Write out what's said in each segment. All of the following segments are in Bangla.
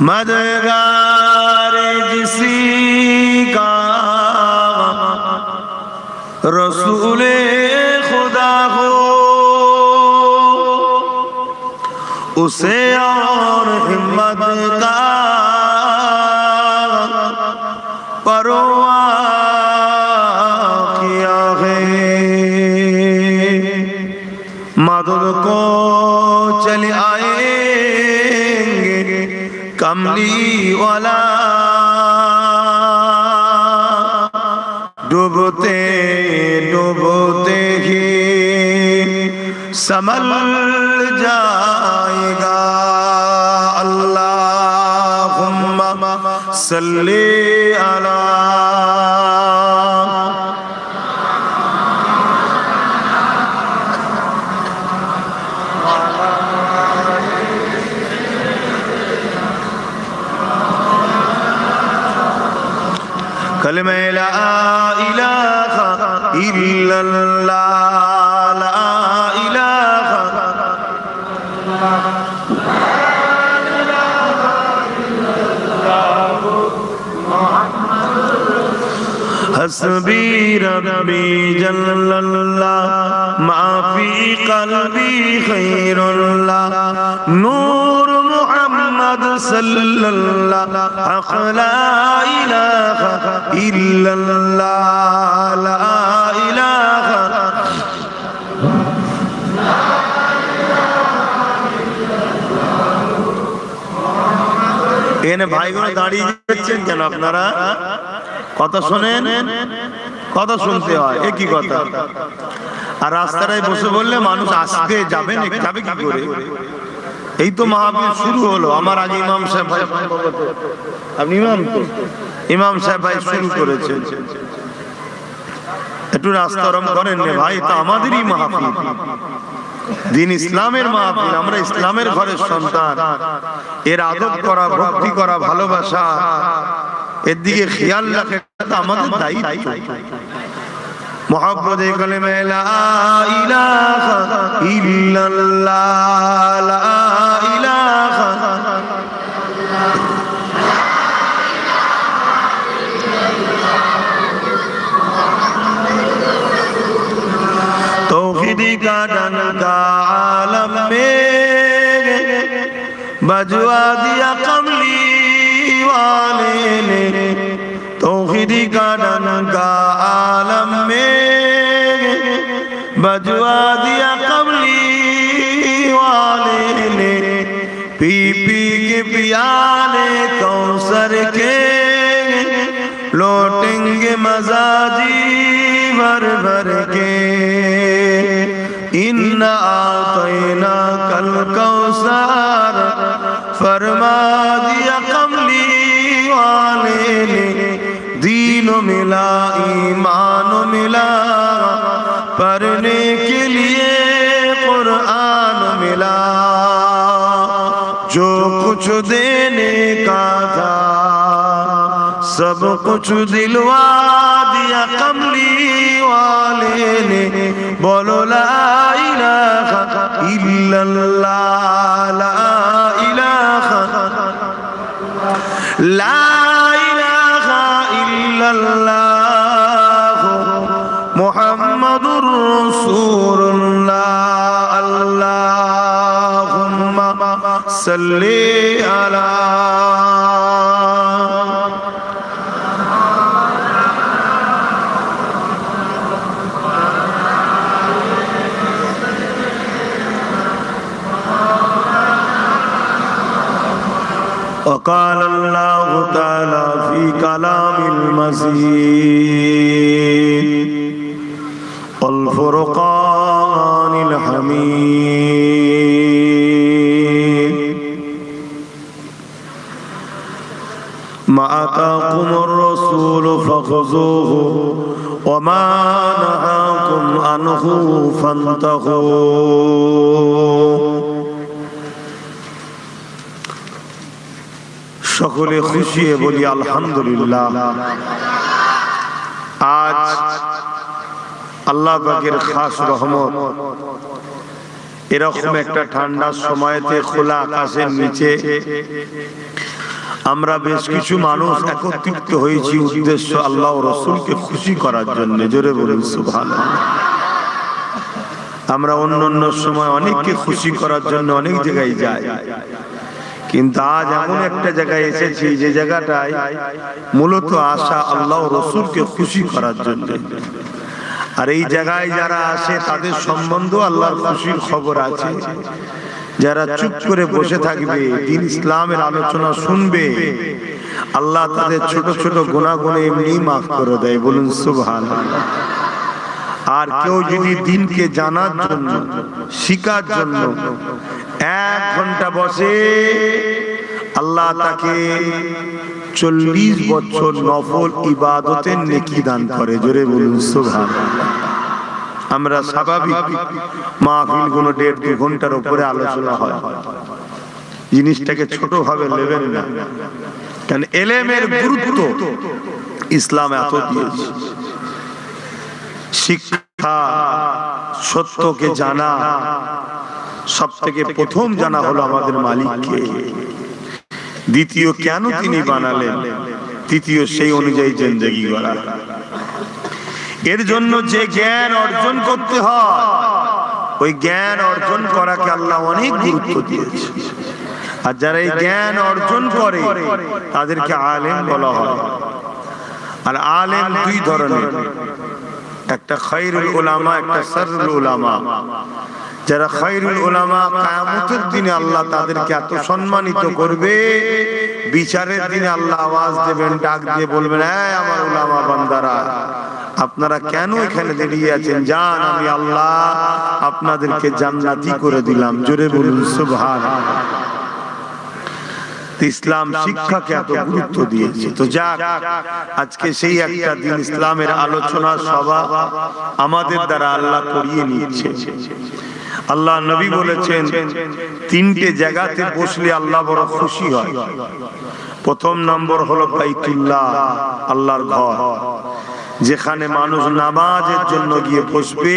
मददगार जिसी का रसूले खुदा हो, उसे और हिम्मत का परवाह किया है। मदद को चले आएंगे कमली वाला, डूबते डूबते ही संभल जाएगा। अल्लाहुम्मा सल्ली अला कलमे ला इलाहा इल्लल्लाह, ला इलाहा हस्बी रब्बी जल्लल्लाह, माफी कल्बी खैरुल्लाह, नूर मुहम्मद सल्लल्लाह, हक़ ला इलाहा इल्लल्लाह, ला इलाहा। এনে ভাইগুলো দাঁড়িয়ে যাচ্ছেন কেন আপনারা? কথা শোনেন, কথা শুনতে হয়, একই কথা। আর রাস্তায় বসে বললে মানুষ আসবে যাবে যাবে কি করে? এই তো মাহফিল শুরু হলো, আমার আগে ইমাম সাহেব ভাই, আপনি ইমাম তো, ইমাম সাহেব ভাই শুরু করেছেন। একটু রাস্তা ওরম করেন না ভাই, তো আমাদেরই মাহফিল, দিন ইসলামের মাহফিল, আমরা ইসলামের ঘরের সন্তান, এর আদব করা, ভক্তি করা, ভালোবাসা, এর দিকে খেয়াল রাখা আমাদের দায়িত্ব। মুহাব্বতে কালেমা লা ইলাহা ইল্লাল্লাহ, লা ইলাহা तौहीदी का डंका आलम में बजवा दिया कमली वाले ने, तौहीदी का डंका आलम में बजवा दिया कमली वाले ने, पी पी के पियाले कौसर के लौटेंगे मजाजी भर भर के, इन्ना आतैना कल कौसर फरमा दिया कमली वाले ने, दीन मिला ईमान मिला, पढ़ने के लिए कुरान मिला, जो कुछ देने का था सब कुछ दिलवा दिया कमली वाले ने, बोलो ला इलाहा इल्लल्लाह, ला इलाहा, ला इलाहा इल्लल्लाह, मुहम्मदुर रसूलुल्लाह, अल्लाहुम्मा सल्ली अला وقال الله تعالى في كلام المجيد والفرقان الحميد، ما آتاكم الرسول فخذوه وما نهاكم عنه فانتهوا। সকলে খুশি হয়ে বলি আলহামদুলিল্লাহ। আজ আল্লাহ পাকের খাস রহমত, এরকম একটা ঠান্ডার সময়তে খোলা আকাশের নিচে আমরা বেশ কিছু মানুষ একত্রিত হয়েছি উদ্দেশ্য আল্লাহ ও রাসূলকে খুশি করার জন্য। জোরে বলুন সুবহানাল্লাহ। আমরা অন্য সময় অনেককে খুশি করার জন্য অনেক জায়গায় যাই, কিন্তু আজ এমন একটা জায়গায় এসেছি যে জায়গাটায় মূলত আসা আল্লাহ ও রাসূলকে খুশি করার জন্য। আর এই জায়গায় যারা আসে তাদের সম্বন্ধে আল্লাহর খুশির খবর আছে। যারা চুপ করে বসে থাকবে, দ্বীন ইসলামের আলোচনা শুনবে, আল্লাহ তাদের ছোট ছোট গুনাহগুলো এমনি মাফ করে দেয়। বলুন সুবহানাল্লাহ। আর কেউ যদি দ্বীনকে জানার জন্য, শিখার জন্য 1 ঘন্টা বসে, আল্লাহ তাকে 40 বছর নফল ইবাদতের নেকি দান করে। জোরে বলুন সুবহানাল্লাহ। আমরা স্বাভাবিক মাহফিল গুলো 1.5-2 ঘন্টার উপরে আলোচনা হয়, জিনিসটাকে ছোট ভাবে নেবেন না, কারণ ইলমের গুরুত্ব ইসলাম এত দিয়েছে। শিক্ষা, সত্যকে জানা, সব থেকে প্রথম জানা হলো আমাদের মালিককে, দ্বিতীয় কেন তিনি বানালেন, তৃতীয় সেই অনুযায়ী জিন্দেগি গড়া। এর জন্য যে জ্ঞান অর্জন করতে হয়, ওই জ্ঞান অর্জন করাকে আল্লাহ অনেক গুরুত্ব দিয়েছে। আর যারা এই জ্ঞান অর্জন করে তাদেরকে আলেম বলা হয়। আর আলেম 2 ধরনের, একটা খায়রুল উলামা, একটা শাররুল উলামা। যারা খায়রুল উলামা, কিয়ামতের দিনে আল্লাহ তাদেরকে এত সম্মানিত করবে, বিচারের দিনে আল্লাহ আওয়াজ দেবেন, ডাক দিয়ে বলবেন, এই আমার উলামা বান্দারা, আপনারা কেন এখানে দাঁড়িয়ে আছেন? যান, আমি আল্লাহ আপনাদেরকে জান্নাতি করে দিলাম। জোরে বলুন সুবহানাল্লাহ। ইসলাম শিক্ষাকে এত গুরুত্ব দিয়েছে। তো যাক, আজকে সেই একটা দিন ইসলামের আলোচনা সভা আমাদের দ্বারা আল্লাহ করিয়ে নিচ্ছে। আল্লাহ নবী বলেছেন 3টে জায়গাতে বসলে আল্লাহ বড় খুশি হয়। প্রথম নম্বর হলো বাইতুল্লাহ, আল্লাহর ঘর, যেখানে মানুষ নামাজের জন্য গিয়ে বসবে,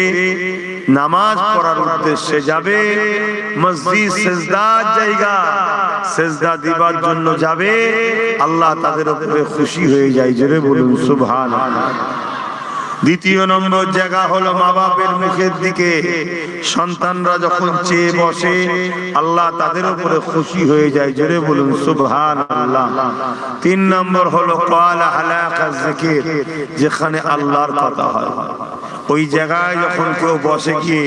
নামাজ পড়ার উদ্দেশ্যে যাবে। মসজিদ সেজদার জায়গা, সেজদা দিবার জন্য যাবে, আল্লাহ তাদের উপরে খুশি হয়ে যায়। জোরে বলুন সুবহানাল্লাহ। দ্বিতীয় নম্বর জায়গা হলো মা বাপের মুখের দিকে, সন্তানরা যখন চেয়ে বসে, আল্লাহ তাদের উপরে খুশি হয়ে যায়। জোরে বলুন সুবহানাল্লাহ। 3 নম্বর হলো ক্বালা হালাকাজ যিকির, যেখানে আল্লাহর কথা হয়, ওই জায়গায় যখন কেউ বসে গিয়ে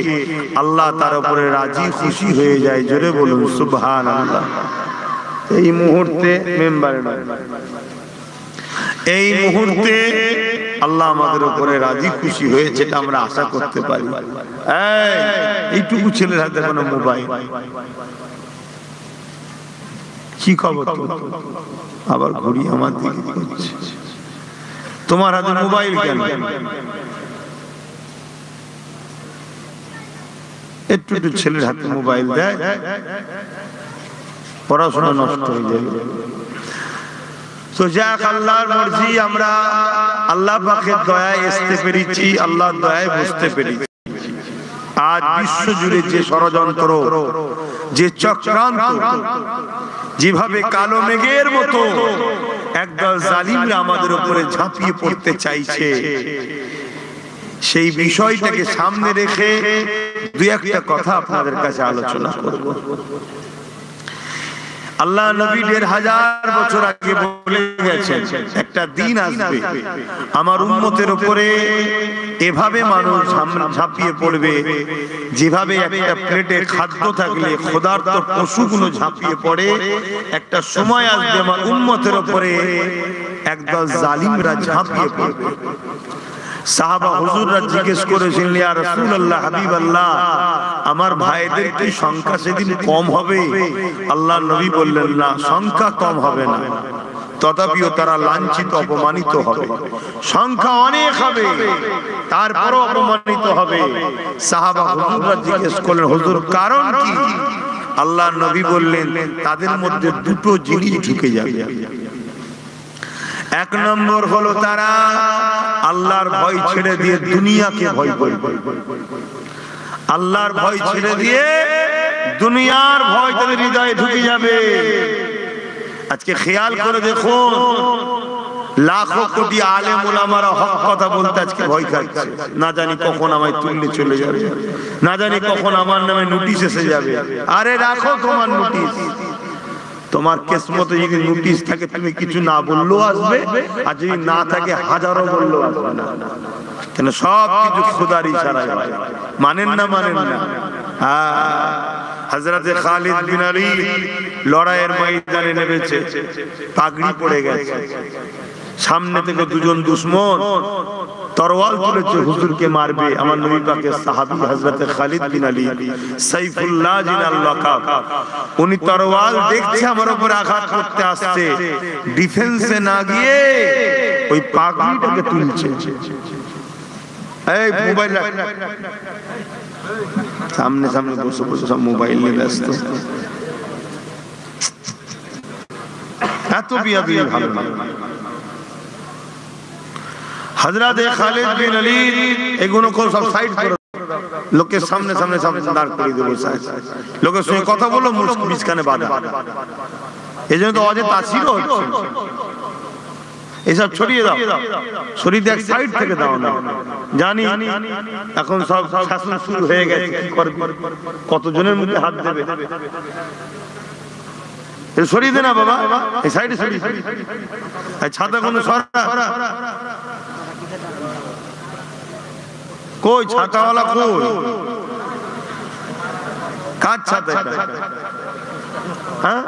আল্লাহ তার উপরে রাজি খুশি হয়ে যায়। জোরে বলুন সুবহানাল্লাহ। এই মুহূর্তে মেম্বারে নয়, এই মুহূর্তে আল্লাহ আমাদের উপরে রাজি খুশি হয়েছে, এটা আমরা আশা করতে পারি। এইটুকু ছেলের হাতে কোনো মোবাইল, কি খবর? আবার ঘুরি আমার দিকে করছে, তোমার হাতে মোবাইল কেন? একটু ছেলের হাতে মোবাইল দেয়, পড়াশোনা নষ্ট হয়ে যাবে। তো যাক, আল্লাহর মর্জি, আমরা আল্লাহ পাকের দয়ায় আসতে পেরেছি, আল্লাহর দয়ায় বুঝতে পেরেছি। আজ বিশ্ব জুড়ে যে ষড়যন্ত্র, যে চক্রান্ত, যেভাবে কালো মেঘের মতো একদল জালিমরা আমাদের উপরে ঝাঁপিয়ে পড়তে চাইছে, সেই বিষয়টাকে সামনে রেখে 2-1টা কথা আপনাদের কাছে আলোচনা করব। আল্লাহ নবী 1500 বছর আগে বলে গেছেন, একটা দিন আসবে আমার উম্মতের উপরে এভাবে মানুষ ঝাঁপিয়ে পড়বে, যেভাবে একটা প্লেটে খাদ্য থাকলে ক্ষুধার্ত পশুগুলো ঝাঁপিয়ে পড়ে, একটা সময় আসবে আমার উম্মতের উপরে একদল জালিমরা ঝাঁপিয়ে পড়বে। সাহাবা হুজুররা জিজ্ঞেস করেছেন, ইয়া রাসূলুল্লাহ, হাবিবাল্লাহ, আমার ভাইদের কি সংখ্যা সেদিন কম হবে? আল্লাহ নবী বললেন, না, সংখ্যা কম হবে না, তথাপিও তারা লাঞ্ছিত, অপমানিত হবে। সংখ্যা অনেক হবে, তারপরও অপমানিত হবে। সাহাবা হুজুররা জিজ্ঞেস করলেন, হুজুর কারণ কি? আল্লাহ নবী বললেন, তাদের মধ্যে 2টো জিনিস ঢুকে যাবে। 1 নম্বর হলো তারা আল্লাহর ভয় ছেড়ে দিয়ে দুনিয়াকে ভয় করবে। আল্লাহর ভয় ছেড়ে দিয়ে দুনিয়ার ভয় তাদের হৃদয়ে ঢুকে যাবে। আজকে খেয়াল করে দেখুন, লাখো কোটি আলেম ওলামারা হক কথা বলতে আজকে ভয় খাচ্ছে। না জানি কখন আমায় তুললে চলে যাবে, না জানি কখন আমার নামে নোটিশ এসে যাবে। আরে রাখো তোমার নোটিশ, তোমার কিসমতে যদি নোটিশ থাকে তুমি কিছু না বললেও আসবে, আর যদি না থাকে হাজারো বললেও আসবে না। কেন সব কিছু খোদার ইশারায় হয়। মানেন না মানেন না? হযরত খালিদ বিন আলী লড়াইয়ের ময়দানে নেমেছে, পাগড়ি পড়ে গেছে। সামনে থেকে দুজন দুশমন তরোয়াল তুলেছে, হুজুরকে মারবে। আমার নবী পাকের সাহাবী হযরত খালিদ বিন আলী সাইফুল্লাহ জিনাল লাকাব, উনি তরোয়াল দেখছে আমার উপর আঘাত করতে আসছে, ডিফেন্সে না গিয়ে ওই পাগড়িটাকে তুলছে। এই মোবাইল রাখ, সামনে সামনে বসে বসে সব মোবাইল নিয়ে ব্যস্ত। এত বিয়াদবি ভালো না। হযরত খালিদ বিন আলী এগুলো সব সাইড করে লোকের সামনে সামনে সামনে দাঁড় করিয়ে দেবো, লোকের সঙ্গে কথা বলো, মুস্কানে বাধা। এই জন্য তো অজে তাসিরও হচ্ছে। এসব ছড়িয়ে দাও, ছড়িয়ে এক সাইড থেকে দাও না। জানি এখন সব শাসন শুরু হয়ে গেছে, কি করবে, কতজনের মুখে হাত দেবে। সরিয়ে দে না বাবা, এই সাইডে সরিয়ে, ছাতা কোনো সরা কই, ছাতাওয়ালা কই, কার ছাতা এটা? হ্যাঁ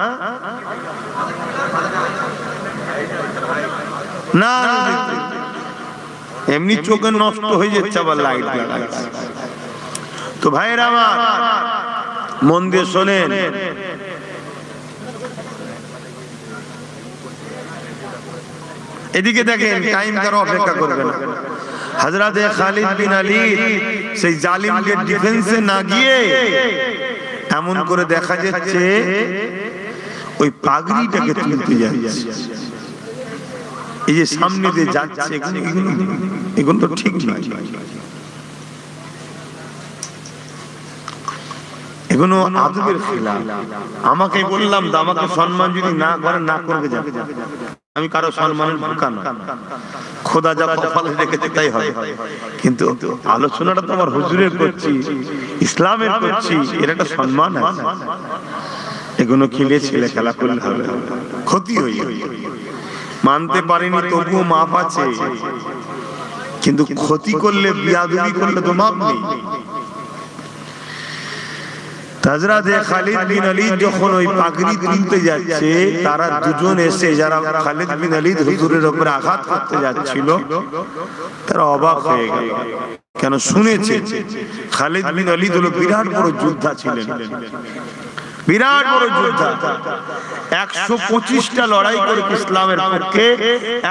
না, এমনি চোখে নষ্ট হয়ে যাচ্ছে, আবার লাইট লাগাচ্ছে। তো ভাইরা আমার মন দিয়ে শোনেন, এদিকে দেখেন, টাইম কারো অপেক্ষা করবে না। হযরত খালিদ বিন আলী সেই জালিমদের ডিফেন্সে না গিয়ে এমন করে দেখা যাচ্ছে ওই পাগড়িটাকে তুলতে যাচ্ছে। এই যে সামনে দিয়ে যাচ্ছে, এগুলো তো ঠিক নয়, এগুলো আদবের খেলাফ। আমাকে বললাম তো, আমাকে সম্মান যদি না করেন, না করবে যাবে। আমি কারো সম্মানের বোকা নয়, খোদা যা কপালে রেখেছে তাই হয়। কিন্তু আলোচনাটা তো আমার হুজুরের করছি, ইসলামের করছি, এর একটা সম্মান আছে। এগুলো খেলে ছেলে খেলা করলে হবে, ক্ষতি হয়ে মানতে পারিনি তবুও মাপ আছে, কিন্তু ক্ষতি করলে, বিয়াদবি করলে তো মাপ নেই। হযরত খালিদ বিন আলী যখন ওই পাগড়ি তুলতে যাচ্ছে, তারা দুজন এসে যারা খালিদ বিন আলী হুজুরের উপরে আঘাত করতে যাচ্ছিল, তারা অবাক হয়ে গেল। কেন? শুনেছে খালিদ বিন আলী হলো বিরাট বড় যোদ্ধা ছিলেন, বিরাট বড় যোদ্ধা। 125টা লড়াই করে ইসলামের পক্ষে,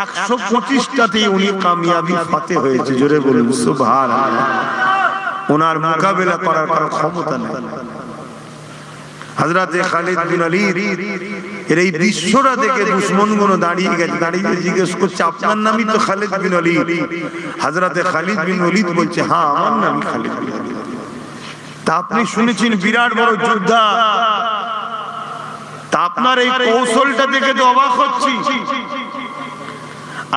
125টাতেই উনি কামিয়াবি ফাতে হয়েছে। জোরে বলুন সুবহানাল্লাহ। ওনার মোকাবেলা করার কোনো ক্ষমতা নেই। হযরত খালিদ বিন আলী এর এই দৃশ্যটা দেখে দুশমনগুলো দাঁড়িয়ে গেছে, দাঁড়িয়ে জিজ্ঞেস করছে, আপনার নামই তো খালিদ বিন আলী? হযরত খালিদ বিন ওলীদ বলছে, হ্যাঁ আমার নামই খালিদ বিন আলী। তা আপনি শুনেছেন বিরাট বড় যোদ্ধা, তা আপনার এই কৌশলটা দেখে তো অবাক হচ্ছি।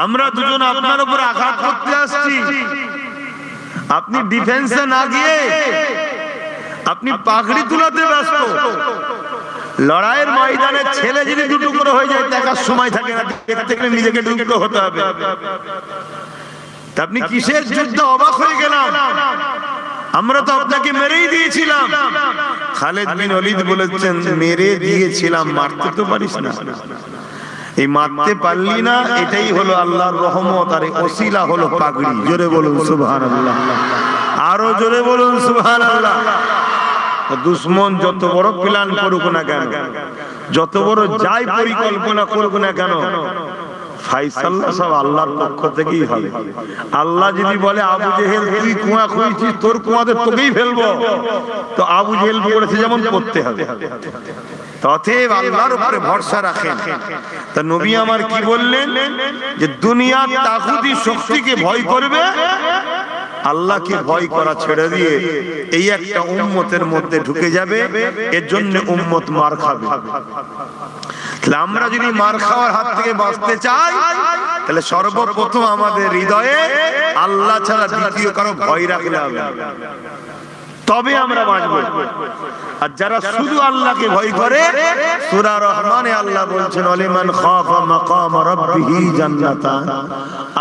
আমরা দুজন আপনার উপর আঘাত করতে আসছি, আপনি ডিফেন্সে না গিয়ে আপনি পাগড়ি তুলাতে ব্যস্ত। লড়াইয়ের ময়দানে ছেলে যদি দুটো করে হয়ে যায়, দেখার সময় থাকে না, দেখতে গেলে নিজেকে দুটো হতে হবে। আপনি কিসের যুদ্ধ? অবাক হয়ে গেলাম, আমরা তো আপনাকে মেরেই দিয়েছিলাম। খালিদ বিন ওলীদ বলেছেন, মেরে দিয়েছিলাম, মারতে তো পারিস না। এই মারতে পারলি না, এটাই হলো আল্লাহর রহমত, আর ওসিলা হলো পাগড়ি। জোরে বলুন সুবহানাল্লাহ, আরো জোরে বলুন সুবহানাল্লাহ। দুশমন যত বড় প্ল্যান করুক না কেন, যত বড় যাই পরিকল্পনা করুক না কেন, ফায়সালা সব আল্লাহর পক্ষ থেকেই হবে। আল্লাহ যদি বলে, আবু জেহেল তুই কুয়া খুঁড়েছিস, তোর কুয়াতে তোকেই ফেলবো, তো আবু জেহেল পড়েছে যেমন করতে হবে। অতএব আল্লাহর উপরে ভরসা রাখেন। তা নবী আমার কি বললেন? যে দুনিয়ার তাগুতি শক্তিকে ভয় করবে, আল্লাহকে ভয় করা ছেড়ে দিয়ে এই একটা উম্মতের মধ্যে ঢুকে যাবে, এর জন্য উম্মত মার খাবে। আমরা যদি মার খাওয়ার হাত থেকে বাঁচতে চাই তাহলে সর্বপ্রথম আমাদের হৃদয়ে আল্লাহ ছাড়া দ্বিতীয় কারো ভয় রাখলে হবে, তবে আমরা বাঁচব। আর যারা শুধু আল্লাহকে ভয় করে, সূরা রহমানে আল্লাহ বলছেন ওয়ালিমান খাফা মাকাম রাব্বিহি জান্নাতান,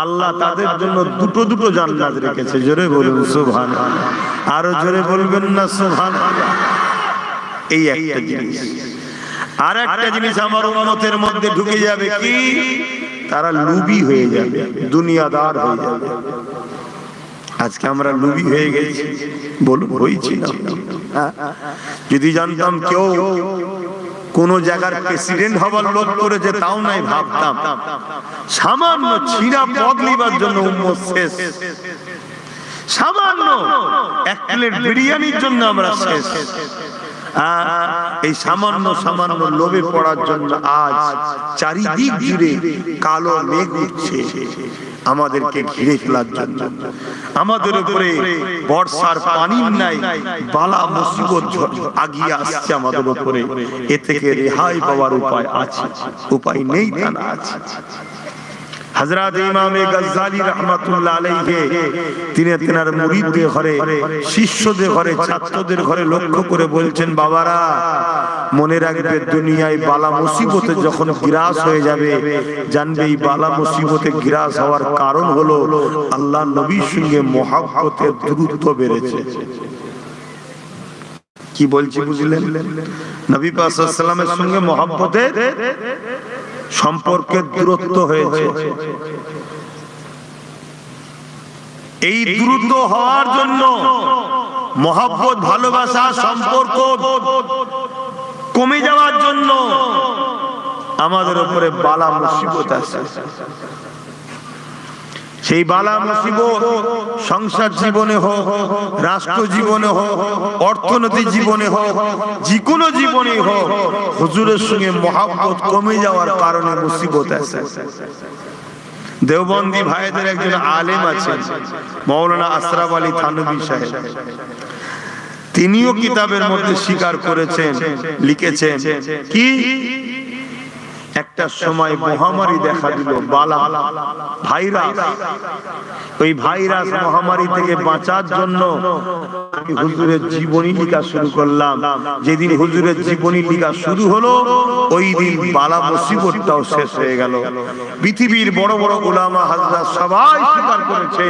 আল্লাহ তাদের জন্য দুটো দুটো জান্নাত রেখেছে। জোরে বলুন সুবহানাল্লাহ, আরো জোরে বলবেন না সুবহানাল্লাহ। এই একটা জিনিস। আর একটা জিনিস আমার উম্মতের মধ্যে ঢুকে যাবে, কি? তারা লুবি হয়ে যাবে, দুনিয়াদার হয়ে যাবে। আজকে আমরা লুবি হয়ে গেছি, বলুন হয়েছি না? যদি জানতাম কেউ কোন জায়গার প্রেসিডেন্ট হবার লোভ করেছে, তাও নাই ভাবতাম। সামান্য ছিনা পদ নিবার জন্য উম্মত শেষ, সামান্য এক প্লেট বিরিয়ানির জন্য আমরা শেষ। এই সামান্য সামান্য লোভে পড়ার জন্য আজ চারিদিক জুড়ে কালো মেঘ উঠছে আমাদেরকে ঘিরে ফেলার জন্য। আমাদের উপরে বর্ষার পানি নাই, বালা মুসিবত আগিয়ে আসছে আমাদের উপরে। এ থেকে রেহাই পাওয়ার উপায় আছে? উপায় নেই তা না আছে। হযরত ইমামে গজ্জালি রাহমাতুল্লাহ আলাইহি তিনি তেনার মুরিদদের ঘরে, শিষ্যদের ঘরে, ছাত্রদের ঘরে লক্ষ্য করে বলছেন, বাবারা মনে রাখবে দুনিয়ায় বালা মুসিবতে যখন গ্রাস হয়ে যাবে, জানবে এই বালা মুসিবতে গ্রাস হওয়ার কারণ হলো আল্লাহর নবীর সঙ্গে মহব্বতের দূরত্ব বেড়েছে। কি বলছি বুঝলেন? নবী পাক সাল্লাল্লাহু আলাইহি ওয়াসাল্লামের সঙ্গে মহব্বতের সম্পর্কের দূরত্ব হয়েছে। এই দূরত্ব হওয়ার জন্য, মহব্বত ভালোবাসা সম্পর্ক কমে যাওয়ার জন্য আমাদের উপরে বালা মুসিবত আছে। সেই বালা মুসিবত সংসার জীবনে হোক, রাষ্ট্র জীবনে হোক, অর্থনৈতিক জীবনে হোক, যে কোনো জীবনে হোক, হুজুরের সঙ্গে মহব্বত কমে যাওয়ার কারণে মুসিবত আছে। দেওবন্দি ভাইদের একজন আলেম আছেন, মাওলানা আশরাফ আলী থানভী সাহেব। তিনিও কিতাবের মধ্যে স্বীকার করেছেন, লিখেছেন কি একটা সময় মহামারী দেখা দিল, বালা ভাইরাস। ওই ভাইরাস মহামারী থেকে বাঁচার জন্য আমি হুজুরের জীবনী লেখা শুরু করলাম। যেদিন হুজুরের জীবনী লেখা শুরু হলো, ওই দিন বালা মুসিবতটাও শেষ হয়ে গেল। পৃথিবীর বড় বড় উলামা হযরত সবাই স্বীকার করেছে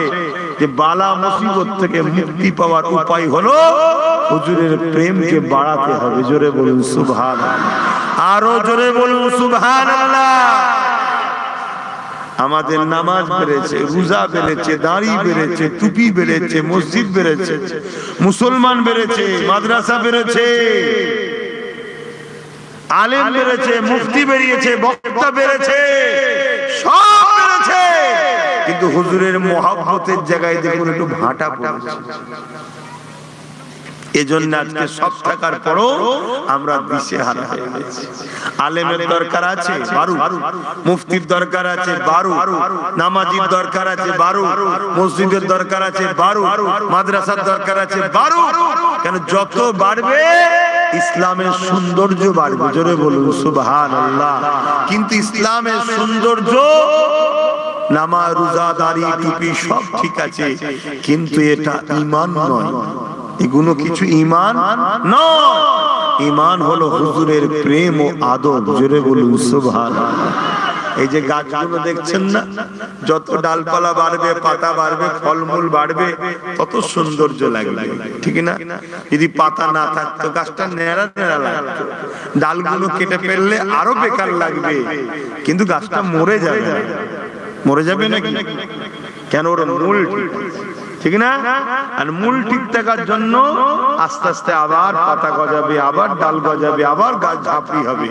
যে বালা মুসিবত থেকে মুক্তি পাওয়ার উপায় হলো হুজুরের প্রেমকে বাড়াতে হবে। জোরে বলুন সুবহানাল্লাহ, আরো জোরে বলুন সুবহানাল্লাহ। আমাদের নামাজ বেড়েছে, রোজা বেড়েছে, দাড়ি বেড়েছে, টুপি বেড়েছে, মসজিদ বেড়েছে, মুসলমান বেড়েছে, মাদ্রাসা বেড়েছে, আলেম বেড়েছে, মুফতি বেরিয়েছে, বক্তা বেড়েছে, সব বেড়েছে, কিন্তু হুজুরের মহব্বতের জায়গায় দেখুন একটু ভাটা পড়েছে। এজন্য আজকে সব থাকার পরও আমরা দিশেহারা হয়ে গেছি। আলেমের দরকার আছে বারু, মুফতির দরকার আছে বারু, নামাজির দরকার আছে বারু, মসজিদের দরকার আছে বারু, মাদ্রাসার দরকার আছে বারু। কেন? যত বাড়বে ইসলামের সৌন্দর্য বাড়বে। জোরে বলুন সুবহানাল্লাহ। কিন্তু ইসলামের সৌন্দর্য, নামাজ, রোজা, দাড়ি, টুপি সব ঠিক আছে, কিন্তু এটা ঈমান নয়। এগুলো কিছু ঈমান নয়। ঈমান হলো হুজুরের প্রেম ও আদব। জোরে বলুন সুবহানাল্লাহ। এই যে গাছগুলো দেখছেন না, যত ডালপালা বাড়বে, পাতা বাড়বে, ফলমূল বাড়বে, তত সৌন্দর্য লাগবে, ঠিক না? যদি পাতা না থাকতো গাছটা নেড়া নেড়া লাগতো, ডালগুলো কেটে ফেললে আরো বেকার লাগবে, কিন্তু গাছটা মরে যাবে। মরে যাবে নাকি? কেন? ওর মূল ঠিক না? আর মূল ঠিক থাকার জন্য আস্তে আস্তে আবার পাতা গজাবে, আবার ডাল গজাবে, আবার গাছ ঝাঁপড়ি হবে।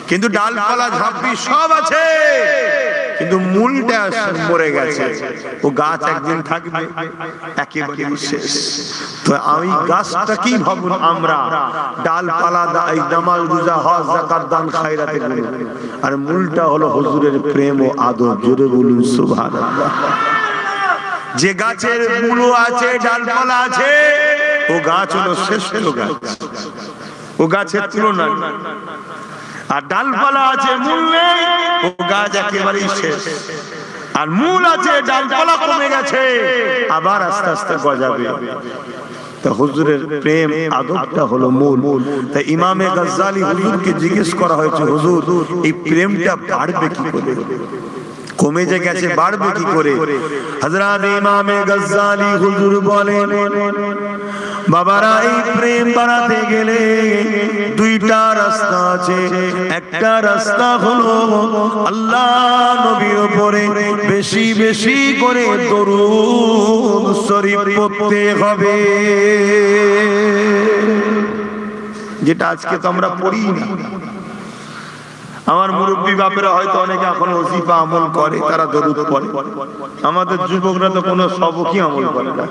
কিন্তু ডালপালা ঝাঁপড়ি সব আছে, কিন্তু মূলটা মরে গেছে। ও গাছ একদিন থাকবে, একেবারে শেষ। তো আমি গাছটাকেই ভাবুন আমরা, ডালপালা, নামাজ, রোজা, হজ, যাকাত, দান, খায়রাতে গুলো, আর মূলটা হলো হুজুরের প্রেম ও আদব। জোরে বলুন সুবহানাল্লাহ। যে গাছের মূল আছে, ডালপালা আছে, ও গাছ হলো শ্রেষ্ঠ গাছ, ও গাছের তুলনা। আর ডালপালা আছে মূল নেই, ও গাছ একেবারেই শেষ। আর মূল আছে, ডালপালা কমে গেছে, আবার আস্তে আস্তে গজাবে। তা হুজুরের প্রেম আদবটা হলো মূল। তাই ইমামে গাজ্জালি হুজুরকে জিজ্ঞেস করা হয়েছে, হুজুর এই প্রেমটা বাড়বে কি করে? কমে যে গেছে, বাড়বে কি করে? হযরত ইমামে গাজ্জালি হুজুর বলেন, বাবারা এই প্রেম বাড়াতে গেলে দুইটা রাস্তা আছে। একটা রাস্তা হলো আল্লাহ নবীর উপরে বেশি বেশি করে দরুদ শরীফ পড়তে হবে, যেটা আজকে তো আমরা পড়ি না। আমার মুরব্বী বাপেরা হয়তো অনেকে এখন ওজিফা আমল করে, তারা দরুদ পড়ে। আমাদের যুবকরা তো কোনো সবকই আমল করে না।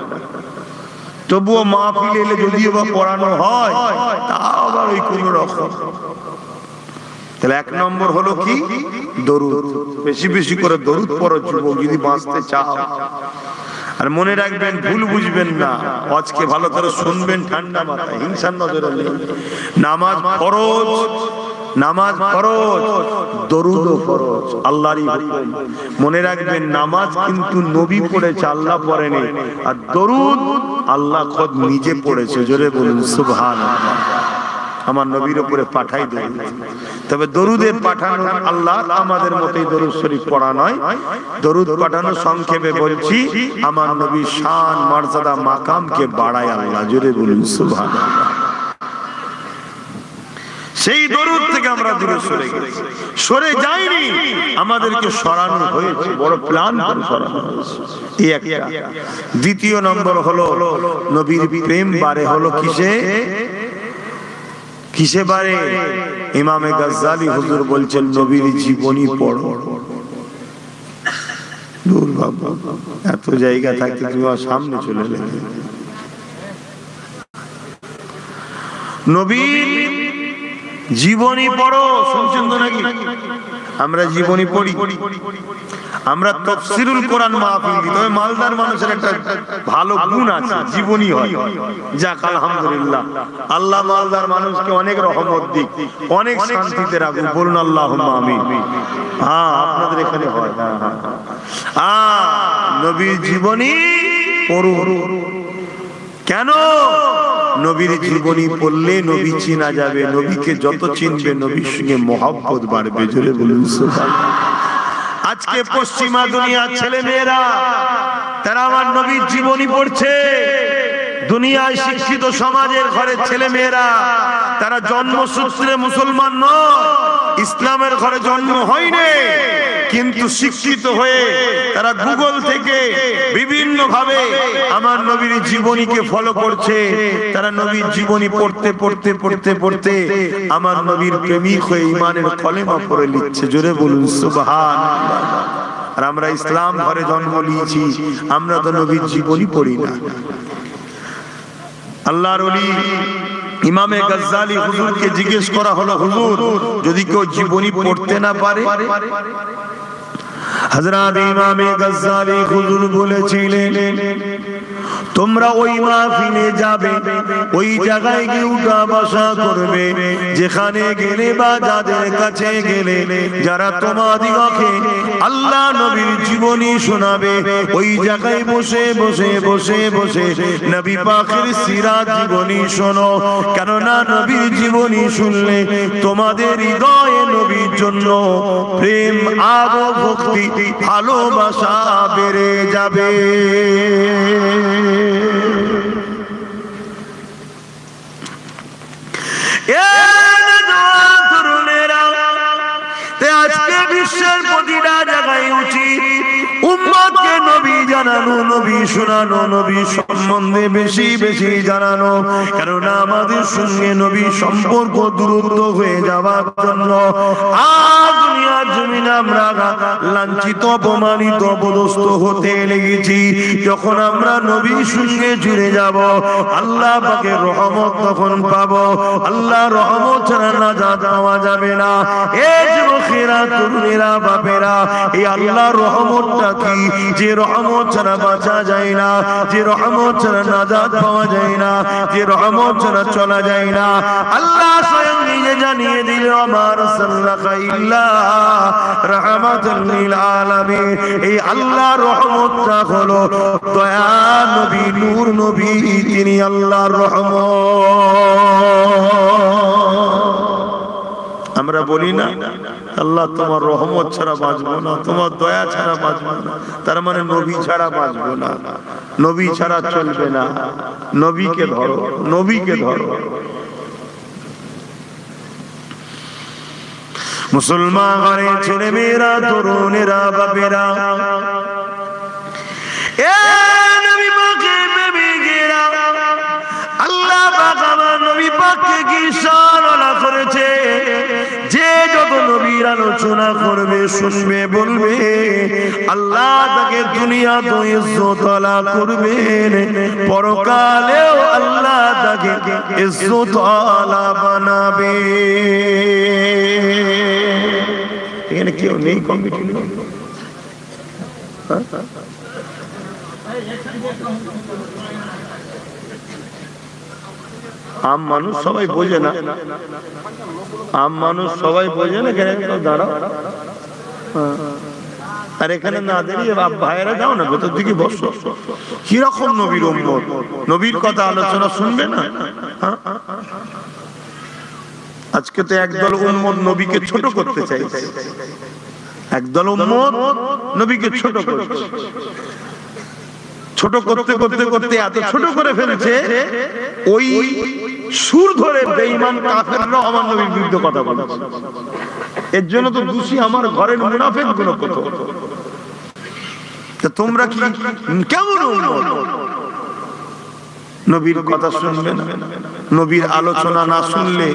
তবুও মাহফিল এলে যদিও বা পড়ানো হয়, তা আবার ওই কোন রকম। তাহলে এক নম্বর হলো কি? দরুদ। বেশি বেশি করে দরুদ পড়ো যুবক, যদি বাঁচতে চাও। আর মনে রাখবেন, ভুল বুঝবেন না, আজকে ভালো করে শুনবেন ঠান্ডা মাথায়, হিংসার নজরে নেই। নামাজ ফরজ, নামাজ ফরজ, দরুদও ফরজ, আল্লাহরই হুকুম। মনে রাখবেন, নামাজ কিন্তু নবী পড়েছে, আল্লাহ পড়েনি। আর দরুদ আল্লাহ খোদ নিজে পড়েছে। জোরে বলুন সুবহানাল্লাহ। আমার নবীর উপরে পাঠাই দেন। তবে দরুদের পাঠানো আল্লাহ, আমাদের মতোই দরুদ শরীফ পড়া নয়। দরুদ পাঠানো সংক্ষেপে বলছি, আমার নবীর শান মর্যাদা মাকামকে বাড়ায় আল্লাহ। জোরে বলুন সুবহানাল্লাহ। সেই দরুদ থেকে আমরা দূরে সরে গেছি, সরে যাইনি, আমাদেরকে সরানো হয়েছে, বড় প্ল্যান করে সরানো হয়েছে। এই একটা। দ্বিতীয় নম্বর হলো নবীর প্রেম বাড়ে হলো কিসে? কিসে বাড়ে? ইমামে গাজ্জালি হুজুর বলছেন, নবীর জীবনী পড়ো। দূর বাবা, এত জায়গা থাকতে তুমি সামনে চলে এলে। নবীর জীবনী পড়ো। শুনছেন তো নাকি? আমরা জীবনী পড়ি, আমরা তাফসীরুল কোরআন মাহফিল দিই। তবে মালদার মানুষের একটা ভালো গুণ আছে, জীবনী হয়। যাক আলহামদুলিল্লাহ, আল্লাহ মালদার মানুষকে অনেক রহমত দিক, অনেক শান্তিতে রাখুন। বলুন আল্লাহুম্মা আমিন। হ্যাঁ, আপনাদের এখানে হয়। নবীর জীবনী পড়ুন। কেন? নবীর জীবনী পড়লে নবী চিনা যাবে। নবীকে যত চিনবে, নবীর সঙ্গে মহব্বত বাড়বে। জোরে বলুন সুবহানাল্লাহ। আজকে পশ্চিমা দুনিয়ার ছেলে মেয়েরা, তারা আমার নবীর জীবনী পড়ছে। দুনিয়ায় শিক্ষিত সমাজের ঘরের ছেলে মেয়েরা, তারা জন্মসূত্রে মুসলমান নয়, ইসলামের ঘরে জন্ম হয়নি, কিন্তু শিক্ষিত হয়ে তারা গুগল থেকে বিভিন্ন ভাবে আমার নবীর জীবনীকে ফলো করছে। তারা নবীর জীবনী পড়তে পড়তে পড়তে পড়তে আমার নবীর প্রেমিক হয়ে ঈমানের কলেমা পড়ে লিখছে। জোরে বলুন সুবহানাল্লাহ। আর আমরা ইসলাম ঘরে জন্ম নিয়েছি, আমরা তো নবীর জীবনী পড়ি না। আল্লাহর ওলি ইমামে গাজ্জালি হুজুরকে জিজ্ঞেস করা হলো, হুজুর যদি কেউ জীবনী পড়তে না পারে? হযরত ইমামে গাজ্জালি হুজুর বলেছিলেন, তোমরা ওই মাহফিলে যাবে, ওই জায়গায় গিয়ে উঠা বসা করবে, যেখানে গেলে বা যাদের কাছে গেলে যারা তোমাদিগকে আল্লাহ নবীর জীবনী শোনাবে, ওই জায়গায় বসে বসে বসে বসে নবী পাকের সিরাত জীবনী শোনো। কেননা নবীর জীবনী শুনলে তোমাদের হৃদয়ে নবীর জন্য প্রেম, আদব, ভক্তি, ভালোবাসা বেড়ে যাবে। আজকে বিশ্বের প্রতিটা জায়গায় উচিত উম্মতকে নবী জানানো, নবী শোনানো, নবী সম্বন্ধে বেশি বেশি জানানো। কেননা আমাদের সঙ্গে নবী সম্পর্ক দূরত্ব হয়ে যাওয়ার জন্য আজ দুনিয়ার জমিনে আমরা লাঞ্ছিত, অপমানিত, অপদস্থ হতে লেগেছি। যখন আমরা নবীর সঙ্গে জুড়ে যাব, আল্লাহ পাকের রহমত তখন পাবো। আল্লাহ রহমত ছাড়া নাজাত পাওয়া যাবে না। এই যুবকেরা, তরুণেরা, বাপেরা, না। এই আল্লাহর রহমতটা কি, যে রহমত ছাড়া বাঁচা যায় না, যে রহমত ছাড়া নাজাত পাওয়া যায় না, যে রহমত ছাড়া চলা যায় না। আল্লাহ স্বয়ং নিজে জানিয়ে দিল, আমার সাল্লাল্লাহু ইল্লা রাহমাতুল লিল আলামিন। এই আল্লাহর রহমতটা হলো দয়া নবী, নূর নবী, তিনি আল্লাহর রহমত। আমরা বলি না আল্লাহ তোমার রহমত ছাড়া বাঁচবো না, তোমার দয়া ছাড়া বাঁচবো না, তার মানে নবী ছাড়া বাঁচবো না, নবী ছাড়া চলবে না। নবীকে ধরো, নবীকে ধরো। মুসলমান ঘরে ছেলে মেয়েরা, তরুণেরা, বাপেরা, আল্লাহ পাক আমার নবী পাককে কি সম্মাননা করেছে। যে যত নবীর আলোচনা করবে, শুনবে, বলবে, আল্লাহ তাকে দুনিয়াতে ইজ্জত আলা করবেন, পরকালেও আল্লাহ তাকে ইজ্জত আলা বানাবে। এখানে কেউ নেই কমিটি নেই? আম মানুষ সবাই বোঝে না, আম মানুষ সবাই বোঝে না। দাঁড়াও, আর এখানে না দাঁড়িয়ে ভাইয়েরা যাও না, ভেতর দিকে বসো। কিরকম নবীর উম্মত, নবীর কথা আলোচনা শুনবে না? আজকে তো একদল উম্মত নবীকে ছোট করতে চাইছে, একদল উম্মত নবীকে ছোট করতে, ছোট করতে করতে করতে এত ছোট করে ফেলেছে, ওই সুর ধরে বেঈমান কাফেররা আমার নবীর বিরুদ্ধে কথা বলেছে। এর জন্য তো দোষী আমার ঘরের মুনাফিকগুলো কত। তা তোমরা কি কেমন উম্মত? নবীর কথা শুনবে না, নবীর আলোচনা না শুনলে,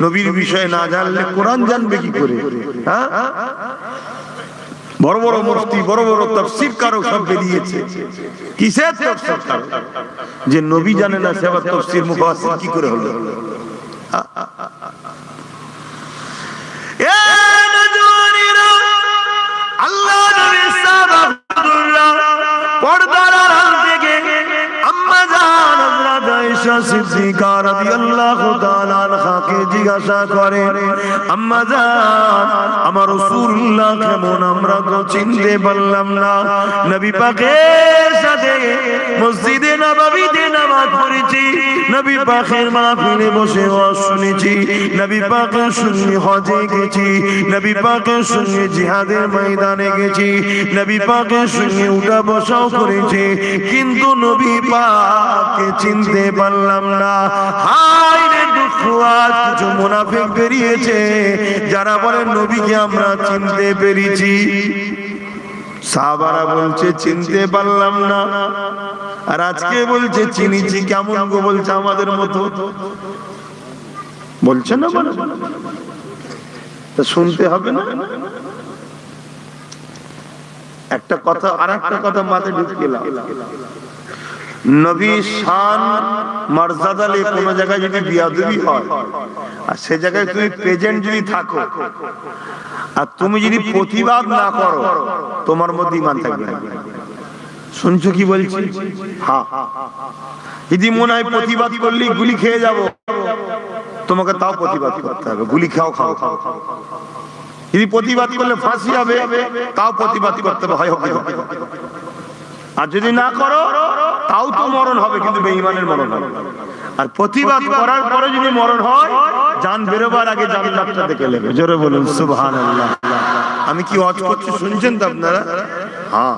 নবীর বিষয়ে না জানলে কোরআন জানবে কি করে? হ্যাঁ, বড় বড় মুফতি, বড় বড় তাফসীর কারক সব বেরিয়েছে। কিসের তাফসীর কারক? যে নবী জানে না, সে আবার তাফসীর মুফাসসির কি করে হলো? এ নজওয়ানিরা, আল্লাহ নবী সাহাবাতুল্লাহ পর্দার আড়াল থেকে আম্মা জান হযরত আয়েশা সিদ্দিকা রাদিয়াল্লাহু তাআলা আনহাকে জিজ্ঞাসা করে, আম্মা জান, আমার রাসূলুল্লাহ কেমন? আমরা তো চিনতে পারলাম না। নবী পাকের সাথে মসজিদে নববীতে নামাজ পড়েছি, নবী পাকের মাহফিলে বসে ওয়াজ শুনেছি, নবী পাকের সঙ্গে হজে গেছি, নবী পাকের সঙ্গে জিহাদের ময়দানে গেছি, নবী পাকের সঙ্গে উঠা বসাও করেছি, কিন্তু নবী পাককে চিনতে পারলাম না। হায় রে দুঃখ, আজ কিছু মুনাফিক বেরিয়েছে যারা বলে নবীকে আমরা চিনতে পেরেছি। সাহাবারা বলছে চিনতে পারলাম না, আর আজকে বলছে চিনিছি। কেমন গো বলছে? আমাদের মতো বলছে না, বলে তা শুনতে হবে না। একটা কথা আর একটা কথা মাথায় ঢুকিয়ে, নবী শান মর্যাদা নিয়ে কোন জায়গায় যদি বিয়াদবি হয়, আর সে জায়গায় তুমি প্রেজেন্ট যদি থাকো, আর তুমি যদি প্রতিবাদ না করো, তোমার মধ্যে ঈমান থাকবে না। শুনছো কি বলছি? হ্যাঁ, যদি মনে হয় প্রতিবাদ করলে গুলি খেয়ে যাব, তোমাকে তাও প্রতিবাদ করতে হবে। গুলি খাও, খাও, খাও। যদি প্রতিবাদ করলে ফাঁসি হবে, তাও প্রতিবাদ করতে হবে, হয় হোক। আর যদি না করো, তাও তো মরণ হবে, কিন্তু বেঈমানের মরণ হবে। আর প্রতিবাদ করার পরে যদি মরণ হয়, জান বেরোবার আগে জান্নাতটা দেখে নেবে। জোরে বলুন সুবহানাল্লাহ। আমি কি ওয়াজ করছি শুনছেন তো আপনারা? হ্যাঁ,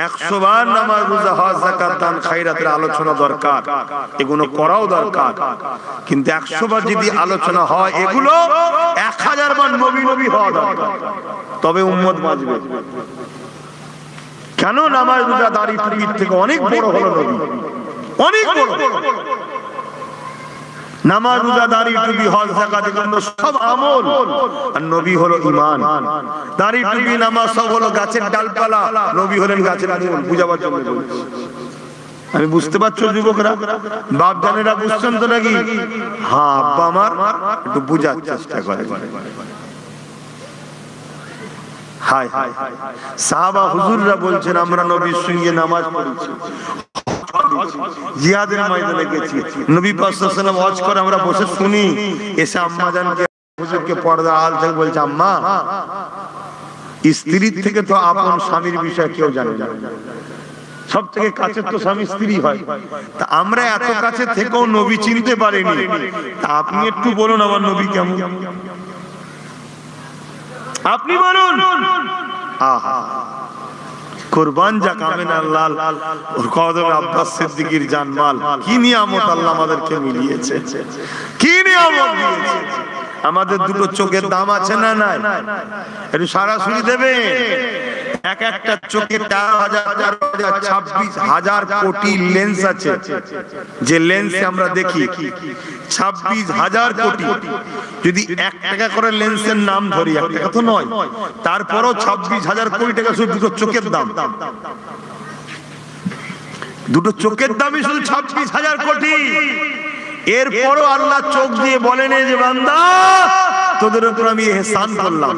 100 বার নামাজ, রোজা, হজ, যাকাত, দান, খায়রাতের আলোচনা দরকার, এগুলো করাও দরকার। কিন্তু 100 বার যদি আলোচনা হয়, এগুলো 1000 বার নবী নবী হওয়া দরকার, তবে উম্মত বাঁচবে। কেন? নামাজ, রোজা, দাড়ি, টুপির থেকে অনেক বড় হলো নবী, অনেক বড়। নামাজ, রোজা, দাড়ি, টুপি, হজ, যাকাত এগুলো সব আমল, আর নবী হলো ঈমান। দাড়ি, টুপি, নামাজ সব হলো গাছের ডালপালা, নবী হলেন গাছের মূল। বুঝাবার জন্য বলছি। আমি বুঝতে পারছো যুবকরা, বাপ জানেরা বুঝছেন তো নাকি? হ্যাঁ, আব্বা আমার একটু বুঝার চেষ্টা করে। হায় হায়, সাহাবা হুজুররা বলছেন আমরা নবীর সঙ্গে নামাজ পড়েছি, জিহাদের ময়দানে গেছি, নবী পাক সাল্লাল্লাহু আলাইহি ওয়াসাল্লাম ওয়াজ করে আমরা বসে শুনি, এসে আম্মা জানকে হুজুরকে পর্দা আল থেকে বলছে, আম্মা স্ত্রীর থেকে তো আপন স্বামীর বিষয় কেউ জানে না, সব থেকে কাছে তো স্বামী স্ত্রী হয়, তা আমরা এত কাছে থেকেও নবী চিনতে পারিনি, তা আপনি একটু বলুন আমার নবী কেমন, আপনি বলুন। আহা, কুরবান যাক আমিনার লাল ওর কদমে আব্বাস সিদ্দিকীর জানমাল, কি নিয়ামত আল্লাহ আমাদেরকে মিলিয়েছে, কি নিয়ামত দিয়েছে। আমাদের দুটো চোখের দাম আছে না নাই? একটু সরাসরি দেবে। এক একটা চোখে 26,000 কোটি লেন্স আছে, যে লেন্সে আমরা দেখি 26,000 কোটি। যদি 1 টাকা করে লেন্সের নাম ধরি, 1 টাকা তো নয়, তারপরও 26,000 কোটি টাকা শুধু দুটো চোখের দাম। দুটো চোখের দামই শুধু 26,000 কোটি। এরপরও আল্লাহ চোখ দিয়ে বলেন যে বান্দা তোদের উপর আমি ইহসান করলাম।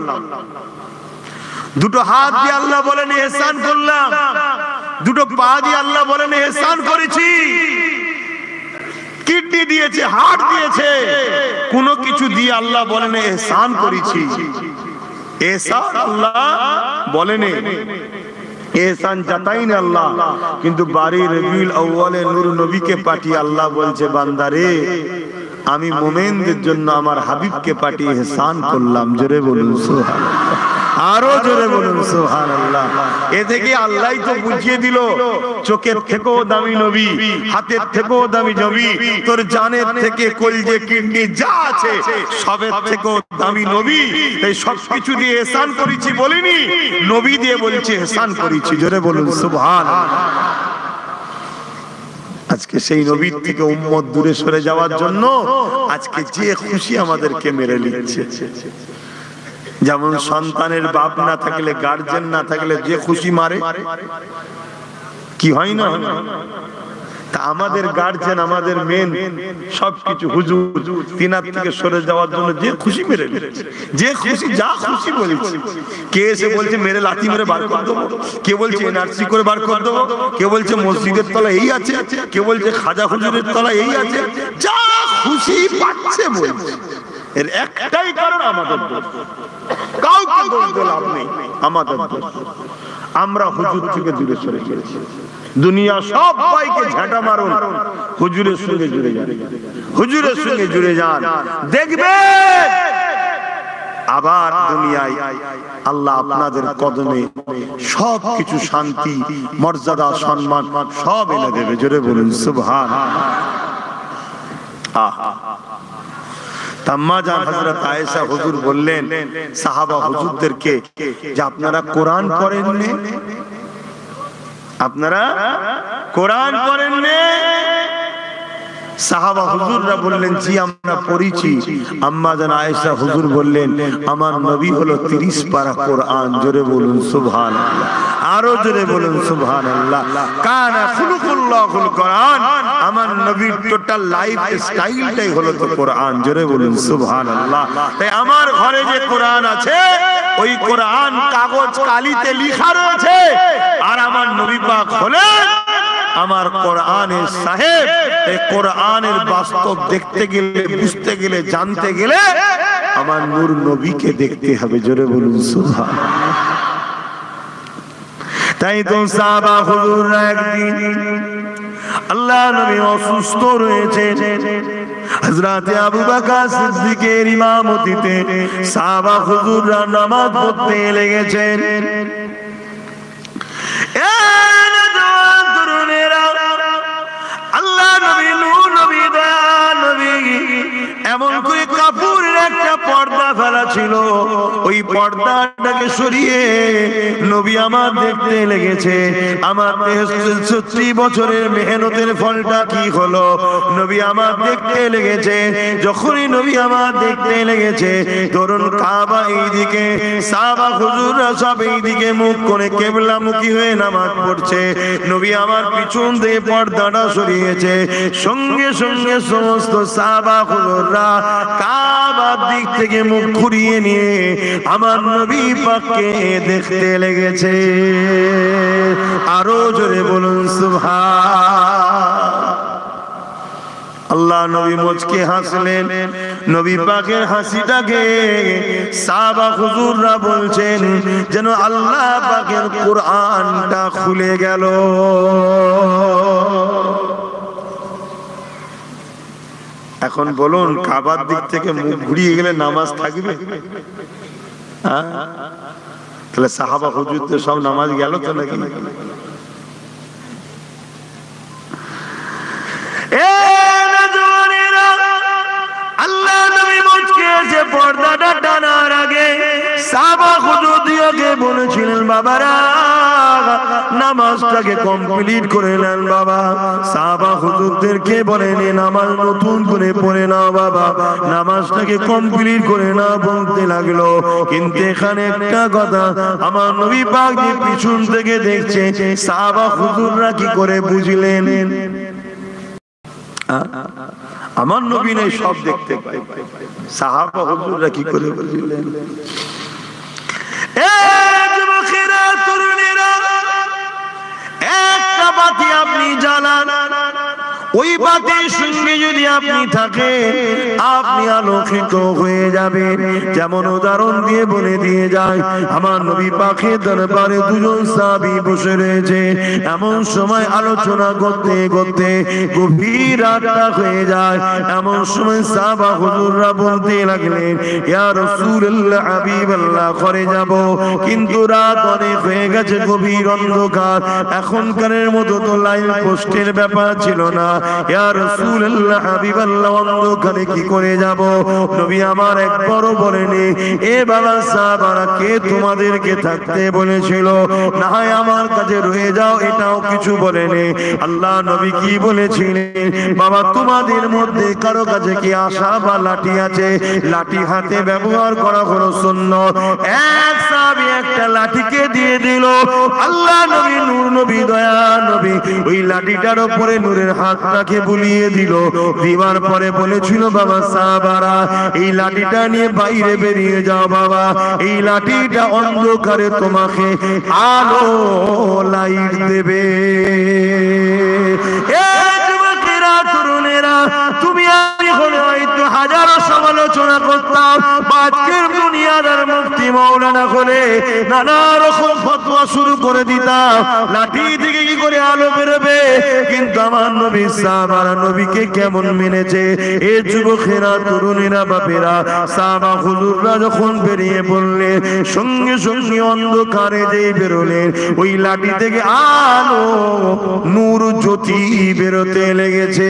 দুটো হাত দিয়ে আল্লাহ বলেন ইহসান করলাম, দুটো পা দিয়ে আল্লাহ বলেন ইহসান করেছি, কিডনি দিয়েছে, হার্ট দিয়েছে, কোনো কিছু দিয়ে আল্লাহ বলেন ইহসান করেছি। ইহসান আল্লাহ বলেন, এহসান জাতাইন আল্লাহ, কিন্তু বারি রবিউল আউয়ালে নূর নবীকে পাঠিয়ে আল্লাহ বলছে বান্দারে আমি মুমিনদের জন্য আমার হাবিবকে পাঠিয়ে ইহসান করলাম। জোরে বলুন সুবহানাল্লাহ, আরো জোরে বলুন সুবহানাল্লাহ। এ থেকে আল্লাহই তো বুঝিয়ে দিল চোখের থেকেও দামি নবী, হাতের থেকেও দামি নবী, তোর জানের থেকে কলজে কিডনি যা আছে সবের থেকেও দামি নবী। এই সবকিছু দিয়ে ইহসান করেছি বলিনি, নবী দিয়ে বলছি ইহসান করেছি। জোরে বলুন সুবহানাল্লাহ। আজকে সেই নবীর থেকে উম্মত দূরে সরে যাওয়ার জন্য আজকে যে খুশি আমাদেরকে মেরে নিচ্ছে। যেমন সন্তানের বাপ না থাকলে, গার্জেন না থাকলে যে খুশি মারে, কি হয় না? তা আমাদের গার্জেন, আমাদের মেন সবকিছু হুজুর, তিনার থেকে সরে যাওয়ার জন্য যে খুশি মেরে নিচ্ছে, যে খুশি যা খুশি বলছে। কে এসে বলছে মেরে লাথি মেরে বার করে দেবো, কে বলছে এনআরসি করে বার করে দেবো, কে বলছে মসজিদের তলা এই আছে, কে বলছে খাজা হুজুরের তলা এই আছে, যা খুশি পাচ্ছে বলছে। এর একটাই কারণ আমাদের দোষ, কাউকে দোষ দিলে লাভ নেই, আমাদের দোষ। আমরা হুজুর থেকে দূরে সরে গেছি। দুনিয়া সবাইকে ঝাঁটা মারুন, হুজুরের সঙ্গে জুড়ে যান, হুজুরের সঙ্গে জুড়ে যান, দেখবেন আবার দুনিয়ায় আল্লাহ আপনাদের কদমে সবকিছু শান্তি, মর্যাদা, সম্মান সব এনে দেবে। জোরে বলুন সুবহানাল্লাহ। আহা, আম্মা জান হযরত আয়েশা হুজুর বললেন সাহাবা হুজুরদেরকে যে আপনারা কোরআন পড়েননি, আপনারা কোরআন পড়েননি? সাহাবা হুজুররা বললেন জি আমরা পড়েছি। আম্মা জান আয়েশা হুজুর বললেন আমার নবী হলো 30 পারা কোরআন। জোরে বলুন সুবহানাল্লাহ, আরো জোরে বলুন সুবহানাল্লাহ। কানা খুলুকুল্লাহুল কোরআন, আমার নবীর টোটাল লাইফ স্টাইলটাই হলো তো কোরআন। জোরে বলুন সুবহানাল্লাহ। তাই আমার ঘরে যে কোরআন আছে ওই কোরআন কাগজ কালিতে লেখা রয়েছে, আর আমার নবী পাক হলেন আমার কোরআনের সাহেব। এই কোরআনের বাস্তব দেখতে গেলে, বুঝতে গেলে, জানতে গেলে আমার নূর নবীকে দেখতে হবে। জোরে বলুন সুবহানাল্লাহ। তাই তো সাহাবা হুজুররা একদিন আল্লাহ নবী অসুস্থ রয়েছে, হযরত আবু বকর সিদ্দিকের ইমামতিতে সাহাবা হুজুররা নামাজ পড়তে লেগেছেন। আল্লাহ নবী, নূর নবী, দয়ার নবী এমন করে কাপড়ের একটা পর্দা ফেলা ছিল, ওই পর্দাটাকে সরিয়ে নবী আমার দেখতে লেগেছে আমার 63 বছরের মেহনতের ফলটা কি হলো। নবী আমার দেখতে লেগেছে, যখনই নবী আমার দেখতে লেগেছে তরুণ কাবা এইদিকে, সাহাবা হুজুররা সব এইদিকে মুখ করে কিবলামুখী হয়ে নামাজ পড়ছে। নবী আমার পিছন দিয়ে পর্দাটা সরিয়েছে, সঙ্গে সঙ্গে সমস্ত সাহাবা হুজুররা কাবার দিক থেকে মুখ ঘুরিয়ে নিয়ে আমার নবী পাককে দেখতে লেগেছে। আরো জোরে বলুন সুবহান। আল্লাহ নবী মুচকে হাসলেন। নবী পাকের হাসিটাকে সাহাবা হুজুররা বলছেন যেন আল্লাহ পাকের কোরআনটা খুলে গেল। এখন বলুন, কাবার দিক থেকে মুখ ঘুরিয়ে গেলে নামাজ থাকবে? তাহলে সাহাবা হুজুরদের সব নামাজ গেল তো নাকি? আল্লাহ নবী মুচকে যে পর্দাটা টানার আগে সাহাবা হুজুরদিওকে বলেছিলেন, বাবারা নামাজটাকে কমপ্লিট করে নেন বাবা। সাহাবা হুজুরদেরকে বলেন, নামাজ নতুন করে পড়ে নাও বাবা, নামাজটাকে কমপ্লিট করে নাও বলতে লাগলো। কিন্তু এখানে একটা কথা, আমার নবী পাক যে পিছন থেকে দেখছে, সাহাবা হুজুররা কি করে বুঝলেন? আমার নবী নেই, সব দেখতে পাই, সাহাবা হুজুররা কি করে বুঝলেন? যুবকেরা, তরুণেরা, একটা বাতি আপনি জ্বালান, ওই বাতির সঙ্গে যদি আপনি থাকেন আপনি আলোকিত হয়ে যাবেন। যেমন উদাহরণ দিয়ে বলে দিয়ে যায়, আমার নবী পাকের দরবারে দুজন সাহাবী বসে রয়েছে। এমন সময় আলোচনা করতে করতে গভীর রাতটা হয়ে যায়। এমন সময় সাহাবা হুজুররা বলতে লাগলেন, ইয়া রাসূলুল্লাহ, হাবিবাল্লাহ, ঘরে যাব, কিন্তু রাত অনেক হয়ে গেছে, গভীর অন্ধকার। এখনকারের মতো তো লাইট পোস্টের ব্যাপার ছিল না। ইয়া রাসূলুল্লাহ, হাবিবাল্লাহ, অন্ধকারে কি করে যাব? নবী আমার একবারও বলেনি, এ বাবা সাহাবারা, কে তোমাদেরকে থাকতে বলেছিল? না হয় আমার কাছে রয়ে যাও, এটাও কিছু বলেনি। আল্লাহ নবী কি বলেছিলেন? বাবা, তোমাদের মধ্যে কারো কাছে কি আশা বা লাঠি আছে? লাঠি হাতে ব্যবহার করা হলো সুন্নাত। এক সাহাবী একটা লাঠিকে দিয়ে দিল। আল্লাহ নবী, নূর নবী, দয়া নবী ওই লাঠিটার উপরে নূরের হাতটাকে বুলিয়ে দিল। দিবার পরে বলেছিল, বাবা সাহাবারা, এই লাঠিটা নিয়ে বাইরে বেরিয়ে যাও বাবা, এই লাঠিটা অন্ধকারে তোমাকে আলো লাইট দেবে। তরুণেরা, তুমি আমি হলে হয়তো হাজারো সমালোচনা করতাম, আজকের দুনিয়ার মুফতি মাওলানা হলে নানা রকম ফতোয়া শুরু করে দিতাম, লাঠি থেকে কি করে আলো বেরোবে। কিন্তু আমার নবী সাহাবারা নবীকে কেমন মেনেছে। এ যুবকেরা, তরুণেরা, বাপেরা, সাহাবা হুজুররা যখন বেরিয়ে পড়লেন, সঙ্গে সঙ্গে অন্ধকারে যেই বেরোলেন, ওই লাঠি থেকে আলো, নূর, জ্যোতি বেরোতে লেগেছে।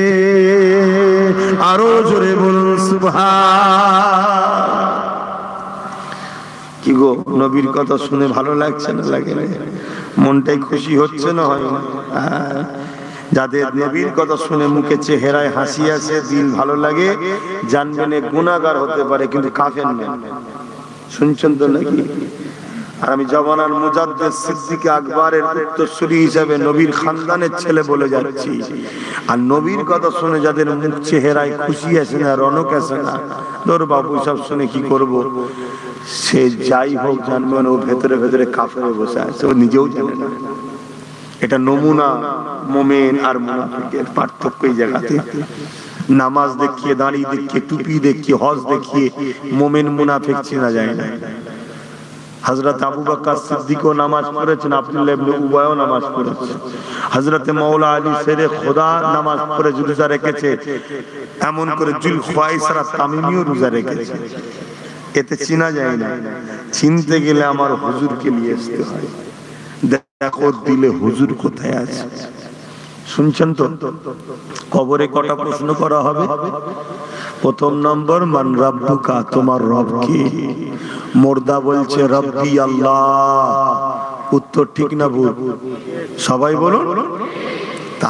আরো জোরে বলুন সুবহান। কি গো, নবীর কথা শুনে ভালো লাগছে না লাগে? মনটাই খুশি হচ্ছে না? হয় না? যাদের নবীর কথা শুনে মুখে চেহারায় হাসি আছে, দিল ভালো লাগে, জানবেন গুনাহগার হতে পারে কিন্তু কাফের না। শুনছেন তো নাকি? আর আমি জওয়ানার মুজাদ্দিদ সিদ্দিক আকবরের উত্তরসূরি হিসেবে নবীর খানদানের ছেলে বলে যাচ্ছি। আর নবীর কথা শুনে যাদের মুখ চেহারায় খুশি আছে না, রনক আছে না, তোর বাবু সব শুনে কি করব, সে যাই হোক জানবেন ও ভেতরে ভেতরে কাফেরে বসে আছে, ও নিজেও জানে না। এটা নমুনা মুমিন আর মুনাফিকের পার্থক্য এই জায়গাতে। নামাজ দেখিয়ে, দাড়ি দেখিয়ে, টুপি দেখিয়ে, হজ দেখিয়ে মুমিন মুনাফিক চেনা যায় না। হযরত আবু বকর সিদ্দিকও নামাজ পড়েছেন, আব্দুল্লাহ ইবনে উবাইও নামাজ পড়েছে, হযরত মাওলা আলী শেরে খোদা নামাজ পড়ে রোজা রেখেছে, এমন করে জুল খুয়াইসরা তামিমিও রোজা রেখেছে। এতে চেনা যায় না। চিনতে গেলে আমার হুজুরকে নিয়ে আসতে হয়। দেখো দিলে হুজুর কোথায় আছে। শুনছেন তো? কবরে কটা প্রশ্ন করা হবে? প্রথম নম্বর, মান রাব্বুকা, তোমার রব কে? মুর্দা বলছে রব্বি আল্লাহ। উত্তর ঠিক না ভুল? সবাই বলুন।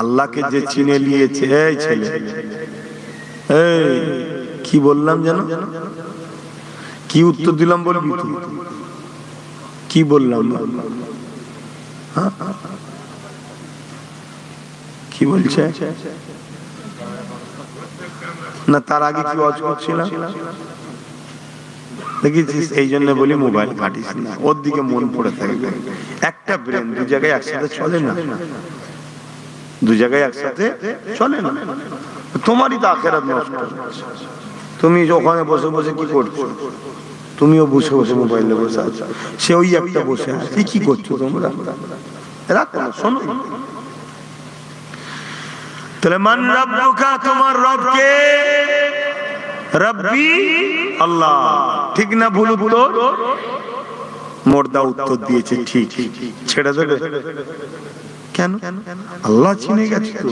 আল্লাহকে যে চিনে নিয়েছে, এই ছেলে, এই কি বললাম জানো? কি উত্তর দিলাম বলবি? কি বললাম? কি বলছে না? তার আগে কি ওয়াজ করছিলাম? দেখেছিস? এই জন্য বলি মোবাইল ঘাটিস না, ওর দিকে মন পড়ে থাকবে। একটা ব্রেন দু জায়গায় একসাথে চলে না, দু জায়গায় একসাথে চলে না। তোমারই তো আখেরাত নষ্ট হচ্ছে। তুমি ওখানে বসে বসে কি করছো? তুমিও বসে বসে মোবাইলে বসে আছো, সে ওই একটা বসে আছে। কি করছো তোমরা? রাখো না, শোনো। তাহলে মান রাব্বুকা, তোমার রব কে? রব্বি আল্লাহ। ঠিক না ভুল উত্তর? মুর্দা উত্তর দিয়েছে ঠিক। ছেড়ে দেবে কেন? আল্লাহ চিনে গেছে তো।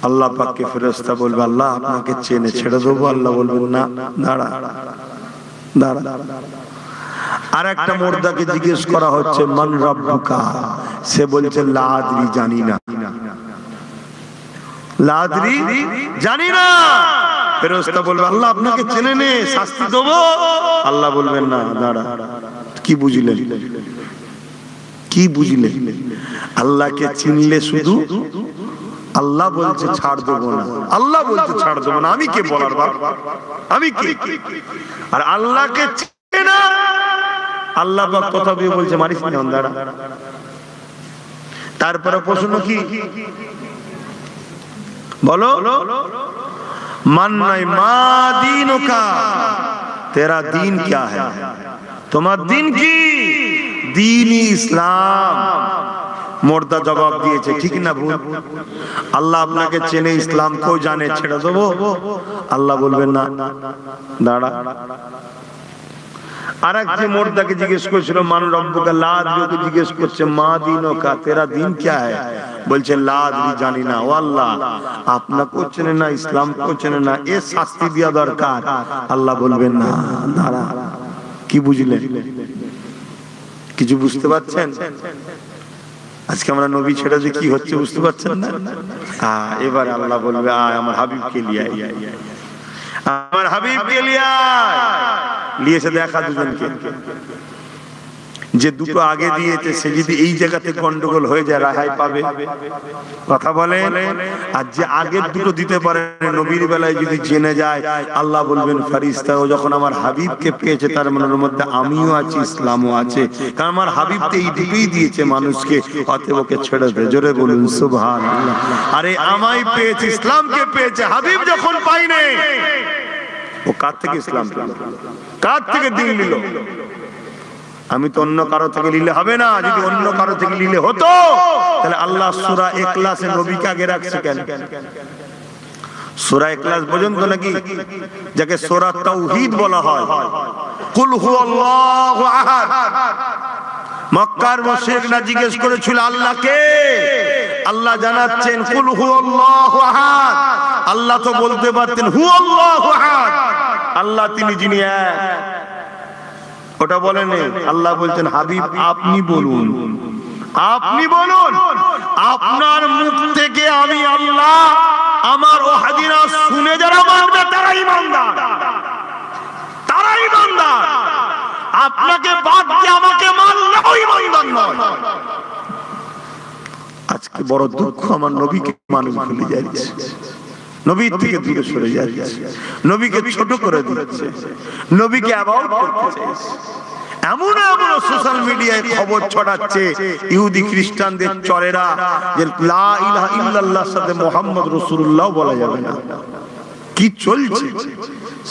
আল্লাহ পাককে ফেরেশতা বলবে আল্লাহ আপনাকে চেনে, ছেড়ে দেবো? আল্লাহ বলবেন না, দাঁড়া দাঁড়া। আর একটা মুর্দাকে জিজ্ঞেস করা হচ্ছে মান রাব্বুকা, সে বলছে লা আদরি, জানি না। লা আদরি, জানি না। ফেরেশতা বলবে আল্লাহ আপনাকে চেনে নে, শাস্তি দেবো? আল্লাহ বলবেন না, দাঁড়া। কি বুঝলেন? কি বুঝলেন? আল্লাহকে চিনলে শুধু আল্লাহ বলছে ছাড় দেবো না, আল্লাহ বলছে ছাড় দেবো না। আমি কে বলার বাপ? আমি কে? আর আল্লাহকে চেনে না, আল্লাহ পাক কথা দিয়ে বলছে মারিস না, দাঁড়া। তারপরে প্রশ্ন কি বলো? মান নাই মা দীনুকা, তেরা দিন क्या है? তোমার দিন কি? দিন ইসলাম। মুর্দা জবাব দিয়েছে ঠিক না ভুল? আল্লাহ আপনাকে চেনে, ইসলাম কেউ জানে, ছেড়ে দেবো? আল্লাহ বলবেন না, দাঁড়া। আর এক যে মুর্দাকে জিজ্ঞেস করেছিল মান রব্বুকা, লা আদরি জিজ্ঞেস করছে মা দীনুকা, তেরা দিন क्या है? বলছে লা আদরি, জানি না। ও আল্লাহ আপনাকেও চেনে না, ইসলামকেও চেনে না, এ শাস্তি দেওয়া দরকার। আল্লাহ বলবেন না, দাঁড়া। কি বুঝলেন? কিছু বুঝতে পারছেন? আজকে আমরা নবী ছেড়ে যে কি হচ্ছে বুঝতে পারছেন না? এবার আল্লাহ বলবে আয় আমার হাবিবকে লিয়ে আয়, আমার হাবিবকে লিয়ে আয়। লিয়েছে দেখা দুজনকে। যে দুটো আগে দিয়েছে সে যদি এই জায়গাতে গন্ডগোল হয়ে যায় রেহাই পাবে? কথা বলেন। আর যে আগের দুটো দিতে পারে নবীর বেলায় যদি জেনে যায়, আল্লাহ বলবেন ফেরেশতাও যখন আমার হাবিবকে পেয়েছে তার মনের মধ্যে আমিও আছি, ইসলামও আছে, কারণ আমার হাবিব তো এই দুটোই দিয়েছে মানুষকে, অতএব ওকে ছেড়ে দে। জোরে বলুন সুবহানাল্লাহ। আরে আমায় পেয়েছে, ইসলামকে পেয়েছে, হাবিব যখন পাইনি ও কার থেকে ইসলাম পেল? কার থেকে দিন নিল? আমি তো অন্য কারো থেকে নিলে হবে না। যদি অন্য কারো থেকে নিলে হতো তাহলে আল্লাহ সূরা ইখলাসে নবীকে আগে রাখছে কেন? সূরা ইখলাস পর্যন্ত নাকি, যাকে সূরা তাওহীদ বলা হয়। কুল হুয়াল্লাহু আহাদ। মক্কার মুশরিকরা জিজ্ঞেস করেছিল আল্লাহকে, আল্লাহ জানাচ্ছেন কুল হুয়াল্লাহু আহাদ। আল্লাহ তো বলতে পারতেন হুয়াল্লাহু আহাদ, আল্লাহ তিনি যিনি এক। ওটা বলেন আল্লাহ বলছেন হাবিব আপনি বলুন, আপনি বলুন। আপনার মুখ থেকে আমি আল্লাহ আমার ওয়াহদিনা শুনে যারা মানবে তারাই ইমানদার, তারাই ইমানদার। আপনাকে বাদ দিয়ে আমাকে মানলেও ইমানদার নয়। আজকে বড় দুঃখ, আমার নবীকে মানুষ ভুলে যাচ্ছে, নবীর থেকে দূরে সরে যাচ্ছে, নবীকে ছোট করে দিচ্ছে, নবীকে অ্যাভয়েড করতে চাইছে। এমন এমন সোশ্যাল মিডিয়ায় খবর ছড়াচ্ছে ইহুদি খ্রিস্টানদের চরেরা যে লা ইলাহা ইল্লাল্লাহর সাথে মুহাম্মদ রাসূলুল্লাহ বলা যাবে না। কি চলছে?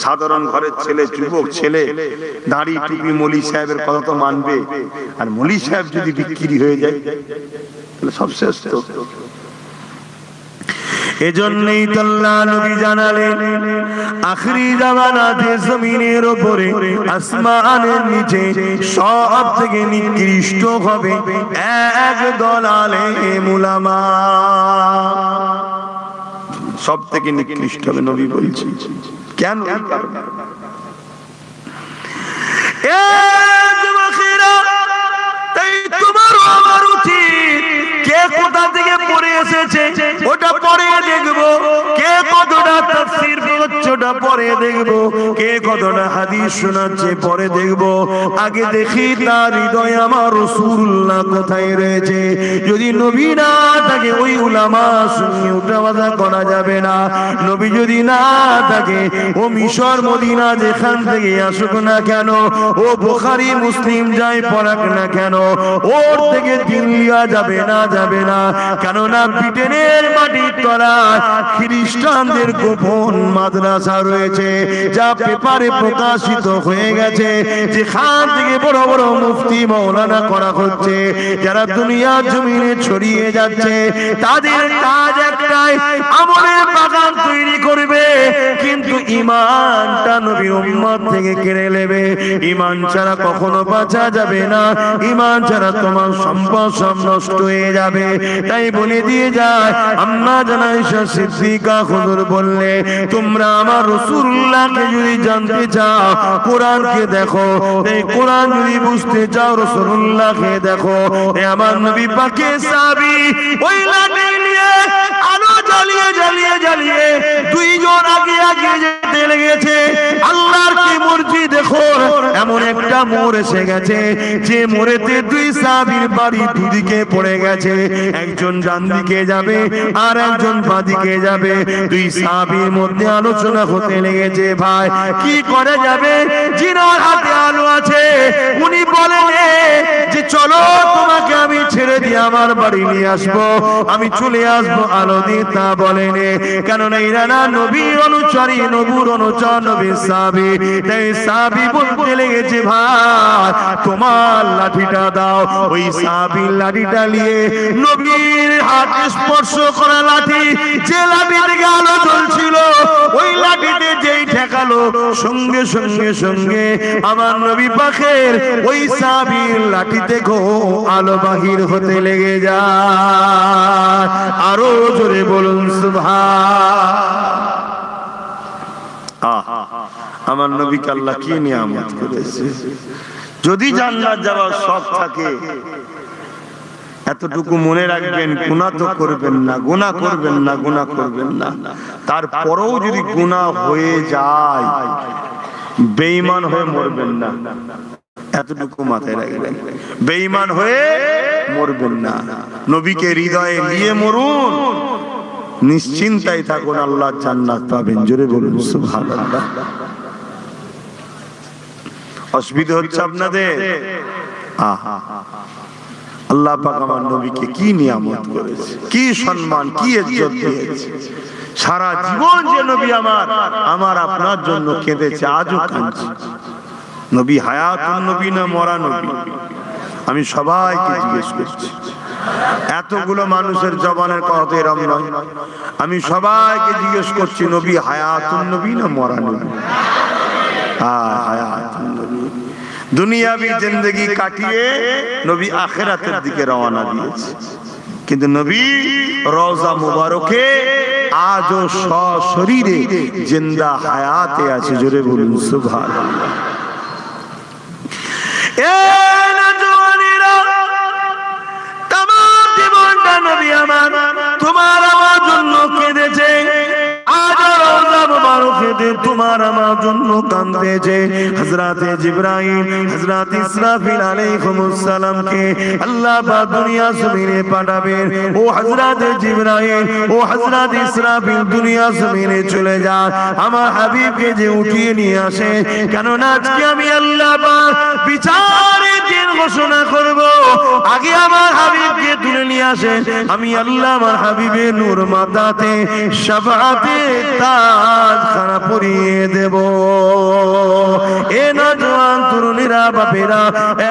সাধারণ ঘরের ছেলে, যুবক ছেলে দাড়ি টুপি মলি সাহেবের কথা তো মানবে, আর মলি সাহেব যদি বিক্রি হয়ে যায় তাহলে সব শেষ। তো এজন্যই তো আল্লাহ নবী জানালেন আখিরি জামানাতে জমিনের উপরে আসমানের নিচে সব থেকে নিকৃষ্ট হবে এক দল আলেম উলামা। সব থেকে নিকৃষ্ট হবে নবী বলছেন। কেন? তাই তোমার আমার উচিত কে কোথা থেকে পড়ে এসেছে ওটা পরে দেখবো, কে কতটা তাফসীর পড়ছে ওটা পরে পরে দেখবো কে কতটা হাদিস শোনাচ্ছে পরে দেখবো আগে দেখি তার হৃদয়ে আমার রাসূলুল্লাহ কোথায় রয়েছে যদি নবী না থাকে ওই উলামা সুন্নি উঠাবাধা করা যাবে না নবী যদি না থাকে ও মিশর মদিনা যেখান থেকে আসুক না কেন ও বুখারী মুসলিম যাই পড়াক না কেন ওর থেকে দিন লিয়া যাবে না কেননা ব্রিটেনের মাটির তলায় খ্রিস্টানদের গোপন মাদ্রাসা রয়েছে যা পেপারে প্রকাশিত হয়ে গেছে যেখান থেকে বড় বড় মুফতি মাওলানা করা হচ্ছে যারা দুনিয়ার জমিনে ছড়িয়ে যাচ্ছে তাদের কাজ একটাই আমলের বাগান তৈরি করবে কিন্তু ঈমানটা নবীর উম্মত থেকে কেড়ে নেবে ঈমান ছাড়া কখনো বাঁচা যাবে না ঈমান ছাড়া তোমার সম্পদ সব নষ্ট হয়ে যাবে তাই বলে দিয়ে যায় আম্মা জান আয়েশা সিদ্দিকা হুজুর বললে তোমরা আমার রাসূলুল্লাহকে যদি জানতে চাও কোরআনকে দেখো এই কোরআন যদি বুঝতে চাও রাসূলুল্লাহকে দেখো আমার নবী পাকের সাহাবী ওই লাঠি নিয়ে আলো জ্বালিয়ে দুইজন আগে যেতে লেগেছে আল্লাহর কি মর্জি দেখো এমন একটা মোড় এসে গেছে যে মোড়েতে দুই সাহাবীর বাড়ি দুদিকে পড়ে গেছে একজন ডান দিকে যাবে আর একজন বাঁ দিকে যাবে দুই সাহাবীর মধ্যে আলোচনা হতে লেগেছে ভাই কি করে যাবে জিনার হাতে আলো আছে উনি বলেন যে চলো তোমাকে আমি ছেড়ে দিয়ে আমার বাড়ি নিয়ে আসবো আমি চলে আসবো আলো দিয়ে তা বলেন কেননা এরা না নবীর অনুসারী নবুর অনুচর নবীর সাহাবী তাই সাহাবী বলতে লেগেছে ভাই তোমার লাঠিটা দাও ওই সাহাবীর লাঠিটা নিয়ে নবীর হাত স্পর্শ করা লাঠি যে লাঠি থেকে আলো জ্বলছিল ওই লাঠিতে যেই ঠেকালো সঙ্গে সঙ্গে আমার নবী পাকের ওই সাহাবীর লাঠিতে গো আলো বাহির হতে লেগে যায় আরো জোরে বলুন সুবহান আমার নবীকে আল্লাহ কি নিয়ামত করেছে যদি জান্নাত যাওয়ার শখ থাকে এতটুকু মনে রাখবেন গুনাহ তো করবেন না তারপরেও যদি গুনাহ হয়ে যায় বেঈমান হয়ে মরবেন না এতটুকু মাথায় রাখবেন বেঈমান হয়ে মরবেন না নবীকে হৃদয়ে নিয়ে মরুন নিশ্চিন্তায় থাকুন আল্লাহর জান্নাত পাবেন জোরে বলুন সুবহানাল্লাহ অসুবিধা হচ্ছে আপনাদের আল্লাহ পাক আমার নবীকে কি নিয়ামত করেছে কি সম্মান কি ইজ্জত দিয়েছে সারা জীবন যে নবী আমার আপনার জন্য কেঁদেছে আজও কাঁদছে নবী হায়াতুন নবী না মরা নবী আমি সবাইকে জিজ্ঞেস করছি এতগুলো মানুষের জবানের কথা এরকম নয় আমি সবাইকে জিজ্ঞেস করছি নবী হায়াতুন নবী না মরা নবী হায়াতুন নবী দুনিয়াবি জিন্দেগি কাটিয়ে নবী আখিরাতের দিকে রওনা দিয়েছে কিন্তু নবী রওজা মুবারকে আজও সশরীরে জিন্দা হায়াতে আছে জোরে বলুন সুবহানাল্লাহ এ নজওয়ানেরা तमाम জীবনটা নবী আমার তোমার আমার জন্য কেঁদেছে আজও রওজা মুবারকে তোমার আমার জন্য কাঁদতেছে হযরতে জিবরাইল হযরত ইসরাফিল আলাইহিস সালামকে আল্লাহ পাক দুনিয়া জমিনে পাঠাবেন ও হযরতে জিবরাইল ও হযরত ইসরাফিল দুনিয়া জমিনে চলে যান আমার হাবিবকে যে উঠিয়ে নিয়ে আসে কেন না আজকে আমি আল্লাহ পাক বিচারের দিন ঘোষণা করব আগে আমার হাবিবকে তুলে নিয়ে আসে আমি আল্লাহ আমার হাবিবের নূর মাথাতে শাফাআতে তাজ খানা পরিয়ে দেব এ নওজওয়ান তরুণীরা বাপেরা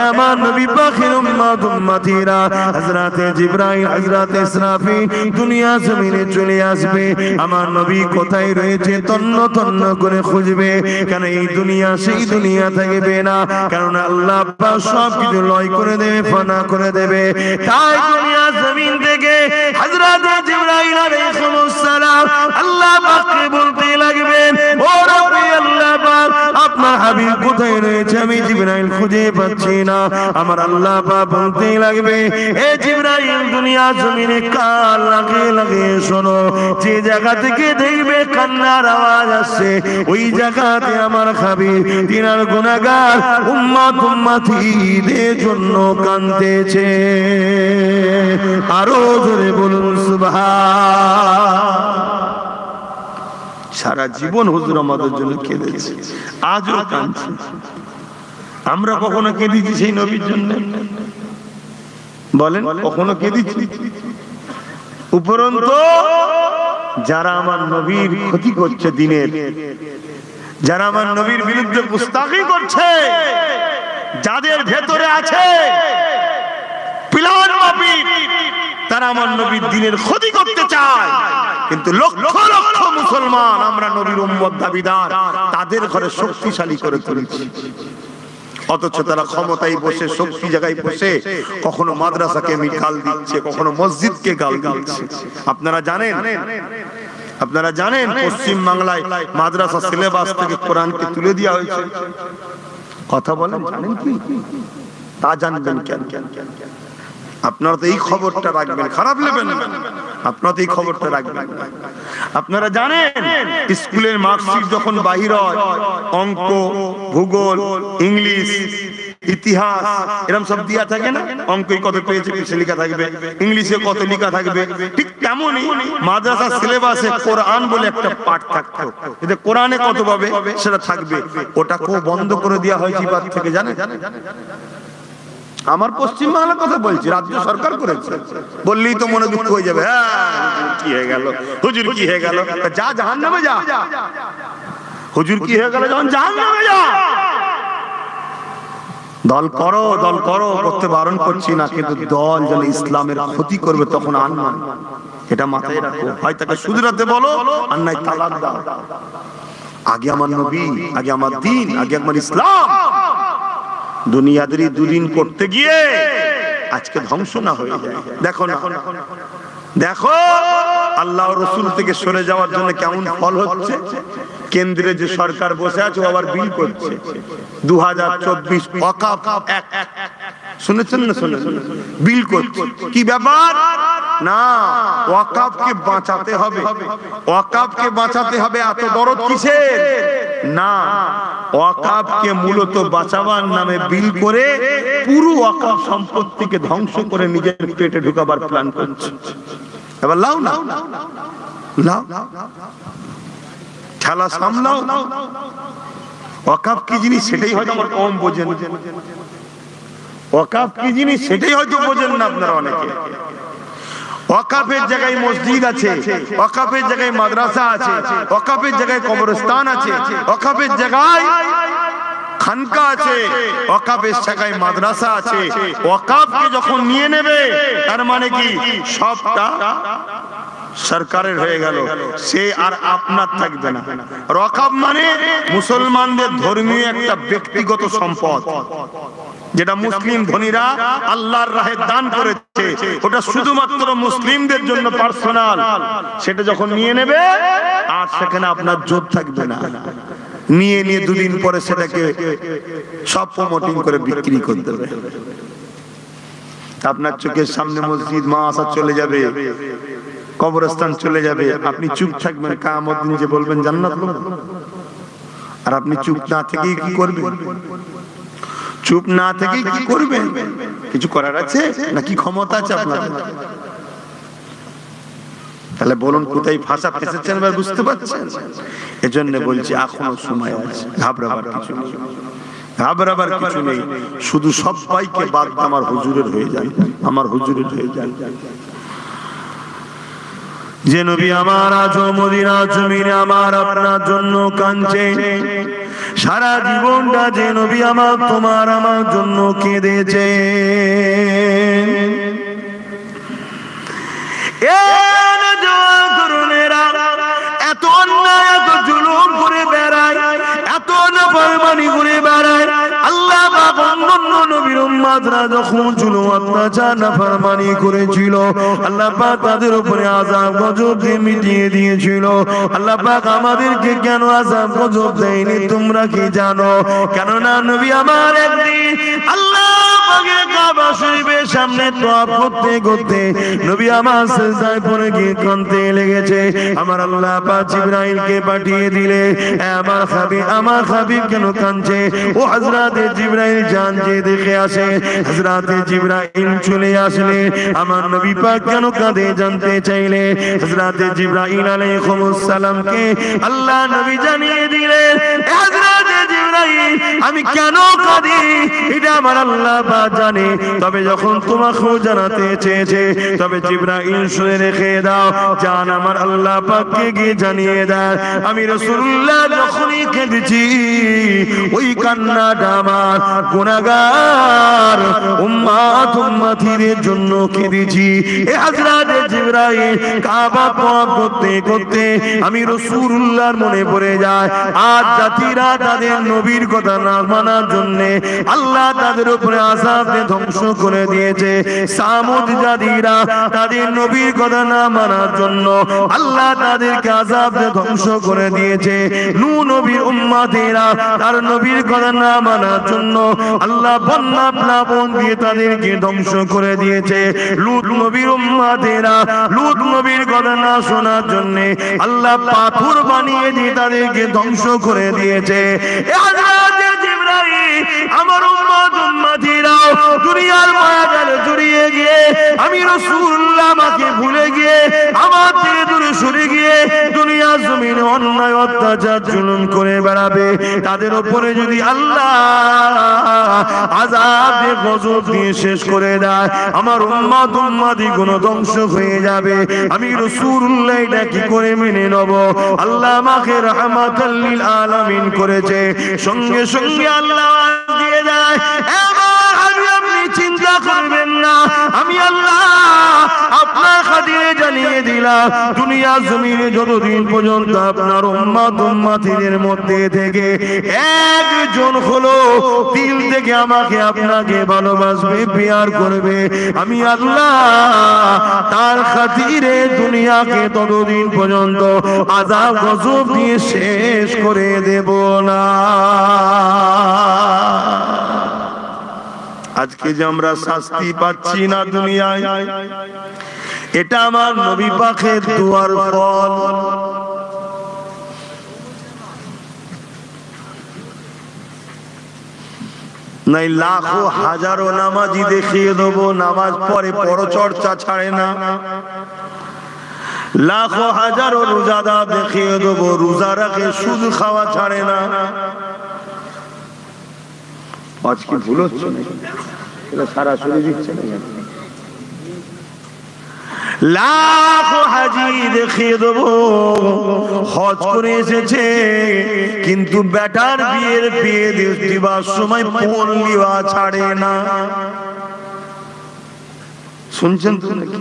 আমার নবী পাকের উম্মত উম্মতিরা হযরতে জিবরাইল হযরতে ইসরাফিল দুনিয়া জমিনে চলে আসবে আমার নবী কোথায় রয়েছে তন্ন তন্ন করে খুঁজবে কেন এই দুনিয়া সেই দুনিয়া থাকবে না কারণ আল্লাহ পাক সব কিছু লয় করে দেবে ফানা করে দেবে তাই দুনিয়া জমিন থেকে হযরতে জিবরাইল আলাইহিস সালাম আল্লাহ পাককে বলতে লাগবেন ও রব্বি আল্লাহ পাক আপনার হাবিব কোথায় রয়েছে আমি জিবরাইল খুঁজে পাচ্ছি না। আমার আল্লাহ পাক বলতেই লাগবে, এ জিবরাইল দুনিয়া জমিনে কান লাগিয়ে লাগিয়ে শোনো, যে জায়গা থেকে দেখবে কান্নার আওয়াজ আসছে ওই জায়গাতে আমার হাবিব তিনার গুনাহগার উম্মত উম্মতীদের জন্য কাঁদতেছে। আরো জোরে বলুন সুবহান। সারা জীবন হুজুর আমাদের জন্য কেঁদেছে, আজও কাঁদছে। আমরা কখনো কেঁদেছি সেই নবীর জন্য? বলেন, কখনো কেঁদেছি? উপরন্তু যারা আমার নবীর ক্ষতি করছে দিনের, যারা আমার নবীর বিরুদ্ধে গুস্তাখি করছে, যাদের ভেতরে আছে প্লান মাফিক, তারা আমার নবীর দিনের ক্ষতি করতে চায়, কিন্তু লক্ষ লক্ষ মুসলমান আমরা নবীর উম্মত দাবিদার, তাদের ঘরে শক্তিশালী করে তুলেছি। অথচ তারা ক্ষমতায় বসে, শক্তি জায়গায় বসে কখনো মাদ্রাসাকে গাল দিচ্ছে, কখনো মসজিদকে গাল দিচ্ছে। আপনারা জানেন পশ্চিম বাংলায় মাদ্রাসা সিলেবাস থেকে কোরআনকে তুলে দেওয়া হয়েছে। কথা বলেন, জানেন কি? তা জানবেন কেন? আপনারা তো এই খবরটা রাখবেন, খারাপ নেবেন না, আপনারা তো এই খবরটা রাখবেন। আপনারা জানেন স্কুলের মার্কশিট যখন বাহির হয়, অঙ্ক, ভূগোল, ইংলিশ, ইতিহাস এরকম সব দিয়া থাকে না? অঙ্কে কত পেয়েছে পিছে লেখা থাকবে, ইংলিশে কত লেখা থাকবে। ঠিক তেমনই মাদ্রাসা সিলেবাসে কোরআন বলে একটা পাঠ থাকতো, এতে কোরআনে কত পাবে সেটা থাকবে। ওটাকেও বন্ধ করে দেওয়া হয়েছে এবার থেকে, জানেন? আমার পশ্চিম বাংলার কথা বলছি, রাজ্য সরকার করেছে। বললেই তো মনে দুঃখ হয়ে যাবে, কি হয়ে গেল হুজুর, কি হয়ে গেল? যা জাহান্নামে যা। হুজুর কি হয়ে গেল? যখন জাহান্নামে যা। দল করো করতে বারণ করছি না, কিন্তু দল যেন ইসলামের ক্ষতি করবে তখন আনমান, এটা মাথায় রাখো। হয় তাকে শুধরাতে বলো, আর নাই তালাক দাও। আগে আমার নবী, আগে আমার দ্বীন, আগে আমার ইসলাম। দুনিয়াদারি দুদিন করতে গিয়ে আজকে ধ্বংস না হয়ে যায়। দেখো আল্লাহ রাসূল থেকে সরে যাওয়ার জন্য কেমন ফল হচ্ছে। কেন্দ্রে যে সরকার বসে আছে আবার বিল করছে 2024 ওয়াকফ অ্যাক্ট, শুনেছেন না? বিল করছে। কি ব্যাপার? না, ওয়াকফকে বাঁচাতে হবে, ওয়াকফকে বাঁচাতে হবে। এত দরদ কিসের? না, ওয়াকফকে মূলত বাঁচাবার নামে বিল করে পুরো ওয়াকফ সম্পত্তিকে ধ্বংস করে নিজের পেটে ঢুকাবার প্ল্যান করছে। এবার লাও না, লাও, খেলা সামলাও। ওয়াকফ কি জিনিস সেটাই হয়তো আমার কম বোঝেন। ওয়াকফ কি জিনিস সেটাই হয়তো বোঝেন না আপনারা অনেকে। ওয়াকফের জায়গায় মসজিদ আছে, ওয়াকফের জায়গায় মাদ্রাসা আছে, ওয়াকফের জায়গায় কবরস্থান আছে, ওয়াকফের জায়গায় খানকা আছে, ওয়াকফের জায়গায় মাদ্রাসা আছে। ওয়াকফকে যখন নিয়ে নেবে তার মানে কি সবটা সরকারের হয়ে গেল, সে আর আপনার থাকবে না। ওয়াকফ মানে মুসলমানদের ধর্মীয় একটা ব্যক্তিগত সম্পদ, যেটা মুসলিম ধনীরা আল্লাহর রাহে দান করেছে, ওটা শুধুমাত্র মুসলিমদের জন্য পার্সোনাল। সেটা যখন নিয়ে নেবে আর সেখানে আপনার জোর থাকবে না। নিয়ে দুদিন পরে সেটাকে সব প্রমোটিং করে বিক্রি করে দেবে। আপনার চোখের সামনে মসজিদ মাদ্রাসা চলে যাবে, কবরস্থান চলে যাবে, আপনি চুপ থাকবেন, কিয়ামত দিন যে বলবেন জান্নাত লোক। আর আপনি চুপ না থেকে কি করবেন? চুপ না থেকে কি করবেন? কিছু করার আছে না? কি ক্ষমতা আছে আপনার? তাহলে বলুন কোথায় ফাঁসা ফেসেছেন এবার বুঝতে পারছেন? এজন্য বলছি এখনো সময় আছে, ঘাবড়াবার কিছু নেই, ঘাবড়াবার কিছু নেই। শুধু সবাইকে বাদ আমার হুজুরের হয়ে যায়, আমার হুজুরের হয়ে যায়। যে নবী আমার আজ মদিনা জমিনে আমার আপনার জন্য কাঁদছে, সারা জীবনটা যে নবী আমার তোমার আমার জন্য কেঁদেছে, এত অন্যায় এত জুলুম করে বেড়ায়, এত নাফরমানি করে বেড়ায়। আল্লাহ পাক অন্যান্য নবীর উম্মত উম্মতরা যখন জুলুম অত্যাচার নাফরমানি করেছিল, আল্লাহ পাক তাদের উপরে আযাব গজব দিয়ে মিটিয়ে দিয়েছিল। আল্লাহ পাক আমাদেরকে কেন আযাব গজব দেয়নি তোমরা কি জানো? কেননা নবী আমার একদিন আল্লাহ পাকের কাবা শরীফের সামনে তওয়াফ করতে করতে নবী আমার সিজদায় পড়ে গিয়ে কাঁদতে লেগেছে। আমার আল্লাহ পাক জিবরাইলকে পাঠিয়ে দিলে, আমার হাবিব কেন কাঁদছে? ও হযরতে জিবরাইল যান যে দেখে আসে। হযরতে জিবরাইল চলে আসলে আমার নবী পাক কেন কাঁদে জানতে চাইলে হযরতে জিবরাইল আলাইহিস সালামকে আল্লাহ নবী জানিয়ে দিলেন, হযরতে জিবরাইল আমি কেন কাঁদি এটা আমার আল্লাহ পাক জানে, তবে যখন তোমাকেও জানাতে চেয়েছে তবে জিবরাইল শুনে রেখে দাও, জান আমার আল্লাহ পাককে গিয়ে জানিয়ে দাও আমি রাসূলুল্লাহ যখনই কেঁদেছি ওই কান্নাটা আমার গুনাহগার উম্মত উম্মতিদের জন্য কেঁদেছি। এ হযরতে জিবরাইল কাবা তওয়াফ করতে করতে আমি রাসূলুল্লাহর মনে পড়ে যায় আজ জাতিরা তাদের নবীর কথা না মানার জন্য আল্লাহ তাদের উপরে আযাব দিয়ে ধ্বংস করে দিয়েছে। সামুদ জাতিরা তাদের নবীর কথা না মানার জন্য আল্লাহ তাদেরকে আযাব দিয়ে ধ্বংস করে দিয়েছে। নূহ নবীর উম্মতেরা তার নবীর কথা না মানার জন্য আল্লাহ বন্যা প্লাবন দিয়ে তাদেরকে ধ্বংস করে দিয়েছে। লূত নবীর উম্মতেরা লূত নবীর কথা না শোনার জন্য আল্লাহ পাথর বানিয়ে দিয়ে তাদেরকে ধ্বংস করে দিয়েছে। এ হযরতে জিবরাইল আমার উম্মত উম্মতিরাও দুনিয়ার মায়াজালে জড়িয়ে গিয়ে আমি রাসূলুল্লাহ আমাকে ভুলে গিয়ে আমার থেকে দূরে সরে গিয়ে দুনিয়া জমিনে অন্যায় অত্যাচার জুলুম করে বেড়াবে, তাদের উপরে যদি আল্লাহ আযাব দিয়ে গজব দিয়ে শেষ করে দেয় আমার উম্মত উম্মতি গুলো ধ্বংস হয়ে যাবে। আমি রাসূলুল্লাহ এটা কি করে মেনে নেব? আল্লাহ আমাকে রাহমাতাল লিল আলামিন করেছে, সঙ্গে সঙ্গে আল্লাহ দিয়ে দেয় আপনি চিন্তা করবেন না, আমি আল্লাহ আপনার খাতিরে জানিয়ে দিলাম দুনিয়া জমিনে যতদিন পর্যন্ত আপনার উম্মত উম্মতিদের মধ্যে থেকে একজন হলো দিল থেকে আমাকে আপনাকে ভালোবাসবে প্যার করবে, আমি আল্লাহ তার খাতিরে দুনিয়াকে ততদিন পর্যন্ত আযাব গজব দিয়ে শেষ করে দেব না। আজকে যে আমরা শাস্তি পাচ্ছি না দুনিয়ায়, এটা আমার নবী পাকের দুয়ার ফল। নাই লাখো হাজারো নামাজি দেখিয়ে দেবো নামাজ পড়ে পরচর্চা ছাড়ে না, লাখো হাজারো রোজাদার দেখিয়ে দেবো রোজা রাখে সুদ খাওয়া ছাড়ে না। আজকে ভুল হচ্ছে না, এটা সারা শুনে দিচ্ছে না। লাখো হাজি দেখিয়ে দেবো হজ করে এসেছে কিন্তু বেটার বিয়ের বিয়ে দিবার সময় ফোন লিওয়া ছাড়ে না। শুনছেন তো নাকি?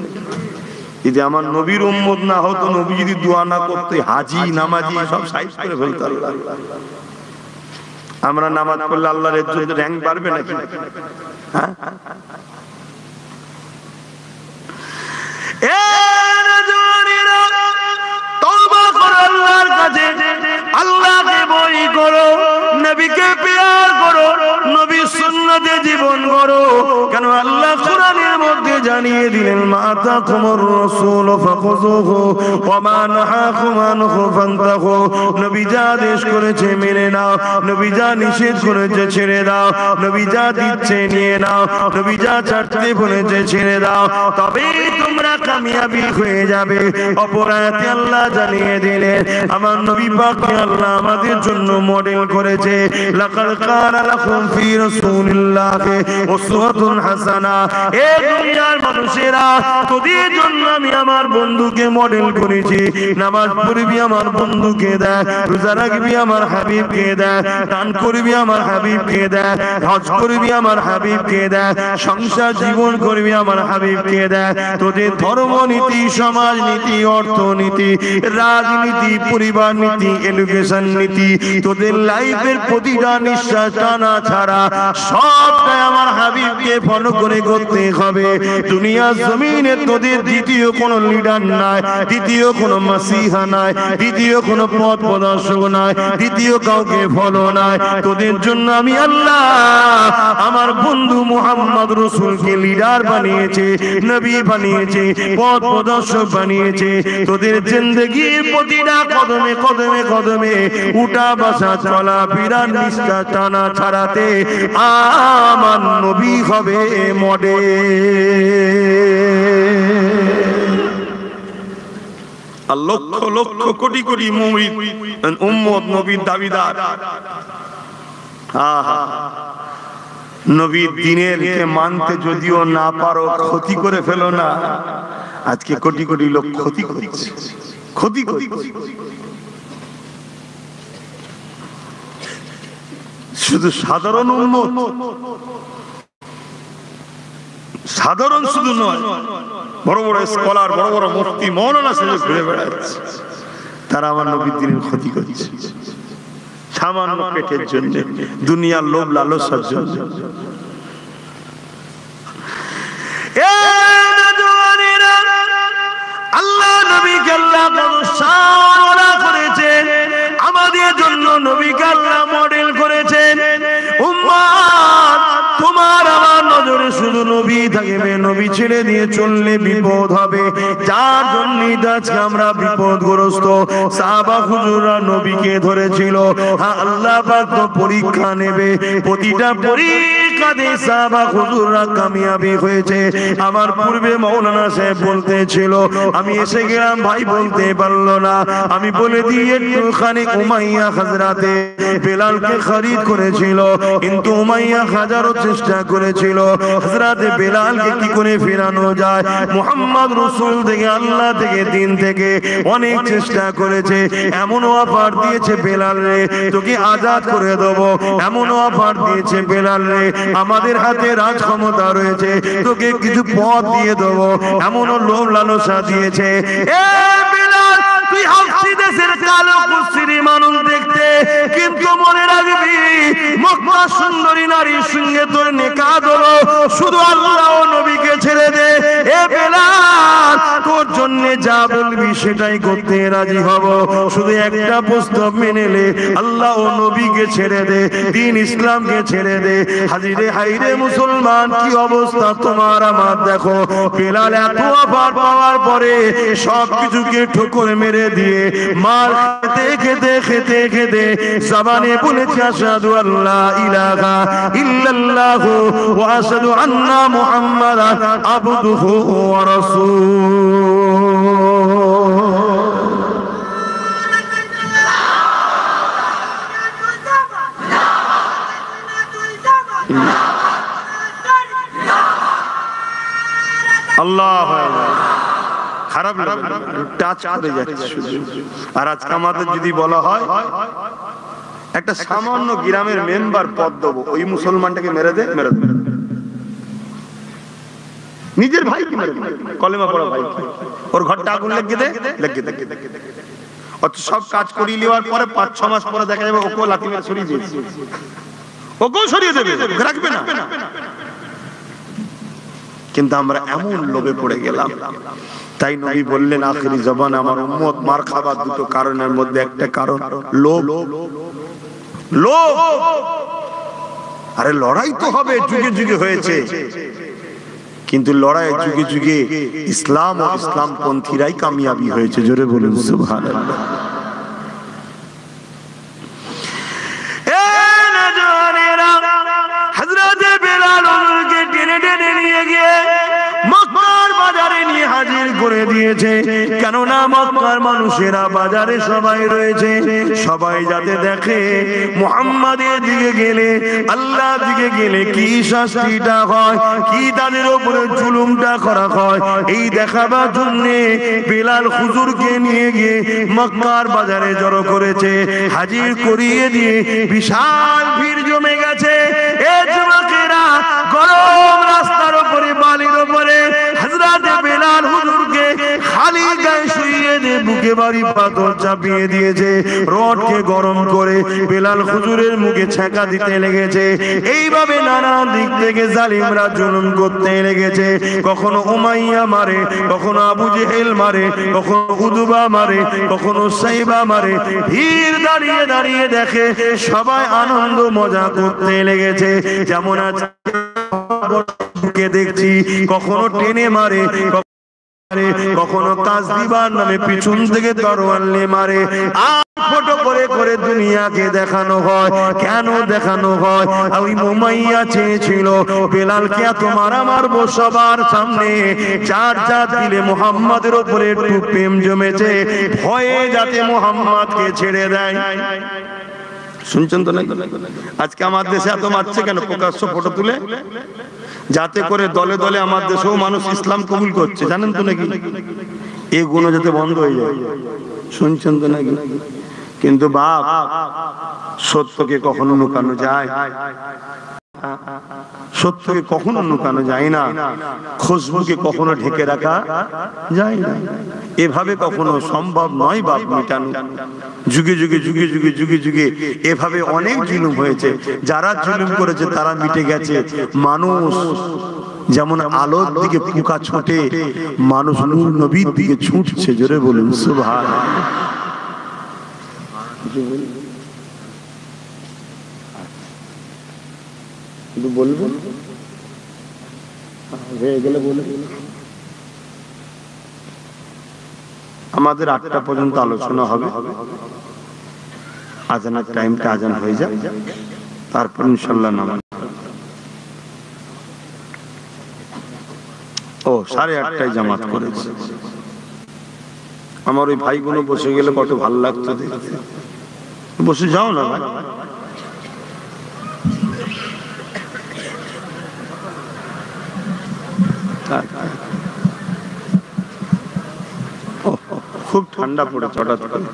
যদি আমার নবীর উম্মত না হতো, নবী যদি দোয়া না করতে, হাজি নামাজি সব সাইজ করে ফেলতো আল্লাহ। আমরা নামাজ পড়লে আল্লাহর ইজ্জত র‍্যাঙ্ক বাড়বে নাকি? হ্যাঁ, তওবা করো আল্লাহর কাছে, আল্লাহকে ভয় করো, নবীকে প্যার করো, নবীর সুন্নতে জীবন করো। কেন আল্লাহ কোরআনের মধ্যে জানিয়ে দিলেন মা আতাকুমুর রাসূল ফাখুযুহু ওয়া মা নাহাকুম আনহু ফান্তাহু। নবী যা আদেশ করেছে মেনে নাও, নবী যা নিষেধ করেছে ছেড়ে দাও, নবী যা দিচ্ছে নিয়ে নাও, নবী যা ছাড়তে বলেছে ছেড়ে দাও, তবেই তোমরা কামিয়াবি হয়ে যাবে। অপরাধে আল্লাহ জানিয়ে দিলেন আমার নবী পাককে আল্লাহ আমাদের জন্য মডেল করেছে। লাকাদ কানা লাকুম ফি রাসূলিল্লাহি উসওয়াতুন হাসানা। এই দুনিয়ার মানুষেরা তোদের জন্য আমি আমার বন্ধুকে মডেল করেছি। নামাজ পড়বি আমার বন্ধুকে দেখ, রোজা রাখবি আমার হাবিবকে দেখ, দান করবি আমার হাবিবকে দেখ, হজ করবি আমার হাবিবকে দেখ, সংসার জীবন করবি আমার হাবিবকে দেখ। তো তোদের ধর্মনীতি, সমাজনীতি, অর্থনীতি, রাজনীতি, পরিবার নীতি, এডুকেশন নীতি, তোদের লাইফের প্রতিটা নিঃশ্বাস টানা ছাড়া সবটাই আমার হাবিবকে ফলো করে করতে হবে। দুনিয়ার জমিনে তোদের দ্বিতীয় কোনো লিডার নাই, দ্বিতীয় কোনো মাসিহা নাই, দ্বিতীয় কোনো পথ প্রদর্শক নাই, দ্বিতীয় কাউকে ফলো নাই। তোদের জন্য আমি আল্লাহ আমার বন্ধু মুহাম্মদ রাসূলকে লিডার বানিয়েছে, নবী বানিয়েছে, পথ প্রদর্শক বানিয়েছে। তোদের জিন্দেগির প্রতিটা কদমে কদমে কদমে উঠা বসা চলা ফেরা নিষ্ঠা টানা ছাড়াতে আমার নবী হবে মডেল। আর লক্ষ লক্ষ কোটি কোটি মুরিদ উম্মত নবীর দাবিদার। নবীর দিনের মানতে যদিও না পারো, ক্ষতি করে ফেলো না। আজকে কোটি কোটি লোক ক্ষতি করছে, ক্ষতি করছে। শুধু সাধারণ উম্মত, সাধারণ শুধু নয়, বড় বড় স্কলার, বড় বড় মুফতি, মৌলানা সাহেব ঘুরে বেড়াচ্ছে, তারা আমার নবীর দিনের ক্ষতি করছে সামান্য পেটের জন্য, দুনিয়ার লোভ লালসার জন্য। আল্লাহ নবীকে আল্লাহ অনুসরণ করেছেন, আমাদের জন্য নবীকে আল্লাহ মডেল করেছেন। উম্মত তোমার আমার নজরে শুধু নবী থাকবে, নবী ছেড়ে দিয়ে চললে বিপদ হবে। যার জন্য আজকে আমরা বিপদগ্রস্ত। সাহাবা হুজুররা নবীকে ধরেছিল, আল্লাহ পাক তো পরীক্ষা নেবে, প্রতিটা পরীক্ষাতে সাহাবা হুজুররা কামিয়াবি হয়েছে। আমার পূর্বে মাওলানা সাহেব বলতেছিল, আমি এসে গেলাম ভাই, বলতে পারলো না, আমি বলে দিই একটুখানি। উমাইয়া হাজরাতে বেলালকে খরিদ করেছিল, কিন্তু উমাইয়া হাজারো চেষ্টা করেছিল হযরতে বেলালকে কি করে ফেরানো যায়। মুহাম্মদ রাসূল থেকে, আল্লাহ থেকে, দিন থেকে অনেক চেষ্টা করেছে। এমন অফার দিয়েছে বেলাল রে, তোকে আজাদ করে দেব, এমন অফার দিয়েছে বেলাল রে, আমাদের হাতে রাজ ক্ষমতা রয়েছে, তোকে কিছু পথ দিয়ে দেব, এমনও লোভ লালসা দিয়েছে। এ বেলাল, তুই হাফসি দেশের কালো কুস্তির মানুষ দেখতে, কিন্তু মনে রাখবি মক্কা সুন্দরী নারীর সঙ্গে তোর নিকাহ হলো, শুধু আল্লাহ ও নবীকে ছেড়ে দে। এ বেলাল, তোর জন্য যা বলবি সেটাই করতে রাজি হব, শুধু একটা প্রস্তাব মেনে নে, আল্লাহ ও নবীকে ছেড়ে দে, দ্বীন ইসলামকে ছেড়ে দে। হাজিরে হাইরে মুসলমান, কি অবস্থা তোমার আমার দেখো। বেলাল এত অফার পাওয়ার পরে সবকিছুকে ঠোকর মেরে দিয়ে মার খেতে খেতে খেতে খেতে জবানে বলেছে আশহাদু আল্লা ইলাহা ইল্লাল্লাহু ওয়া আশহাদু আন্না মুহাম্মাদান আবদুহু ওয়া রাসূলুহু। আল্লাহু আকবার। খারাপ লাগে, টাচ করে যাচ্ছে শুধু। আর আজকে আমাদের যদি বলা হয় একটা সামান্য গ্রামের মেম্বার পদ দেবো, ওই মুসলমানটাকে মেরে দে, মেরে দে, নিজের ভাই কি মেরে দে, কলেমা পড়া ভাই, ওর ঘরটা আগুন লাগিয়ে দে, লাগিয়ে দে। অত সব কাজ করিয়ে নেওয়ার পরে 5-6 মাস পরে দেখা যাবে ওকেও লাঠি মেরে সরিয়ে দিয়েছে, ওকেও সরিয়ে দেবে, রাখবে না। কিন্তু আমরা এমন লোভে পড়ে গেলাম। তাই নবী বললেন, আখিরি জবান আমার উম্মত মার খাবার দুটো কারণের মধ্যে একটা কারণ লোভ। লোভ। আরে লড়াই তো হবে, যুগে যুগে হয়েছে, কিন্তু লড়াই যুগে যুগে ইসলাম ও ইসলাম পন্থীরাই কামিয়াবি হয়েছে। জোরে বলুন সুবহানাল্লাহ। হযরতে বেলাল ওকে টেনে টেনে নিয়ে গিয়ে মক্কার বাজারে নিয়ে হাজির করে দিয়েছে। কেননা মক্কার মানুষেরা বাজারে সবাই রয়েছে, সবাই যাতে দেখে মুহাম্মাদের দিকে গেলে, আল্লাহর দিকে গেলে কি শাস্তিটা হয়, কি তাদের উপরে জুলুমটা করা হয়, এই দেখাবার জন্য বেলাল হুজুরকে নিয়ে গিয়ে মক্কার বাজারে জড়ো করেছে। হাজির করিয়ে দিয়ে বিশাল ভিড় জমে গেছে। এই যুবকেরা গরম রাস্তার উপরে, বালির উপরে হযরতে বেলাল গায়ে শুইয়ে দিয়ে বুকে বাড়ি পাথর চাপিয়ে দিয়েছে, রডকে গরম করে বেলাল হুজুরের মুখে ছ্যাঁকা দিতে লেগেছে। এইভাবে নানা দিক থেকে জালিমরা জুলুম করতে লেগেছে। কখনো উমাইয়া মারে, কখনো আবু জেহেল মারে, কখনো উদবা মারে, কখনো সাইবা মারে। ভিড় দাঁড়িয়ে দাঁড়িয়ে দেখে, সবাই আনন্দ মজা করতে লেগেছে। যেমন আজকে দেখছি কখনো টেনে মারে, কখনো কাজ দিবার নামে পিছন থেকে তরোয়াল নিয়ে মারে। আর ফটো করে করে দুনিয়াকে দেখানো হয়। কেন দেখানো হয়? ওই উমাইয়া চেয়েছিল বেলালকে এত মারা মারবো সবার সামনে, চার চার দিলে মুহাম্মাদের উপরে একটু প্রেম জমেছে, ভয়ে যাতে মুহাম্মাদকে ছেড়ে দেয়। শুনছেন তো? আজকে আমার দেশে এত মারছে কেন? প্রকাশ্য ফটো তুলে, যাতে করে দলে দলে আমার দেশেও মানুষ ইসলাম কবুল করছে, জানেন তো নাকি? এগুলো যাতে বন্ধ হয়ে যায়। শুনছেন তো নাকি? কিন্তু বাপ, সত্যকে কখনো লুকানো যায়? সত্যকে কখনো লুকানো যায় না। খুশবুকে কখনো ঢেকে রাখা যায় না। এভাবে কখনো সম্ভব নয় বাপ মেটানো। যুগে যুগে যুগে যুগে যুগে যুগে এভাবে অনেক জুলুম হয়েছে। যারা জুলুম করেছে তারা মিটে গেছে। মানুষ যেমন আলোর দিকে পোকা ছোটে, মানুষ নূর নবীর দিকে ছুটছে। জোরে বলুন সুবহানাল্লাহ। বলবেন আমাদের 8টা পর্যন্ত আলোচনা হবে। আজানের টাইমটা আজান হয়ে যায়, তারপর ইনশাআল্লাহ নামাজ। ও 8:30টায় জামাত করেছে। আমার ওই ভাইগুলো বসে গেলে কত ভালো লাগতো দেখতে। বসে যাও না ভাই। খুব ঠান্ডা পড়েছে হঠাৎ করে।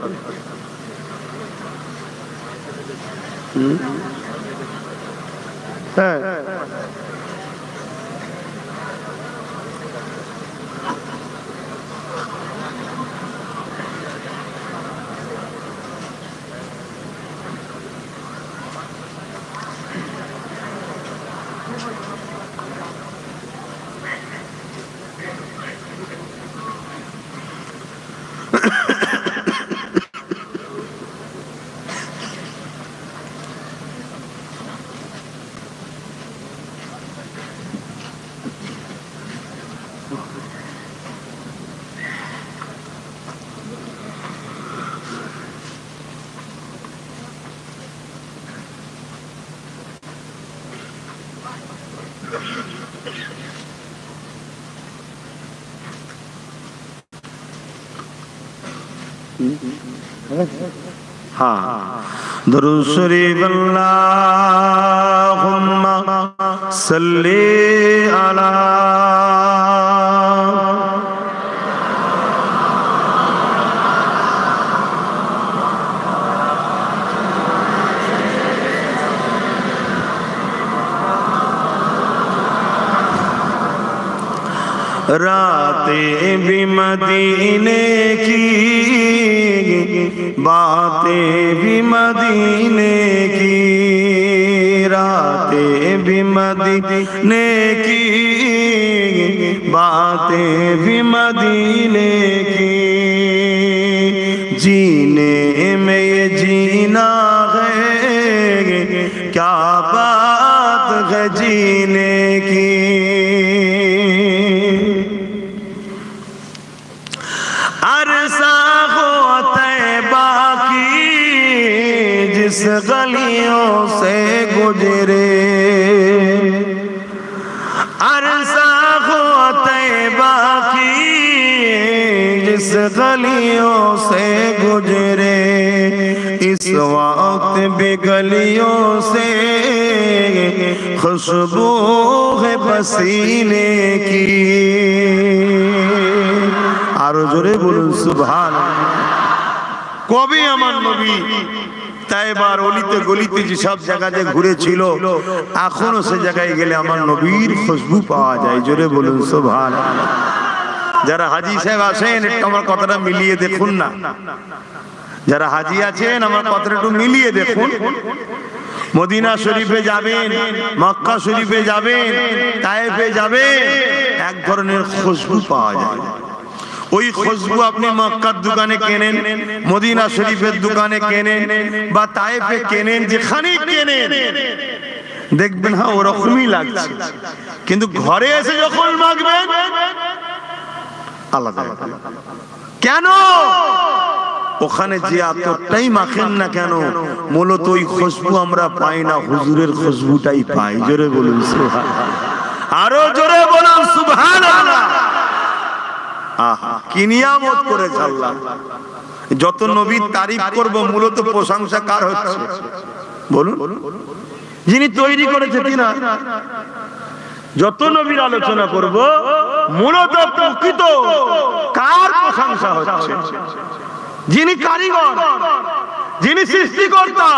হ্যাঁ, दुरूद शरीफ अल्लाहुम्मा सल्ली अला रातें भी मदीने की, बातें भी मदीने की, रातें भी मदीने की, बातें भी मदीने की। जीने में ये जीना है, क्या बात है जीने की। जिस गलियों से गुजरे, अरसा हो तैबा की जिस गलियों से गुजरे, इस वक्त भी गलियों से खुशबू है पसीने की। आरो जोरे बोलूं सुभान। কবে আমার নবী তাইবার অলিতে গলিতে যে সব জায়গাতে ঘুরেছিল, এখনো সে জায়গায় গেলে আমার নবীর খুশবু পাওয়া যায়। জোরে বলুন সুবহানাল্লাহ। যারা হাজি সাহেব আছেন একটু আমার কথাটা মিলিয়ে দেখুন না, যারা হাজি আছেন আমার কথাটা একটু মিলিয়ে দেখুন। মদিনা শরীফে যাবেন, মক্কা শরীফে যাবেন, তায়েফে যাবেন, এক ধরনের খুশবু পাওয়া যায়। ওই খুশবু আপনি মক্কার দোকানে কেনেন, মদিনা শরীফের দোকানে কেনেন, বা তায়েফে কেনেন, যেখানে কেনেন দেখবেন হ্যাঁ ওরকমই লাগছে, কিন্তু ঘরে এসে যখন মাখবেন আলাদা। কেন? ওখানে যে আতরটাই মাখেন না কেন, মূলত ওই খুশবু আমরা পাই না, হুজুরের খুশবুটাই পাই। জোরে বলুন সুবহানাল্লাহ, আরো জোরে বলুন সুবহানাল্লাহ। আহা, কি নিয়ামত করেছে আল্লাহ। যত নবীর তারিফ করব, মূলত প্রশংসা কার হচ্ছে বলুন? যিনি তৈরি করেছে কিনা। যত নবীর আলোচনা করব, মূলত প্রকৃত কার প্রশংসা হচ্ছে? যিনি কারিগর, যিনি সৃষ্টিকর্তা,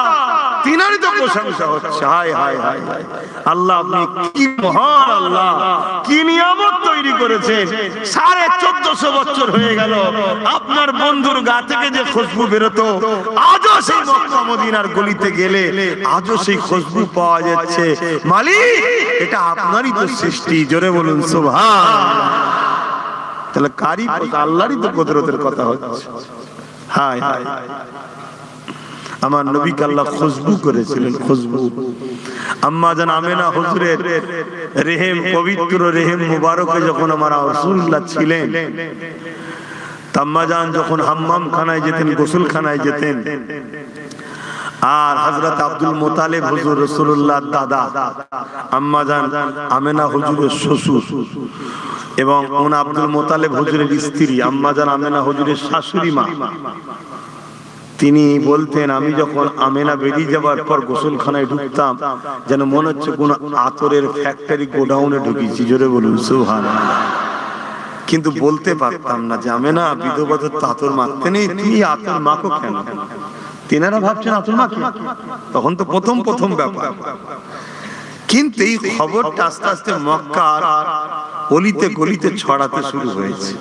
তিনারই তো প্রশংসা হচ্ছে। হায় হায় হায় হায়, আল্লাহ আপনি কি মহান, আল্লাহ কি নিয়ামত তৈরি করেছেন। 1450 বছর হয়ে গেল, আপনার বন্ধুর গা থেকে যে খুশবু বেরোতো, আজও সেই মক্কা মদিনার গলিতে গেলে আজও সেই খুশবু পাওয়া যাচ্ছে। মালিক, এটা আপনারই তো সৃষ্টি। জোরে বলুন সুবহানাল্লাহ। তাহলে কারি আল্লাহরই তো কুদরতের কথা হচ্ছে। হায় হায়, আমার নবীকে আল্লাহ খুশবু করেছিলেন, খুশবু। আম্মা জান আমেনা হুজুরের রেহেম, পবিত্র রেহেম মুবারকে যখন আমার রাসূলুল্লাহ ছিলেন, আম্মা জান যখন হাম্মাম খানায় যেতেন, গোসলখানায় যেতেন, আর হযরত আব্দুল মুতালিব হুজুর রাসূলুল্লাহর দাদা, আম্মা জান আমেনা হুজুরের শ্বশুর, এবং আব্দুল মুতালিব হুজুরের স্ত্রী আম্মা জান আমেনা হুজুরের শাশুড়ি মা, তিনি বলতেন আমি যখন আমেনা বেরিয়ে যাবার পর গোসলখানায় ঢুকতাম, যেন মনে হচ্ছে কোন আতরের ফ্যাক্টরি গোডাউনে ঢুকেছি। জোরে বলুন সুবহানাল্লাহ। কিন্তু বলতে পারতাম না যে আমেনা, বিধবাদের তো আতর মাখতে নেই, তুমি আতর মাখো কেন? তিনারা ভাবছেন আতর মাখি, তখন তো প্রথম ব্যাপার। কিন্তু এই খবরটা আস্তে আস্তে মক্কার অলিতে গলিতে ছড়াতে শুরু হয়েছে,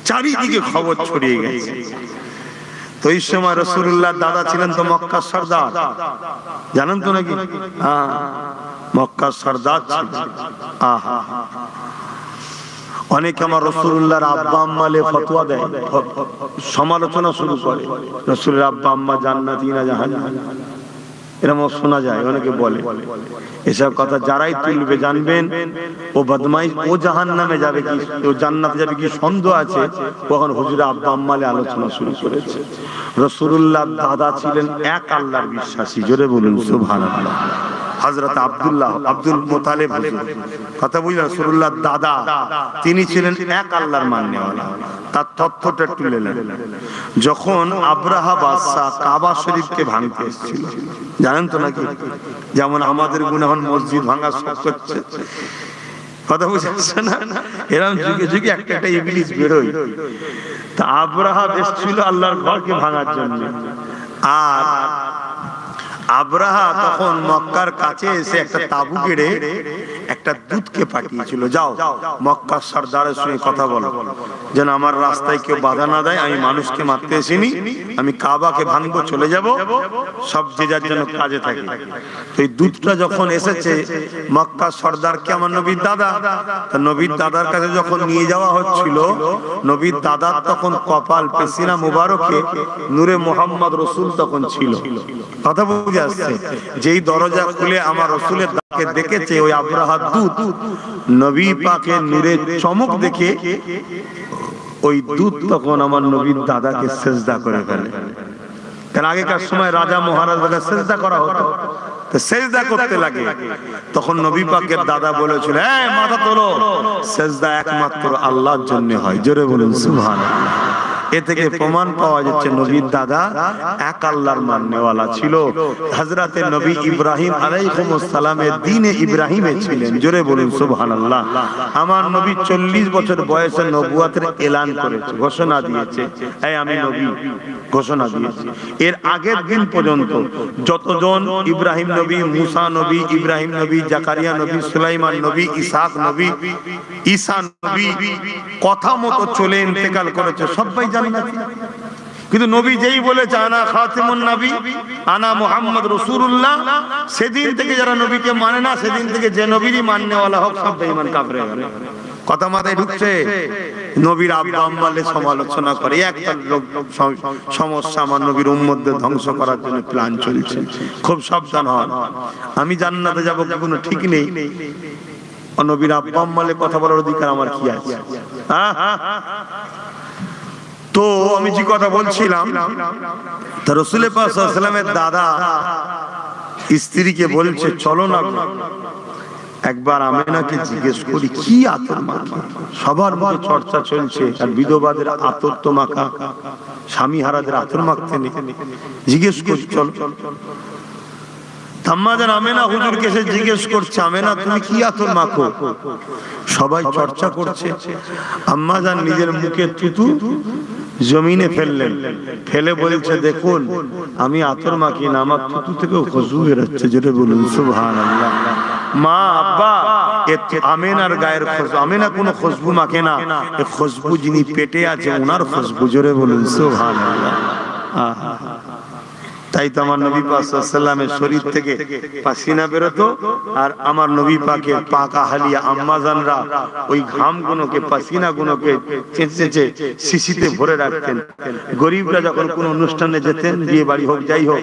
চারিদিকে খবর ছড়িয়ে গেছে। তো এই সময় রাসূলুল্লাহ দাদা ছিলেন তো মক্কার সরদার, জানেন তো নাকি? হ্যাঁ, মক্কার সরদার ছিলেন। আহা, অনেকে আমার রাসূলুল্লাহর আব্বা আম্মালে ফতোয়া দেয়, সমালোচনা শুরু করে, রাসূলের আব্বা আম্মা জান্নাতি না জাহান্নামী, এরকম শোনা যায়। অনেকে বলে এসব কথা যারাই তুলবে জানবেন ও বদমাইশ, ও জাহান্নামে যাবে কি ও জান্নাতে যাবে কি সন্দেহ আছে। তখন হুজুরের আব্বা আম্মালে আলোচনা শুরু করেছে। রাসূলুল্লাহর দাদা ছিলেন এক আল্লাহর বিশ্বাসী। জোরে বলুন সুবহানাল্লাহ। হযরত আব্দুল মুতালিব হুজুর, কথা বুঝলেন? রাসূলুল্লাহর দাদা, তিনি ছিলেন এক আল্লাহর মাননেওয়ালা। তার তথ্যটা একটু নিলেন। যখন আব্রাহা বাদশা কাবা শরীফকে ভাঙতে এসেছিল, জানেন তো নাকি? যেমন আমাদের গুনাহন মসজিদ ভাঙা শখ করছে, কথা বুঝাচ্ছে না? এরকম যুগে যুগে একটা ইবলিস বেরোয়। তা আব্রাহা এসেছিল আল্লাহর ঘরকে ভাঙার জন্য। আর আব্রাহা তখন মক্কার কাছে এসে একটা তাবু গেড়ে একটা দূতকে পাঠিয়েছিল, যাও মক্কার সরদারের সঙ্গে কথা বলো, যেন আমার রাস্তায় কেউ বাধা না দেয়। আমি মানুষকে মারতে আসিনি, আমি কাবাকে ভাঙবো, চলে যাব, সব যে যার জন্য কাজে থাকে। তো এই দূতটা যখন এসেছে মক্কার সরদারকে, আমার নবীর দাদা, তা নবীর দাদার কাছে যখন নিয়ে যাওয়া হচ্ছিল, নবীর দাদার তখন কপাল পেসিনা মুবারকে নূরে মুহাম্মদ রাসূল তখন ছিল। কথা বুঝে আসছে? যেই দরজা খুলে আমার রাসূলের দাদাকে দেখেছে, ওই আব্রাহার দূত নবী পাকের নূরের চমক দেখে ওই দূত তখন আমার নবীর দাদাকে সিজদা করে ফেলে। কারণ আগেকার সময় রাজা মহারাজাকে সিজদা করা হতো, তো সিজদা করতে লাগে। তখন নবী পাকের দাদা বলেছিল, এই মাথা তোলো, সিজদা একমাত্র আল্লাহর জন্য হয়। জোরে বলুন সুবহানাল্লাহ। এ থেকে প্রমাণ পাওয়া যাচ্ছে নবীর দাদা এক আল্লাহর মাননেওয়ালা ছিল। হযরতে নবী ইব্রাহিম আলাইহিস সালামের দ্বীনে ইব্রাহিমে ছিলেন। জোরে বলুন সুবহানাল্লাহ। আমার নবী 40 বছর বয়সে নবুয়তের এলান করেছে, ঘোষণা দিয়েছে, এই আমি নবী ঘোষণা দিয়েছি। এর আগের দিন পর্যন্ত যতজন ইব্রাহিম নবী, মুসা নবী, ইব্রাহিম নবী, জাকারিয়া নবী, সুলাইমান নবী, ইসহাক নবী, ঈসা নবী কথা মতো চলে ইন্তেকাল করেছে, সবাই জান্নাতি। কিন্তু নবী যেই বলেছে আনা খাতিমুন নবী, আনা মুহাম্মদ রাসূলুল্লাহ, সেদিন থেকে যারা নবীকে মানে না, সেদিন থেকে যে নবীরই মাননেওয়ালা হোক সব বেঈমান কাফের হয়ে গেল। কথা মাথায় ঢুকছে? নবীর আব্বা আম্মালে সমালোচনা করে, একটা লোক সমস্যা আমার নবীর উম্মতদের ধ্বংস করার জন্য প্ল্যান চলছে। খুব সাবধান হন। আমি জান্নাতে যাব কি কোনো ঠিক নেই, নবীর আব্বা আম্মালে কথা বলার অধিকার আমার কি আছে? তো আমি যে কথা বলছিলাম, রাসূল পাক সাল্লাল্লাহু আলাইহি ওয়াসাল্লামের দাদা স্ত্রীকে বলছে চলো না একবার আমেনাকে জিজ্ঞেস করি কি আতর মাখা। সবার মধ্যে চর্চা চলছে আর বিধবাদের আতর তো মাখা, স্বামী হারাদের আতর মাখতে নেই। জিজ্ঞেস করি চলো। আম্মাজান আমেনা হুজুরকে এসে জিজ্ঞেস করছে, আমেনা তুমি কি আতর মাখো? সবাই চর্চা করছে। আম্মাজান নিজের মুখে থুতু জমিনে ফেললেন, ফেলে বলছে দেখুন আমি আতর মাখি না, আমার থুতু থেকেও খুশবু বেরোচ্ছে। যেটা বলুন সুবহানাল্লাহ। মা আব্বা আমেনার গায়ের খুশবু, আমেনা কোনো খুশবু মাখে না, এই খুশবু যিনি পেটে আছে ওনার খুশবু। জোরে বলুন সুবহানাল্লাহ। তাই তো আমার নবী পাক সাল্লাল্লাহু আলাইহি ওয়াসাল্লামের শরীর থেকে পাসিনা বেরোতো, আর আমার নবী পাকের পাকা হালিয়া আম্মাজানরা ওই ঘামগুলোকে, পাসিনাগুলোকে চেঁচে শিশিতে ভরে রাখতেন। গরিবরা যখন কোনো অনুষ্ঠানে যেতেন, বিয়ে বাড়ি হোক যাই হোক,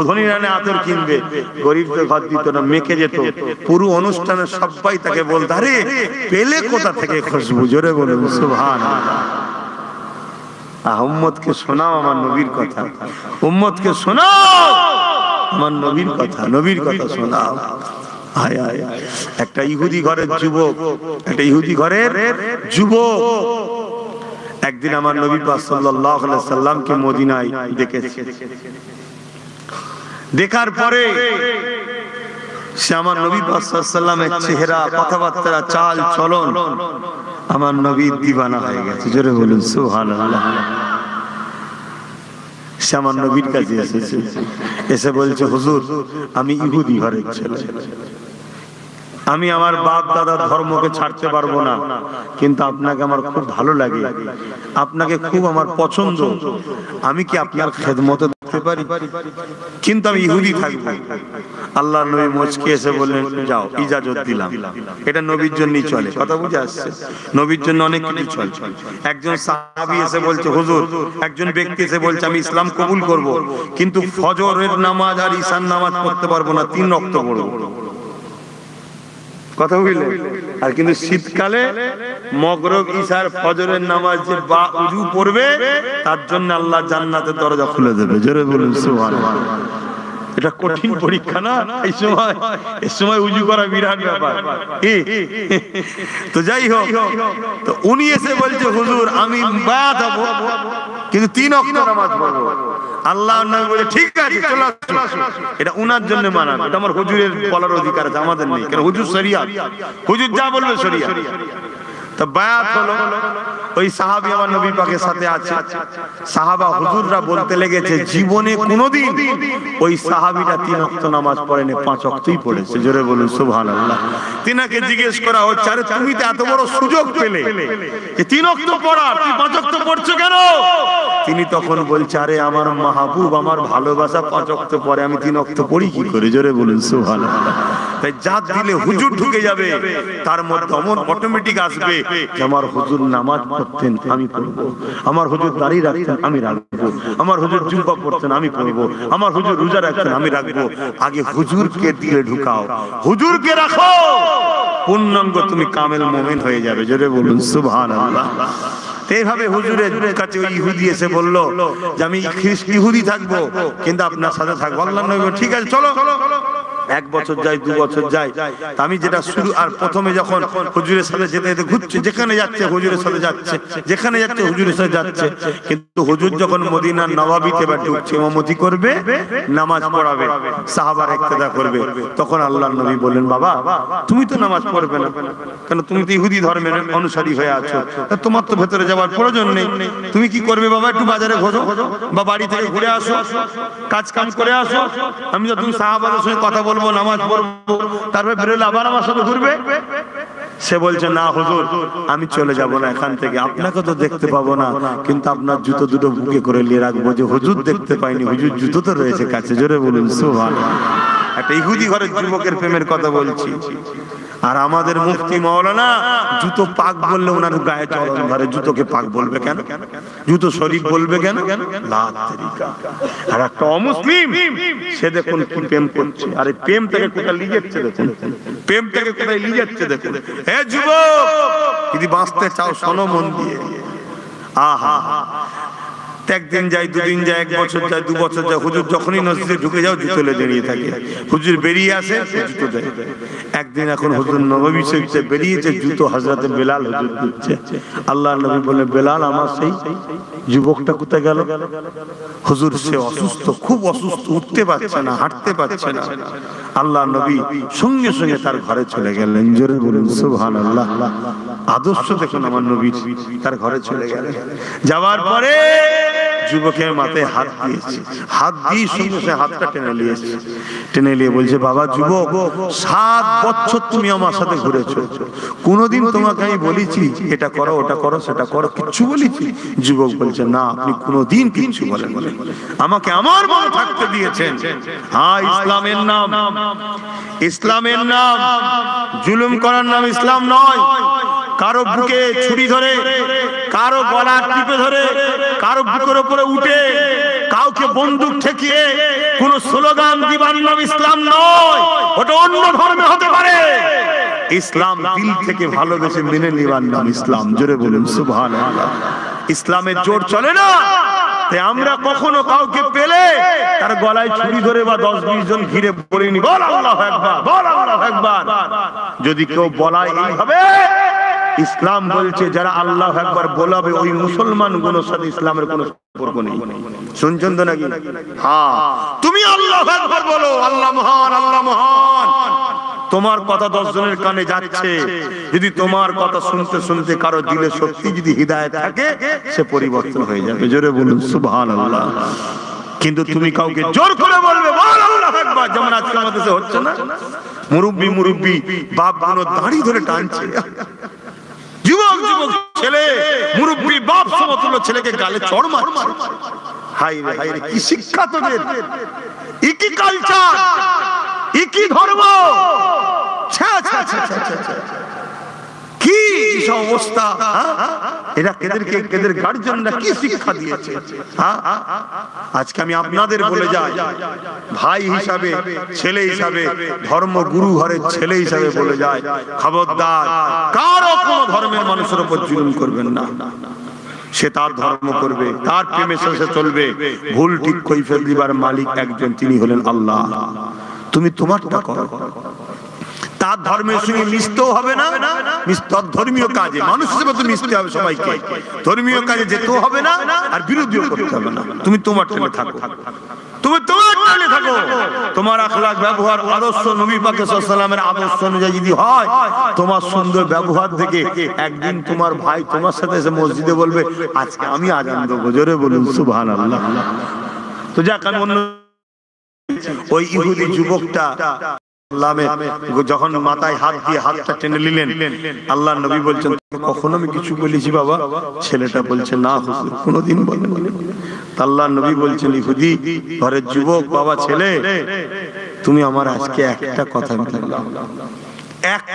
ধনীরা আতর কিনবে, গরিবদের ঘর দিত না, মেখে যেত। পুরো অনুষ্ঠানে সবাই তাকে বলতো আরে পেলে কোথা থেকে খুশবু। জোরে বলুন সুবহানাল্লাহ। উম্মতকে শোনাও আমার নবীর কথা, উম্মতকে শোনাও আমার নবীর কথা, নবীর কথা শোনাও। হায় হায়, একটা ইহুদি ঘরের যুবক, একটা ইহুদি ঘরের যুবক একদিন আমার নবী পাক সাল্লাল্লাহু আলাইহি সাল্লামকে মদিনায় দেখেছে। দেখার পরে সে আমার নবী পাক সাল্লাল্লাহু আলাইহি সাল্লামের চেহারা, কথাবার্তা, চাল চলন আমার নবীর দিওয়ানা হয়ে গেছে। জোরে বলুন সুবহানাল্লাহ। সে আমার নবীর কাছে এসেছে, এসে বলছে হুজুর আমি ইহুদি ঘরের ছেলে, আমি আমার বাপ দাদার ধর্মকে ছাড়তে পারবো না, কিন্তু আপনাকে আমার খুব ভালো লাগে, আপনাকে খুব আমার পছন্দ, আমি কি আপনার খেদমতে থাকতে পারি? কিন্তু আমি ইহুদি থাকবো। আল্লাহর নবী মুচকি এসে বললেন যাও, ইজাজত দিলাম। এটা নবীর জন্যই চলে, কথা বুঝে আসছে? নবীর জন্য অনেক কিছু চলে। একজন সাহাবী এসে বলছে হুজুর, একজন ব্যক্তি এসে বলছে আমি ইসলাম কবুল করব, কিন্তু ফজরের নামাজ আর ঈশার নামাজ পড়তে পারবো না, 3 ওয়াক্ত পড়বো। কথা বুঝলে? আর কিন্তু শীতকালে মাগরিব ঈশার ফজরের নামাজ যে বা উযু পড়বে তার জন্য আল্লাহ জান্নাতের দরজা খুলে দেবে। জোরে বলুন সুবহানাল্লাহ। এটা কঠিন পরীক্ষা না? এই সময় উযু করা বিরাট ব্যাপার। তো যাই হোক, তো উনি এসে বলছে হুজুর আমি বায়াত হব, কিন্তু 3 ওয়াক্ত নামাজ পড়ব। আল্লাহর নবী বলে ঠিক আছে চলো আসো। এটা উনার জন্য মানা, এটা আমার হুজুরের বলার অধিকার আছে, আমাদের নেই, কারণ হুজুর শরিয়াত, হুজুর যা বলবে শরিয়াত। তো বায়াত হলো, ওই সাহাবী আমার নবী পাকের সাথে আছে। সাহাবা হুজুররা বলতে লেগেছে জীবনে কোনোদিন ওই সাহাবীটা 3 ওয়াক্ত নামাজ পড়েনি, 5 ওয়াক্তই পড়েছে। জোরে বলুন সুবহানাল্লাহ। তিনাকে জিজ্ঞেস করা হচ্ছে আরে তুমি তো এত বড় সুযোগ পেলে যে 3 ওয়াক্ত পড়ার, তুমি 5 ওয়াক্ত পড়ছো কেন? তিনি তখন বলছে আরে আমার মাহবুব, আমার ভালোবাসা 5 ওয়াক্ত পড়ে, আমি 3 ওয়াক্ত পড়ি কি করে? জোরে বলুন সুবহানাল্লাহ। তাই জাত দিলে হুজুর ঢুকে যাবে, তার মধ্যে অটোমেটিক আসবে যে আমার হুজুর নামাজ পড়তেন আমি পড়বো, আমার হুজুর দাড়ি রাখতেন আমি রাখবো, আমার হুজুর জুব্বা পড়তেন আমি পড়বো, আমার হুজুর রোজা রাখতেন আমি রাখবো। আগে হুজুরকে দিলে ঢুকাও, হুজুরকে রাখো, পূর্ণাঙ্গ তুমি কামেল মুমিন হয়ে যাবে। জোরে বলুন সুবহানাল্লাহ। এইভাবে হুজুরের কাছে ওই ইহুদি এসে বলল যে আমি ইহুদি থাকবো কিন্তু আপনার সাথে থাকবো। আল্লাহর নবী ঠিক আছে চলো। 1 বছর যায় 2 বছর যায়, আমি যেটা শুরু আর প্রথমে যখন হুজুরের সাথে যেতে যেতে ঘুরছে, যেখানে যাচ্ছে হুজুরের সাথে যাচ্ছে, যেখানে যাচ্ছে হুজুরের সাথে যাচ্ছে, কিন্তু হুজুর যখন মদিনার নবাবিতে বা ঢুকছে, ইমামতি করবে, নামাজ পড়াবে, সাহাবারা ইক্তেদা করবে, তখন আল্লাহর নবী বললেন, বাবা তুমি তো নামাজ পড়বে না, কেন তুমি তো ইহুদি ধর্মের অনুসারী হয়ে আছো, তোমার তো ভেতরে যাওয়ার প্রয়োজন নেই, তুমি কি করবে বাবা, একটু বাজারে ঘোরো বা বাড়ি থেকে ঘুরে আসো, কাজ কাম করে আসো, আমি তো তুমি সাহাবাদের সঙ্গে কথা বলবো, নামাজ পড়বো, তারপরে বেরোলে আবার আমার সাথে ঘুরবে। সে বলছে, না হুজুর আমি চলে যাব না এখান থেকে, আপনাকে তো দেখতে পাবো না, কিন্তু আপনার জুতো দুটো বুকে করে নিয়ে রাখবো, যে হুজুর দেখতে পাইনি, হুজুর জুতো তো রয়েছে কাছে। জোরে বলুন সুবহানাল্লাহ। একটা ইহুদি ঘরের যুবকের প্রেমের কথা বলছি। আর আমাদের মুফতি মাওলানা জুতো পাক বললে ওনার গায়ে চরণ ধরে, জুতোকে পাক বলবে কেন, জুতো শরীফ বলবে কেন? আর একটা অমুসলিম সে দেখুন কি প্রেম করছে, আর এই প্রেম থেকে কোথায় নিয়ে যাচ্ছে দেখুন, প্রেম থেকে কোথায় নিয়ে যাচ্ছে দেখুন। হে যুবক, যদি বাঁচতে চাও শোনো মন দিয়ে। আহা, একদিন যায়, দুদিন যায়, 1 বছর যায়, 2 বছর যায়, হুজুর যখনই মসজিদে ঢুকে যাও জুতো লেগে দাঁড়িয়ে থাকে, হুজুর বেরিয়ে আসে জুতো দেয়। একদিন এখন হুজুর নববী শরীফে বেরিয়েছে, জুতো হযরতে বেলাল হুজুর দিচ্ছে। আল্লাহর নবী বলে, বেলাল আমার সেই যুবকটা কোথায় গেল? হুজুর সে অসুস্থ, খুব অসুস্থ, উঠতে পারছে না, হাঁটতে পারছে না। আল্লাহর নবী সঙ্গে সঙ্গে তার ঘরে চলে গেলেন। জোরে বলুন সুবহানাল্লাহ। আদর্শ দেখুন আমার নবীর, তার ঘরে চলে গেলেন। যাওয়ার পরে যুবকের মাথায় হাত দিয়েছে, হাত দিয়ে সঙ্গে সে হাতটা টেনে নিয়েছে, টেনে নিয়ে বলছে, বাবা যুবক, 7 বছর তুমি আমার সাথে ঘুরেছো, কোনোদিন তোমাকে আমি বলেছি এটা করো, ওটা করো, সেটা করো, কিচ্ছু বলেছি? যুবক বলছে, না আপনি কোনোদিন কিচ্ছু বলেন, আমাকে আমার মনে থাকতে দিয়েছেন। হ্যাঁ, ইসলামের নাম, ইসলামের নাম জুলুম করার নাম ইসলাম নয়। কারো বুকে ছুরি ধরে, কারো গলা টিপে ধরে, কারো বুকের উপরে উঠে কাউকে বন্দুক ঠেকিয়ে কোন স্লোগান দিবার নাম ইসলাম নয়, ওটা অন্য ধর্মে হতে পারে। ইসলাম দিল থেকে ভালোবেসে মেনে নেবার নাম ইসলাম। জোরে বলুন সুবহানাল্লাহ। ইসলামের জোর চলে না। তাই আমরা কখনো কাউকে পেলে তার গলায় ছুরি ধরে বা 10-20 জন ঘিরে বলিনি, বল আল্লাহু আকবার, বল আল্লাহু আকবার। যদি কেউ বলায় এইভাবে, ইসলাম বলছে যারা আল্লাহু আকবার বলাবে ওই মুসলমান গুলোর সাথে ইসলামের কোনো সম্পর্ক নেই। শুনছেন তো নাকি? হ্যাঁ, তুমি আল্লাহু আকবার বলো, আল্লাহ মহান, আল্লাহ মহান। তোমার কথা 10 জনের কানে যাচ্ছে, যদি তোমার কথা শুনতে শুনতে কারো দিলে সত্যি যদি হিদায়াত থাকে, সে পরিবর্তন হয়ে যাবে। জোরে বলুন সুবহানাল্লাহ। কিন্তু তুমি কাউকে জোর করে বলবে বল আল্লাহু আকবার, যেমন আজকে আমাদের দেশে হচ্ছে না, মুরব্বি বাপ গুলো দাড়ি ধরে টানছে, যুবক ছেলে মুরব্বি বাপ সমতুল্য ছেলেকে গালে চড় মারছে। হায় রে হায় রে, কি শিক্ষা তোদের, কি কালচার, কি ধর্ম, কি অবস্থা। এরা কেদের গার্জিয়ানরা কি শিক্ষা দিয়েছে? আজকে আমি আপনাদের বলে যাই, ভাই হিসাবে, ছেলে হিসাবে, ধর্মগুরু ঘরের ছেলে হিসাবে বলে যায়, খবরদার কারো কোনো ধর্মের মানুষের উপর জুলুম করবেন না। সে তার ধর্ম করবে, তার প্রেমে সে চলবে। ভুল ঠিক কৈফিয়ত দিবার মালিক একজন, তিনি হলেন আল্লাহ। তুমি তোমারটা করো, তার ধর্মের সঙ্গে মিশতেও হবে না, ধর্মীয় কাজে মানুষের সাথে তো মিশতে হবে সবাইকে, ধর্মীয় কাজে যেতেও হবে না, আর বিরোধীও করতে হবে না। তুমি তোমার টেনে থাকো, তুমি তোমার টেনে থাকো। তোমার আখলাক, ব্যবহার, আদর্শ নবী পাক সাল্লাল্লাহু আলাইহি ওয়াসাল্লামের আদর্শ অনুযায়ী যদি হয়, তোমার সুন্দর ব্যবহার থেকে একদিন তোমার ভাই তোমার সাথে এসে মসজিদে বলবে, আজকে আমি আযান দেব। জোরে বলুন সুবহানাল্লাহ। তো যাক, আমি অন্য ওই ইহুদি যুবকটা যখন মাথায় হাত দিয়ে হাতটা টেনে নিলেন, আল্লাহ নবী বলছেন, কখনো আমি কিছু বলেছি বাবা? ছেলেটা বলছে, না হুজুর কোনোদিন বলেননি। আল্লাহ নবী বলছেন, ইহুদি ঘরের যুবক, বাবা ছেলে, তুমি আমার আজকে একটা কথা মেনে নাও,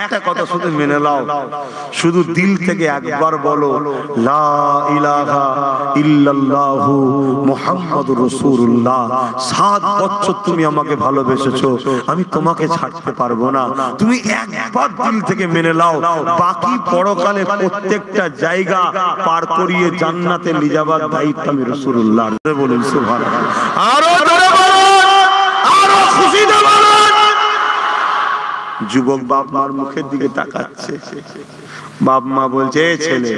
একটা কথা শুধু মেনে নাও, শুধু দিল থেকে একবার বলো, লা ইলাহা ইল্লাল্লাহু মুহাম্মাদুর রাসূলুল্লাহ। 7 বছর তুমি আমাকে ভালোবেসেছো, আমি তোমাকে ছাড়তে পারবো না। তুমি একবার দিল থেকে মেনে নাও, বাকি পরকালে প্রত্যেকটা জায়গা পার করিয়ে জান্নাতে নিয়ে যাবার দায়িত্ব আমি রাসূলুল্লাহ। বলুন সুবহানাল্লাহ। আরো জোরে বলুন, আরো খুশিতে বলুন, যুবক বাপ মার মুখের দিকে তাকাচ্ছে, বাপ মা বলছে এ ছেলে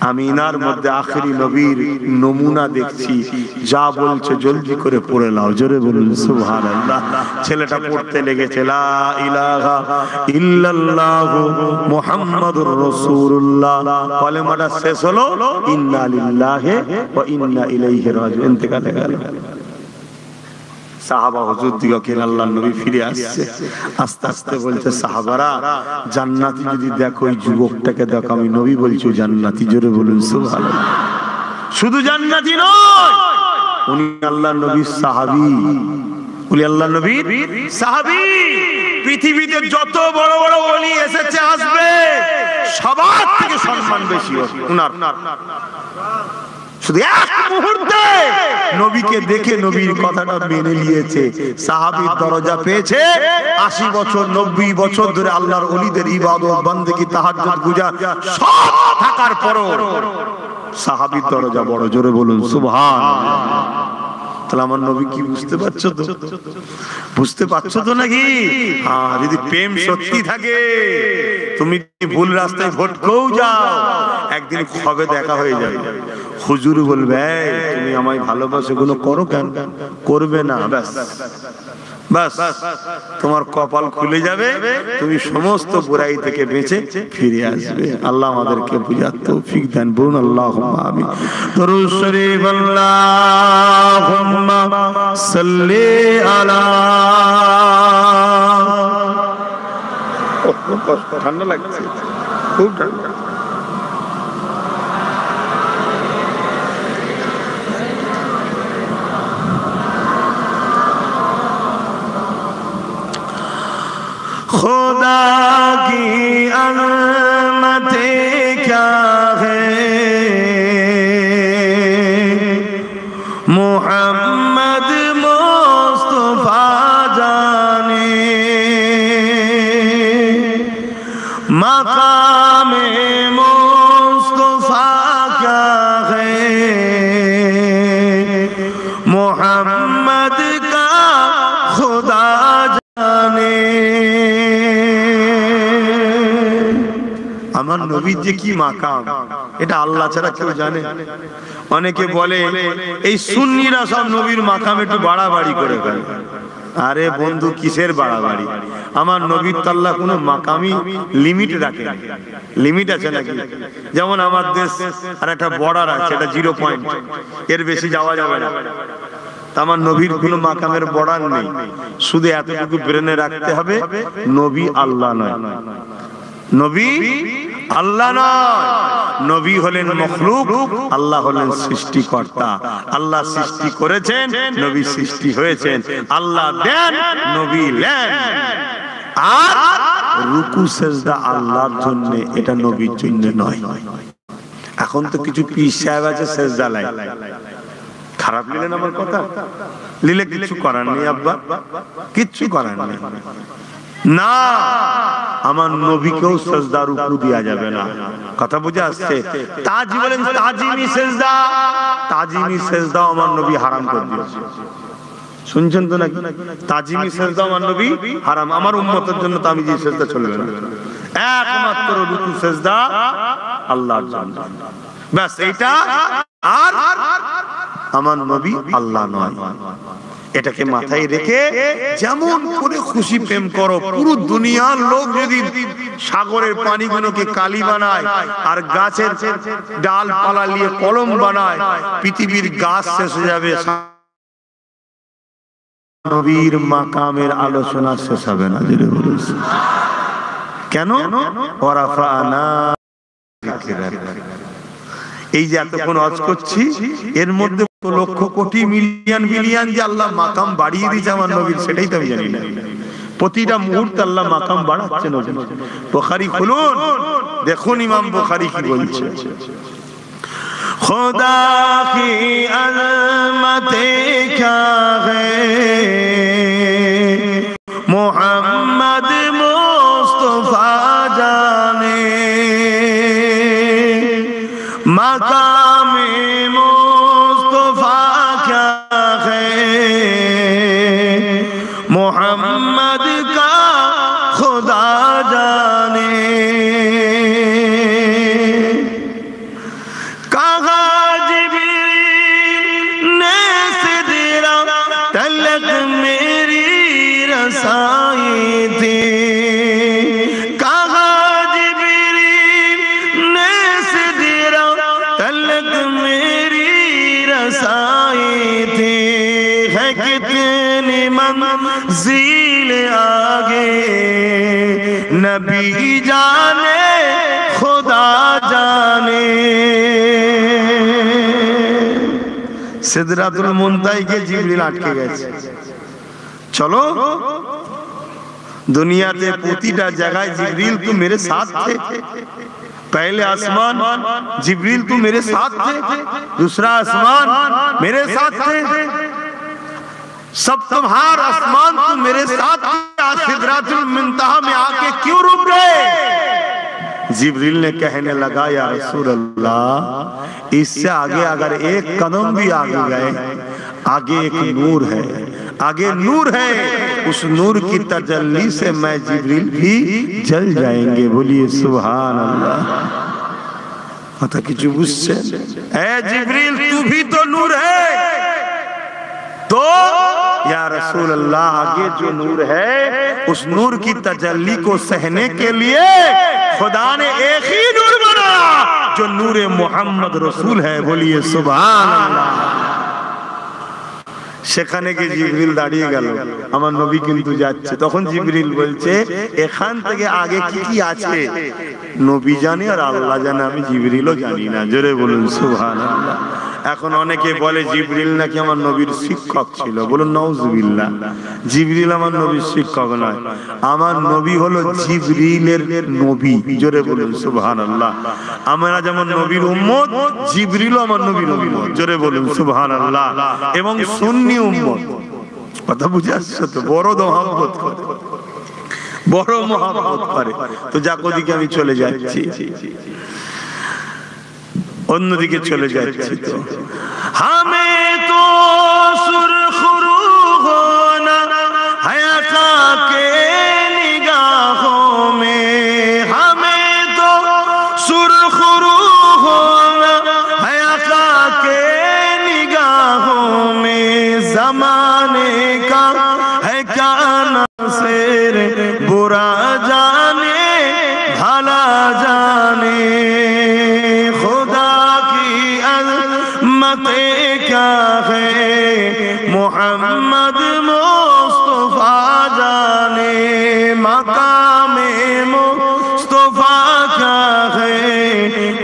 আমি ইনার মধ্যে আখেরি নবীর নমুনা দেখছি, যা বলছে জলদি করে পড়ে নাও। জোরে বলুন সুবহানাল্লাহ। ছেলেটা পড়তে লেগেছে লা ইলাহা ইল্লাল্লাহু মুহাম্মাদুর রাসূলুল্লাহ। কলেমাটা শেষ হলো ইন্না লিল্লাহি ওয়া ইন্না ইলাইহি রাজিউন, ইন্তেকালে গেল। সাহাবা হুজুর দিগকে আল্লাহর নবী ফিরে আসছে, আস্তে আস্তে বলছে সাহাবারা জান্নাতি যদি দেখো ওই যুবকটাকে দেখো, আমি নবী বলছি জান্নাতি। জোরে বলুন সুবহানাল্লাহ। শুধু জান্নাতি নয়, উনি আল্লাহর নবীর সাহাবী। উনি আল্লাহর নবীর সাহাবী। পৃথিবীতে যত বড় বড় ওলি এসেছে আসবে, সবার থেকে সম্মান বেশি উনার। শুধু এক মুহূর্তে নবীকে দেখে নবীর কথাটা মেনে নিয়েছে, সাহাবীর দরজা পেয়েছে। 80 বছর 90 বছর ধরে আল্লাহর ওলিদের ইবাদত বান্দেগি তাহাজ্জুদ গুজার সব থাকার পরও সাহাবীর দরজা বড়। জোরে বলুন সুবহানাল্লাহ। তাহলে আমার নবী কি বুঝতে পারছো তো? বুঝতে পারছো তো নাকি? হ্যাঁ, যদি প্রেম সত্যি থাকে, তুমি ভুল রাস্তায় ভটকেও যাও, একদিন কবে দেখা হয়ে যাবে। হুজুর বলবে তুমি আমায় ভালোবাসো, এগুলো করো কেন? করবে না, ব্যাস ব্যাস তোমার কপাল খুলে যাবে, তুমি সমস্ত বুরাই থেকে বেঁচে ফিরে আসবে। আল্লাহ আমাদেরকে বুঝার তৌফিক দেন। বলুন আল্লাহুম্মা আমিন। দরুদ শরীফ আল্লাহুম্মা সাল্লি আলা। ঠান্ডা লাগছে, খুব ঠান্ডা। खुदा की अज़मतें क्या है, मोहम्मद मुस्तफा जाने, मकामे मुस्तफा क्या है, मोहम्मद का खुदा जाने। আমার নবীর যে কি মাকাম, এটা আল্লাহ ছাড়া কেউ জানে? অনেকে বলে এই সুন্নিরা সব নবীর মাকাম একটু বাড়াবাড়ি করে ফেলে। আরে বন্ধু, কিসের বাড়াবাড়ি? আমার নবীর তো আল্লাহ কোনো মাকামি লিমিট রাখে। লিমিট আছে নাকি? যেমন আমার দেশ আর একটা বর্ডার আছে, এটা 0 পয়েন্ট, এর বেশি যাওয়া যাবে না। আমার নবীর কোনো মাকামের বর্ডার নেই। শুধু এতটুকু ব্রেনে রাখতে হবে, নবী আল্লাহ নয়। নবী আল্লাহ নয়, নবী হলেন মখলুক, আল্লাহ হলেন সৃষ্টিকর্তা। আল্লাহ সৃষ্টি করেছেন, নবী সৃষ্টি হয়েছেন। আল্লাহ দেন, নবী নেন। আর রুকু সেজদা আল্লাহর জন্য, এটা নবীর জন্য নয়। এখন তো কিছু পীর সাহেব আছে সেজদা লাই। খারাপ নিলেন আমার কথা? নিলে কিছু করার নেই আব্বা, কিচ্ছু করার নেই। না, আমার নবীকেও সেজদা রুকু দেয়া যাবে না। কথা বুঝে আসছে? তাজি বলেন তাজিমি সেজদা, তাজিমি সেজদা আমার নবী হারাম করে দিয়েছে। শুনছেন তো নাকি? তাজিমি সেজদা আমার নবী হারাম। আমার উম্মতের জন্য তাজিমি সেজদা চলবে না। একমাত্র রুকু সেজদা আল্লাহর জন্য, ব্যাস এইটা। আর আমার নবী আল্লাহ নয়, এটাকে মাথায় রেখে যেমন করে খুশি প্রেম করো। পুরো দুনিয়ার লোক যদি সাগরের পানিগুলোকে কালি বানায় আর গাছের ডালপালা নিয়ে কলম বানায়, পৃথিবীর গাছ শেষ হয়ে যাবে, নবীর মাকামের আলোচনা শেষ হবে না। কেন? ওয়ারাফানা যিকরাক। এই যে এতক্ষণ ওয়াজ করছি, এর মধ্যে লক্ষ কোটি মিলিয়ন বিলিয়ন যে আল্লাহ মাকাম বাড়িয়ে দিয়েছে আমার নবীর, সেটাই তো আমি জানি না। প্রতিটা মুহূর্তে আল্লাহ মাকাম বাড়াচ্ছে নবী। বুখারী খুলুন, দেখুন ইমাম বুখারী কি বলছে। खुदा की अज़मतें क्या है, मोहम्मद मुस्तफा जाने, मकामे मुस्तफा क्या है, मोहम्मद का थी, कहा जिब्रील ने सिदरा तलक मेरी रसाई थी, है कितनी मंज़िल आगे नबी जाने खुदा जाने। सिदरातुल मुंतहा के जिब्रील আটকে গেছে। चलो दुनिया के প্রতিটা জায়গায় जिब्रील तू मेरे साथ थे, पहले आसमान जिब्रील तू मेरे साथ थे, दूसरा आसमान मेरे साथ थे, सब तुम्हारा आसमान तू मेरे साथ थे, सिदरातुल मुंतहा में आके क्यों रुक गए? जिब्रील ने कहने लगा या रसूल अल्लाह, इससे आगे अगर एक कदम भी आगे गए, आगे एक नूर है, आगे नूर है, उस नूर की तजल्ली से मैं जिब्रील भी जल जाएंगे। बोलिए सुभान अल्लाह। माता की जुबूस से ऐ जिब्रील तू भी तो नूर है, तो या रसूल अल्लाह आगे जो नूर है उस नूर की तजल्ली को सहने के लिए खुदा ने एक ही नूर बनाया जो नूर मोहम्मद रसूल है। बोलिए सुभान अल्लाह। সেখানে গিয়ে জিবরিল দাঁড়িয়ে গেল, আমার নবী কিন্তু যাচ্ছে। তখন জিবরিল বলছে এখান থেকে আগে কি কি আছে নবী জানে আর আল্লাহ জানে, আমি জিবরিলও জানি না। জোরে বলুন সুবহানাল্লাহ। এখন অনেকে বলে জিবরিল নাকি আমার নবীর শিক্ষক ছিল, বলুন নাউজুবিল্লাহ। জিবরিল আমার নবীর শিক্ষক নয়, আমার নবী হলো জিবরিলের নবী। জোরে বলুন সুবহানাল্লাহ। আমরা যেমন নবীর উম্মত, জিবরিলও আমার নবীর উম্মত। জোরে বলুন সুবহানাল্লাহ। এবং সুন্নি উম্মত। কথা বুঝে আসছে তো? বড় মহব্বত করে, বড় মহব্বত করে। তো যাক ওদিকে আমি চলে যাচ্ছি, অন্যদিকে চলে যাচ্ছি। তো হামে তো সুরখরু হোনা হায়াকা কে নিগাহোं में, हमें तो सुरखरू होना हयाका के निगाहों में, जमाने का है क्या नासिर बुरा जाने भला जाने, खुदा की अज़मत क्या है मोहम्मद मुस्तफा जाने, मकामे मुस्तफा क्या है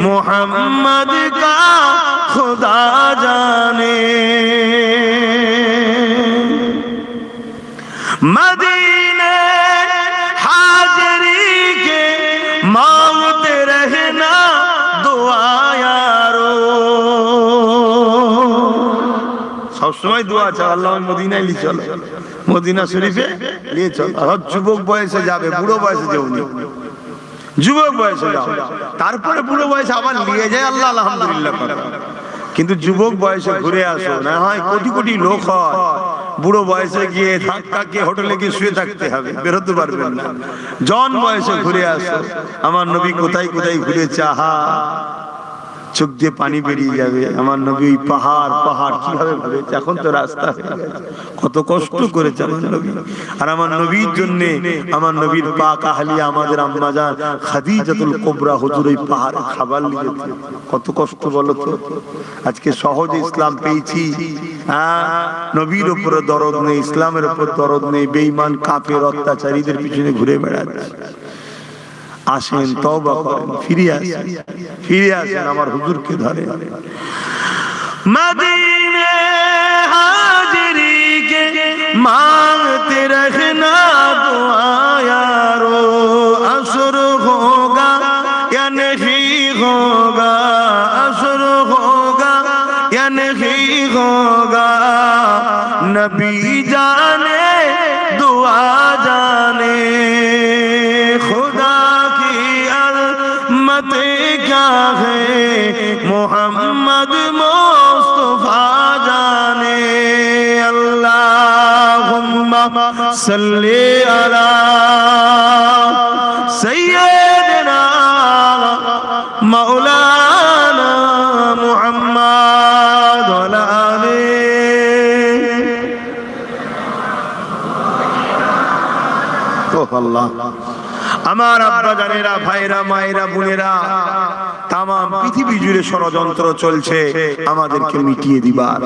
मोहम्मद का खुदा जाने। मदीने हाजरी के मांगते रहना दुआ यारो, सब समय दुआ चाও আল্লাহ মদিনায় নিয়ে চলো, মদিনা শরীফে নিয়ে চলো। আর যুবক বয়সে যাবে, বুড়ো বয়সে যেও না, যুবক বয়সে যাও, তারপরে বুড়ো বয়সে আবার নিয়ে যায় আল্লাহ আলহামদুলিল্লাহ কথা। কিন্তু যুবক বয়সে ঘুরে আসো, না হয় কোটি কোটি লোক হয়, বুড়ো বয়সে গিয়ে ধাক্কা খেয়ে হোটেলে গিয়ে শুয়ে থাকতে হবে, বেরোতে পারবেন না। জন বয়সে ঘুরে আসো। আমার নবী কোথায় কোথায় ঘুরেছে, আহা চোখ দিয়ে পানি বেরিয়ে যাবে। আমার নবী ওই পাহাড় পাহাড় কিভাবে ঘুরেছে, এখন তো রাস্তা হয়ে গেছে, কত কষ্ট করেছে আমার নবী। আর আমার নবীর জন্য আমার নবীর পাক আহলিয়া আমাদের আম্মা জান খাদিজাতুল কুবরা হুজুর ওই পাহাড়ে খাবার নিয়ে যেত, কত কষ্ট বলো তো। আজকে সহজে ইসলাম পেয়েছি, নবীর উপরে দরদ নেই, ইসলামের উপর দরদ নেই, বেঈমান কাফের অত্যাচারীদের পিছনে ঘুরে বেড়াচ্ছে। আসেন তওবা করেন, ফিরে আসেন, ফিরে আসেন, আমার হুজুরকে ধরে। मदीने हाजिरी के मांगते रहना दुआ यारो, असर होगा या नहीं होगा, असर होगा या नहीं होगा, नबी जाने दुआ जाने, खुदा की अज़मत क्या है मोहम्मद मुस्तफा जाने। अल्लाहुम्मा सल्ली अला सय्यदना मौलाना मुहम्मद व अला आलिहि। আল্লাহ। আমার আব্বা জানেরা, ভাইরা, মায়েরা, বোনেরা, তাম পৃথিবী জুড়ে ষড়যন্ত্র চলছে আমাদেরকে মিটিয়ে দিবার,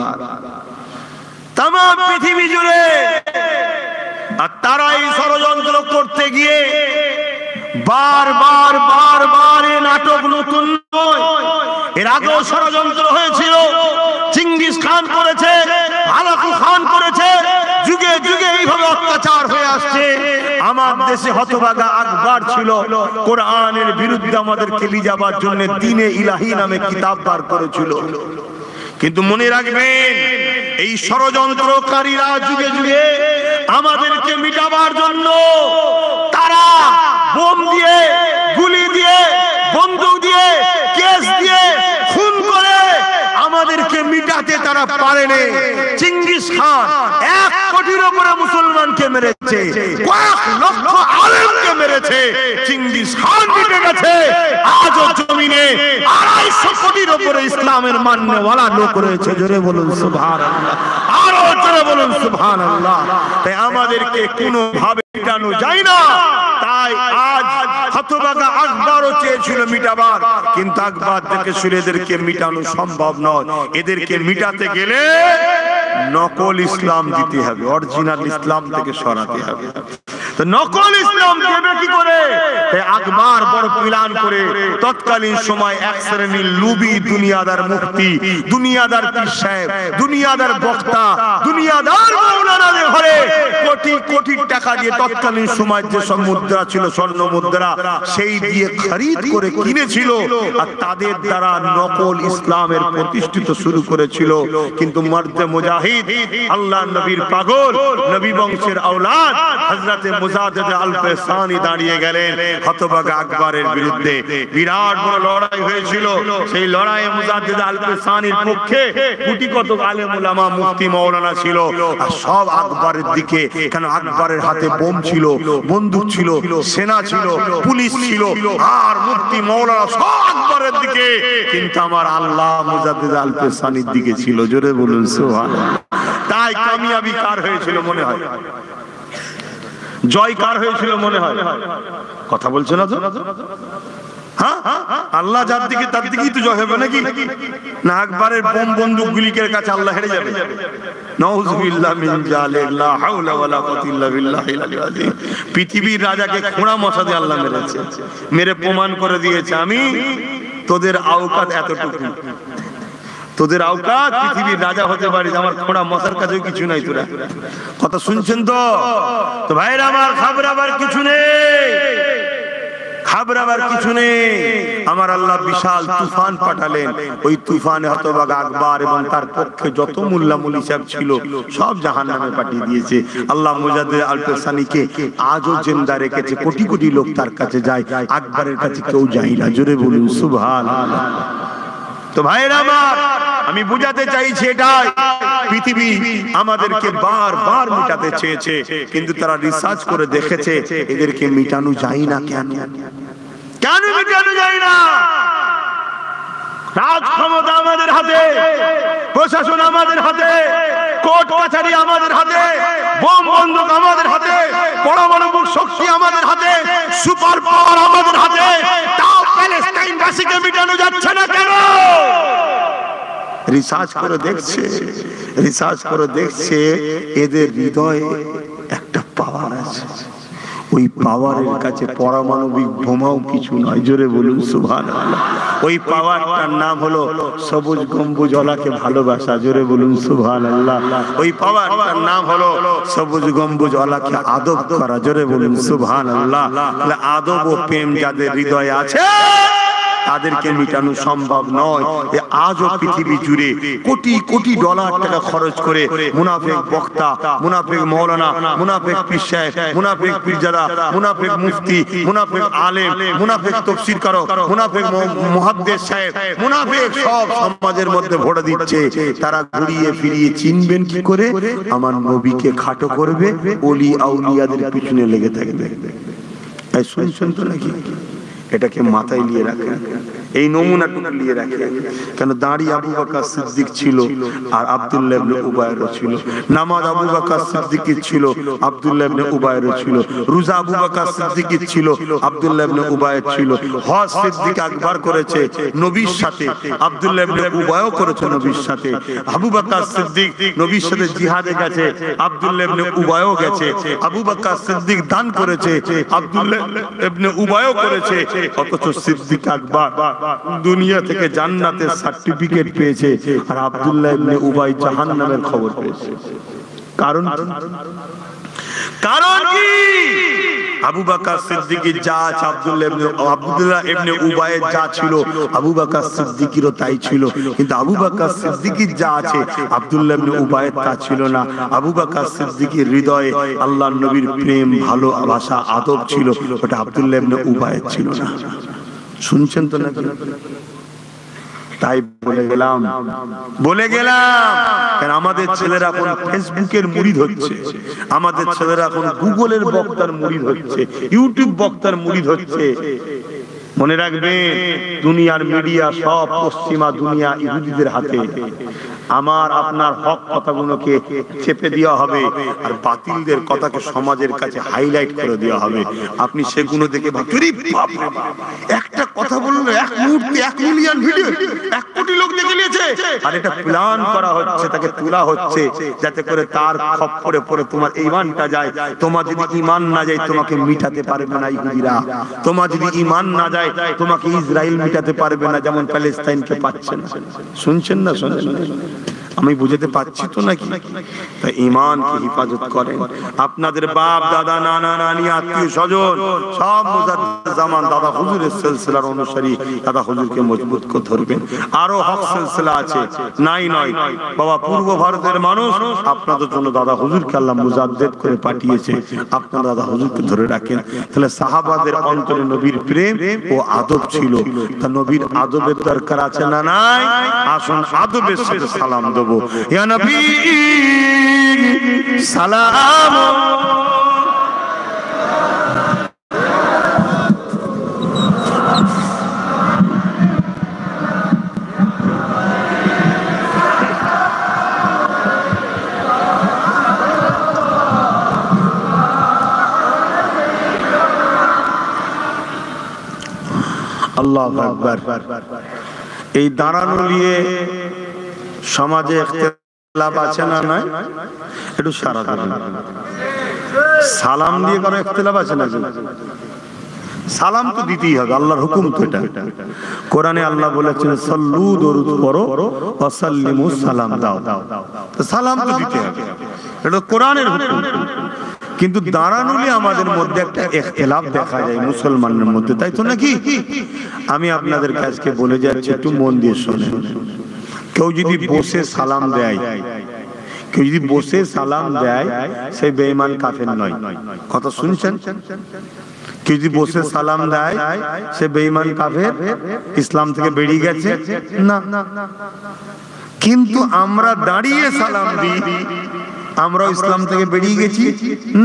তাম পৃথিবী জুড়ে। আর তারা এই ষড়যন্ত্র করতে গিয়ে বারবার বারবার এই নাটক নতুন নয়, এর আগেও ষড়যন্ত্র হয়েছিল। চিঙ্গিস খান করেছে, হালাকু খান করেছে, যুগে যুগে এইভাবে অত্যাচার হয়ে আসছে। আমার দেশে হতভাগা আকবর ছিল, কোরআনের বিরুদ্ধে আমাদেরকে নিয়ে যাবার জন্য দ্বীনে ইলাহি নামে কিতাব বার করেছিল। কিন্তু মনে রাখবেন, এই ষড়যন্ত্রকারীরা যুগে যুগে আমাদেরকে মিটাবার জন্য তারা বোম দিয়ে, গুলি দিয়ে, বন্দুক দিয়ে, কেস দিয়ে, খুন করে আমাদেরকে মিটাতে তারা পারেনি। চিঙ্গিস খান 1 কোটির উপরে মুসলমানকে মেরেছে, কয়েক লক্ষ আলেমকে মেরেছে। চিঙ্গিস খান মিটে গেছে, আজও জমিনে 250 কোটির উপরে ইসলামের মান্যওয়ালা লোক রয়েছে। জোরে বলুন সুবহানাল্লাহ, আরো জোরে বলুন সুবহানাল্লাহ। তাই আমাদেরকে কোনো ভাবে মিটানো যায় না। তাই আজ হতভাগা আকবরও চেয়েছিল মিটাবার, কিন্তু আকবর থেকে সুরেদেরকে মিটানো সম্ভব নয়। এদেরকে মিটাতে গেলে নকল ইসলাম দিতে হবে, অরিজিনাল ইসলাম থেকে সরাতে হবে। তো নকল ইসলাম দেবে কি করে? তাই আকবর বড় প্ল্যান করে তৎকালীন সময় এক শ্রেণীর লুবি দুনিয়াদার মুফতি, দুনিয়াদার পীর সাহেব, দুনিয়াদার বক্তা, দুনিয়াদার মাওলানাদের ঘরে কোটি কোটি টাকা দিয়ে তৎকালীন সময় যে সব মুদ্রা ছিল, স্বর্ণ মুদ্রা, সেই দিয়ে খরিদ করে কিনেছিল। আর তাদের দ্বারা নকল ইসলামের প্রতিষ্ঠিত শুরু করেছিল। কিন্তু মর্দে মুজাহিদ, আল্লাহ নবীর পাগল, নবী বংশের আওলাদ হযরতে মুজাদ্দিদ আল-ফিসানি দাঁড়িয়ে গেলেন হতভাগা আকবরের বিরুদ্ধে। বিরাট বড় লড়াই হয়েছিল। সেই লড়াইয়ে মুজাদ্দিদ আল-ফিসানির পক্ষে কোটি কত আলেম উলামা, মুফতি, মাওলানা ছিল। আর সব আকবরের দিকে, কেন আকবরের হাতে বোম ছিল, বন্দুক ছিল, সেনা ছিল, পুলিশ ছিল, আর মুফতি মাওলানা সব আকবরের দিকে। কিন্তু আমার আল্লাহ মুজাদ্দিদ আল-ফিসানির দিকে ছিল। জোরে বলুন সুবহানাল্লাহ। তাই কামিয়াবি কার হয়েছিল মনে হয়? জয় কার হয়েছিল মনে হয়? কথা বলছে না তো? হ্যাঁ, আল্লাহ যার দিকে তার দিকেই তো জয় হবে নাকি? না আকবরের বোম বন্দুক গুলিকের কাছে আল্লাহ হেরে যাবে? নাউযুবিল্লাহ মিন যালিক, লা হাওলা ওয়ালা কুওয়াতা ইল্লা বিল্লাহিল আলিয়্যিল আযীম। পৃথিবীর রাজাকে খোঁড়া মশা দিয়ে আল্লাহ মেরেছে, মেরে প্রমাণ করে দিয়েছে আমি তোদের আওকাত এতটুকু, তোদের আওকাত পৃথিবীর রাজা হতে পারিস, আমার খোঁড়া মশার কাছেও কিছু নাই। তোরা কথা শুনছেন তো? তো ভাইরা আমার, ঘাবড়াবার কিছু নেই, ঘাবড়াবার কিছু নেই। আমার আল্লাহ বিশাল তুফান পাঠালেন। ওই তুফানে হতভাগা আকবর এবং তার পক্ষে যত মোল্লা মুলি সাহেব ছিল সব জাহান্নামে পাঠিয়ে দিয়েছে। আল্লাহ মুজাদ্দিদ আল-ফিসানিকে আজও জিন্দা রেখেছে। কোটি কোটি লোক তার কাছে যায়, আকবরের কাছে কেউ যায় না। জোরে বলুন সুবহানাল্লাহ। তো ভাইরা আমার, আমি বুঝাতে চাইছি এটাই, পৃথিবী আমাদেরকে বারবার মিটাতে চেয়েছে, কিন্তু তারা রিসার্চ করে দেখেছে এদেরকে মিটানো যায় না। কেন কেন মিটানো যায় না? রাজ ক্ষমতা আমাদের হাতে, প্রশাসন আমাদের হাতে, কোর্ট কাছারি আমাদের হাতে, বোম বন্দুক আমাদের হাতে, পরমাণু শক্তি আমাদের হাতে, সুপার পাওয়ার আমাদের হাতে। তাও প্যালেস্টাইনবাসীকে মিটানো যাচ্ছে না কেন? রিসার্চ করে দেখছে, রিসার্চ করে দেখছে এদের হৃদয়ে একটা পাওয়ার আছে। ওই পাওয়ারের কাছে পারমাণবিক বোমাও কিছু নয়। জোরে বলুন সুবহানাল্লাহ। ওই পাওয়ারটার নাম হলো সবুজ গম্বুজওয়ালাকে ভালোবাসা। জোরে বলুন সুবহানাল্লাহ। ওই পাওয়ারটার নাম হলো সবুজ গম্বুজওয়ালাকে আদব করা। জোরে বলুন সুবহানাল্লাহ। তাহলে আদব ও প্রেম যাদের হৃদয়ে আছে তাদেরকে মিটানো সম্ভব নয়। আজও পৃথিবী জুড়ে কোটি কোটি ডলার টাকা খরচ করে মুনাফিক বক্তা, মুনাফিক মাওলানা, মুনাফিক পীর সাহেব, মুনাফিক পীরজাদা, মুনাফিক মুফতি, মুনাফিক আলেম, মুনাফিক তাফসীরকারক, মুনাফিক মুহাদ্দিস সাহেব, মুনাফিক সব সমাজের মধ্যে ভরে দিচ্ছে। তারা ঘুরিয়ে ফিরিয়ে চিনবেন কি করে? আমার নবীকে খাটো করবে, ওলি আউলিয়াদের পিছনে লেগে থাকবে। তাই শুনছেন তো নাকি? এটাকে মাথায় নিয়ে রাখেন। এই নমুনাটুকু নিয়ে রাখে। কেন দাঁড়িয়ে আবু বকর সিদ্দিক ছিল আর আব্দুল্লাহ ইবনে উবায়ের ছিল। নামাজ আবু বকর সিদ্দিকের ছিল, আব্দুল্লাহ ইবনে উবায়ের ছিল। রোজা আবু বকর সিদ্দিকের ছিল, আব্দুল্লাহ ইবনে উবায়ের ছিল। হজ সিদ্দিক আকবর করেছে নবীর সাথে, আব্দুল্লাহ ইবনে উবায়ও করেছে নবীর সাথে। আবু বকর সিদ্দিক নবীর সাথে জিহাদে গেছে, আব্দুল্লাহ ইবনে উবায়ও গেছে। আবু বকর সিদ্দিক দান করেছে, আব্দুল্লাহ ইবনে উবায়ও করেছে। অথচ সিদ্দিক আকবর দুনিয়া থেকে জান্নাতের সার্টিফিকেট পেয়েছে আর আব্দুল্লাহ ইবনে উবাই জাহান্নামের খবর পেয়েছে। কারণ কি? আবু বকর সিদ্দিকের যা আছে আব্দুল্লাহ ইবনে উবাইয়ের যা ছিল আবু বকর সিদ্দিকেরও তাই ছিল, কিন্তু আবু বকর সিদ্দিকের যা আছে আব্দুল্লাহ ইবনে উবাইয়ের তা ছিল না। আবু বকর সিদ্দিকের হৃদয়ে আল্লাহর নবীর প্রেম, ভালোবাসা, আদব ছিল, ওটা আব্দুল্লাহ ইবনে উবাইয়ের ছিল না। শুনছেন তো নাকি? তাই বলে গেলাম কারণ আমাদের ছেলেরা এখন ফেসবুকের মুরিদ হচ্ছে, আমাদের ছেলেরা এখন গুগলের বক্তার মুরিদ হচ্ছে, ইউটিউব বক্তার মুরিদ হচ্ছে। মনে রাখবেন, দুনিয়ার মিডিয়া সব পশ্চিমা দুনিয়া ইহুদিদের হাতে। আমার আপনার হক কথাগুলোকে চেপে দেওয়া হবে আর বাতিলদের কথাকে সমাজের কাছে হাইলাইট করে দেওয়া হবে। আপনি সেগুলো দেখে একটা কথা বললো, এক মুহূর্তে 1 মিলিয়ন ভিডিও, 1 কোটি লোক দেখে নিয়েছে। আর এটা প্ল্যান করা হচ্ছে, তাকে তোলা হচ্ছে যাতে করে তার খপ্পরে পড়ে তোমার ঈমানটা যায়। তোমার যদি ঈমান না যায় তোমাকে মিটাতে পারবে না ইহুদিরা। তোমার যদি ঈমান না যায় তোমাকে ইসরায়েল মিটাতে পারবে না, যেমন প্যালেস্তাইনকে পাচ্ছে না। শুনছেন না? শুনছেন? আমি বুঝাতে পারছি তো নাকি? তাই ঈমানকে হেফাজত করেন। আপনাদের বাপ দাদা নানা নানি আত্মীয় স্বজন সব মুজাদ্দিদ জামান দাদা হুজুরের সিলসিলার অনুসারী, দাদা হুজুরকে মজবুত করে ধরবেন। আরো হক সিলসিলা আছে, নাই নয় বাবা, পূর্ব ভারতের মানুষ আপনাদের জন্য দাদা হুজুরকে আল্লাহ মুজাদ্দিদ করে পাঠিয়েছে, আপনারা দাদা হুজুরকে ধরে রাখেন। তাহলে সাহাবাদের অন্তরে নবীর প্রেম ও আদব ছিল। তা নবীর আদবের দরকার আছে না নাই? আসুন আদবের সাথে সালাম দেব। ইয়া নবী সালাম। আল্লাহু আকবার। এই দাঁড়ানো নিয়ে সমাজে ইখতিলাফ আছে না নাই? একটু সারা দেবেন। সালাম দিয়ে কোনো ইখতিলাফ আছে না? সালাম তো দিতেই হবে, আল্লাহর হুকুম তো এটা। কোরআনে আল্লাহ বলেছেন সাল্লু, দরুদ পড়ো, ওয়া সাল্লিমু, সালাম দাও। তো সালাম তো দিতে হবে, এটা কোরআনের হুকুম। কিন্তু দাঁড়ানোলে আমাদের মধ্যে একটা ইখতিলাফ দেখা যায় মুসলমানদের মধ্যে, তাই তো নাকি? আমি আপনাদের কাছে বলে যাচ্ছি, একটু মন দিয়ে শোনেন। কেউ যদি বসে সালাম দেয়, কেউ যদি বসে সালাম দেয়, সে বেঈমান কাফের নয়। কথা শুনছেন? কেউ যদি বসে সালাম দেয় সে বেঈমান কাফের, ইসলাম থেকে বেরিয়ে গেছে না। কিন্তু আমরা দাঁড়িয়ে সালাম দিই, আমরা ইসলাম থেকে বেরিয়ে গেছি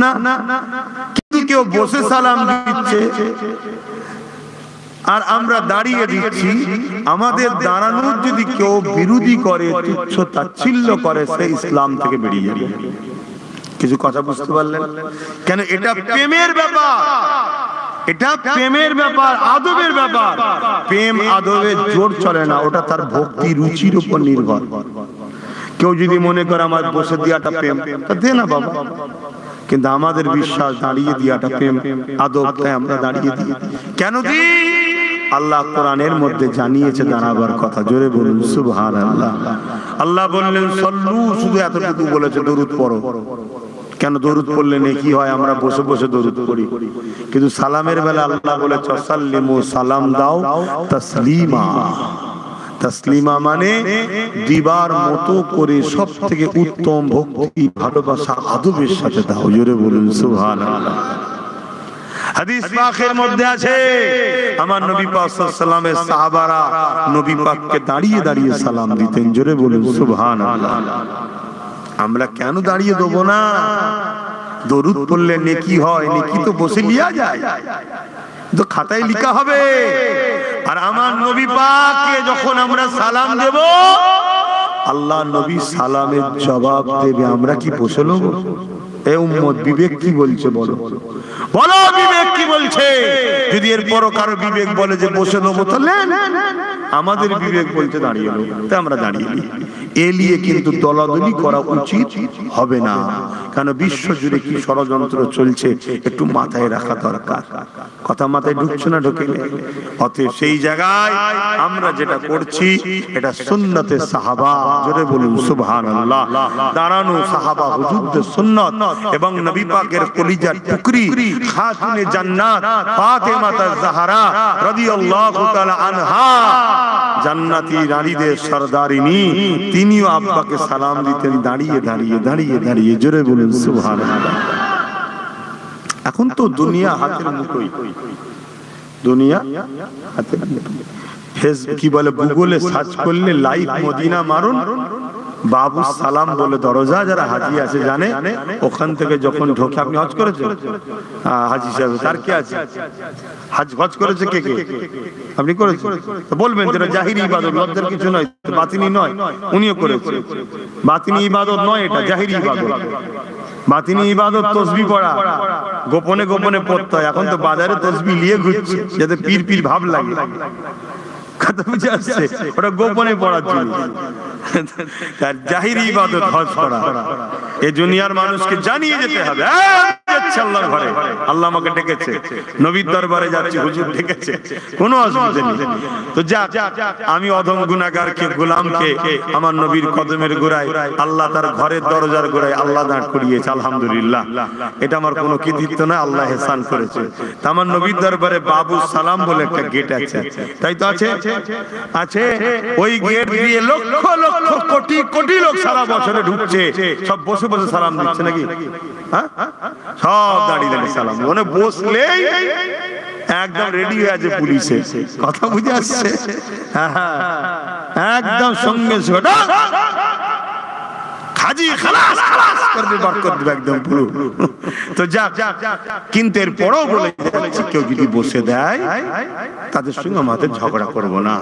না। কিন্তু কেউ বসে সালাম দিচ্ছে আর আমরা দাঁড়িয়ে দিচ্ছি, আমাদের দাঁড়ানোর যদি কেউ বিরোধী করে, তুচ্ছ তাচ্ছিল্য করে, সে ইসলাম থেকে বেরিয়ে যাবে। কিছু কথা বুঝতে পারলেন? কেন? এটা প্রেমের ব্যাপার, এটা প্রেমের ব্যাপার, আদবের ব্যাপার। প্রেম আদবের জোর চলে না, ওটা তার ভক্তি রুচির উপর নির্ভর। কেউ যদি মনে করে আমার বসে দিয়াটা প্রেম, তা দে না বাবা। কিন্তু আমাদের বিশ্বাস দাঁড়িয়ে দিয়াটা প্রেম, আদব, তাই আমরা দাঁড়িয়ে দিই। কেন দিই? আল্লাহ কোরআনের মধ্যে জানিয়েছে দাঁড়াবার কথা। জোরে বলুন সুবহানাল্লাহ। আল্লাহ বললেন সাল্লু, শুধু এতটুকু বলেছে দরুদ পড়ো। কেন? দরুদ পড়লে নেকি হয়, আমরা বসে বসে দরুদ পড়ি। কিন্তু সালামের বেলা আল্লাহ বলেছে সাল্লিমু, সালাম দাও, তাসলিমা। তাসলিমা মানে দিবার মতো করে, সব থেকে উত্তম ভক্তি, ভালোবাসা, আদবের সাথে দাও। জোরে বলুন সুবহানাল্লাহ। হাদিস পাকের মধ্যে আছে আমার নবী পাক সাল্লাল্লাহু আলাইহি ওয়াসাল্লামের সাহাবারা নবী পাককে দাঁড়িয়ে দাঁড়িয়ে সালাম দিতেন। জোরে বলুন সুবহানাল্লাহ। আমরা কেন দাঁড়িয়ে দেব না? দরুদ পড়লে নেকি হয়, নেকি তো বসে লিয়া যায়, তো খাতায় লেখা হবে। আর আমার নবী পাককে যখন আমরা সালাম দেব, আল্লাহ নবী সালামের জবাব দেবে, আমরা কি বসে নেব? এ উম্মত, বিবেক কি বলছে বলো, বলো বিবেক কি বলছে? যদি এরপরও কারো বিবেক বলে যে বসে নেবো, তাহলে আমাদের বিবেক বলতে দাঁড়িয়ে নেব, তাই আমরা দাঁড়িয়ে নিই। এলিয়ে কিন্তু দলাদলি করা উচিত হবে না, কারণ বিশ্ব জুড়ে কি ষড়যন্ত্র চলছে একটু মাথায় রাখা দরকার। কথা মাথায় ঢুকছে না? ঢোকে। অতএব সেই জায়গায় আমরা যেটা করছি এটা সুন্নতে সাহাবা, জোরে বলুন সুবহানাল্লাহ। দাঁড়ানো সাহাবা হুজুরদের সুন্নাত এবং নবী পাকের কলিজার টুকরি খাতুনে জান্নাত ফাতেমা জাহরা রাদিয়াল্লাহু তাআলা আনহা, জান্নাতি নারীদের সরদারিনী, তিনিও আব্বাকে সালাম দিতেন দাঁড়িয়ে দাঁড়িয়ে দাঁড়িয়ে দাঁড়িয়ে, জোরে বলুন সুবহানাল্লাহ। এখন তো দুনিয়া হাতের মুঠোয়, দুনিয়া হাতের মুঠোয়। কি বলে, গুগলে সার্চ করলে লাইভ মদিনা মারুন, বাবু সালাম বলে দরজা, যারা হাজি আছে জানে, ওখান থেকে যখন ঢোকে, আপনি হজ করেছেন? হাজি সাহেব তার কি আছে? হজ করেছে কে কে? আপনি করেছেন? বলবেন যেটা জাহিরি ইবাদত, লজ্জার কিছু নয়, বাতিনি নয়। উনিও করেছে। বাতিনি ইবাদত নয়, এটা জাহিরি ইবাদত। বাতিনি ইবাদত তসবিহ পড়া, গোপনে গোপনে পড়তে হয়। এখন তো বাজারে তসবিহ নিয়ে ঘুরছে যাতে পীর পীর ভাব লাগে। কথা বুঝে আসছে? ওটা গোপনে পড়ার জন্য। তার জাহিরি ইবাদত হজ করা। এই দুনিয়ার মানুষকে জানিয়ে যেতে হবে, আল্লাহর ঘরে আল্লাহ আমাকে ডেকেছে, নবীর দরবারে যাচ্ছি, হুজুর ডেকেছে, কোনো অসুবিধা নেই। তো যাক, আমি অধম গুনাহগারকে, গোলামকে আমার নবীর কদমের গোড়ায়, আল্লাহ তার ঘরের দরজার গোড়ায় আল্লাহ দাঁড় করিয়েছে, আলহামদুলিল্লাহ। এটা আমার কোনো কৃতিত্ব নয়, আল্লাহ ইহসান করেছে। তা আমার নবীর দরবারে বাবু সালাম বলে একটা গেট আছে, তাই তো আছে? আছে। ওই গেট দিয়ে লক্ষ লক্ষ কোটি কোটি লোক সারা বছরে ঢুকছে, সব বসে বসে সালাম দিচ্ছে নাকি? হ্যাঁ, সব দাঁড়িয়ে দাঁড়িয়ে সালাম, মানে বসলেই একদম রেডি হয়ে আছে পুলিশে। কথা বুঝে আসছে? একদম সঙ্গে সঙ্গে হাজি খালাস খালাস করবে, বার করে দেবে একদম পুরো। তো যাক, কিন্তু এর পরেও বলে যাচ্ছি, কেউ যদি বসে দেয় তাদের সঙ্গে আমাদের ঝগড়া করব না,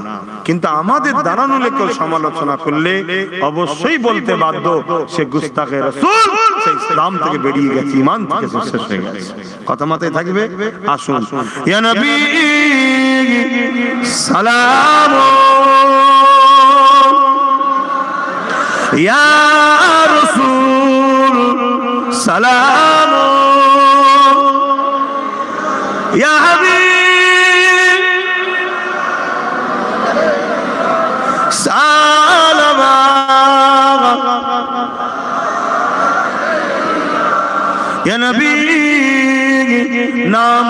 কিন্তু আমাদের দাঁড়ানো কেউ সমালোচনা করলে অবশ্যই বলতে বাধ্য সে গুস্তাখে রাসূল, সে ইসলাম থেকে বেরিয়ে গেছে, ঈমান থেকে শেষ হয়ে গেছে। কথা মাথায় থাকবে। আসুন, ইয়া নবী সালাম, ইয়া রাসূল সালাম, ইয়া হাবিব সালাম, ইয়া নবী নাম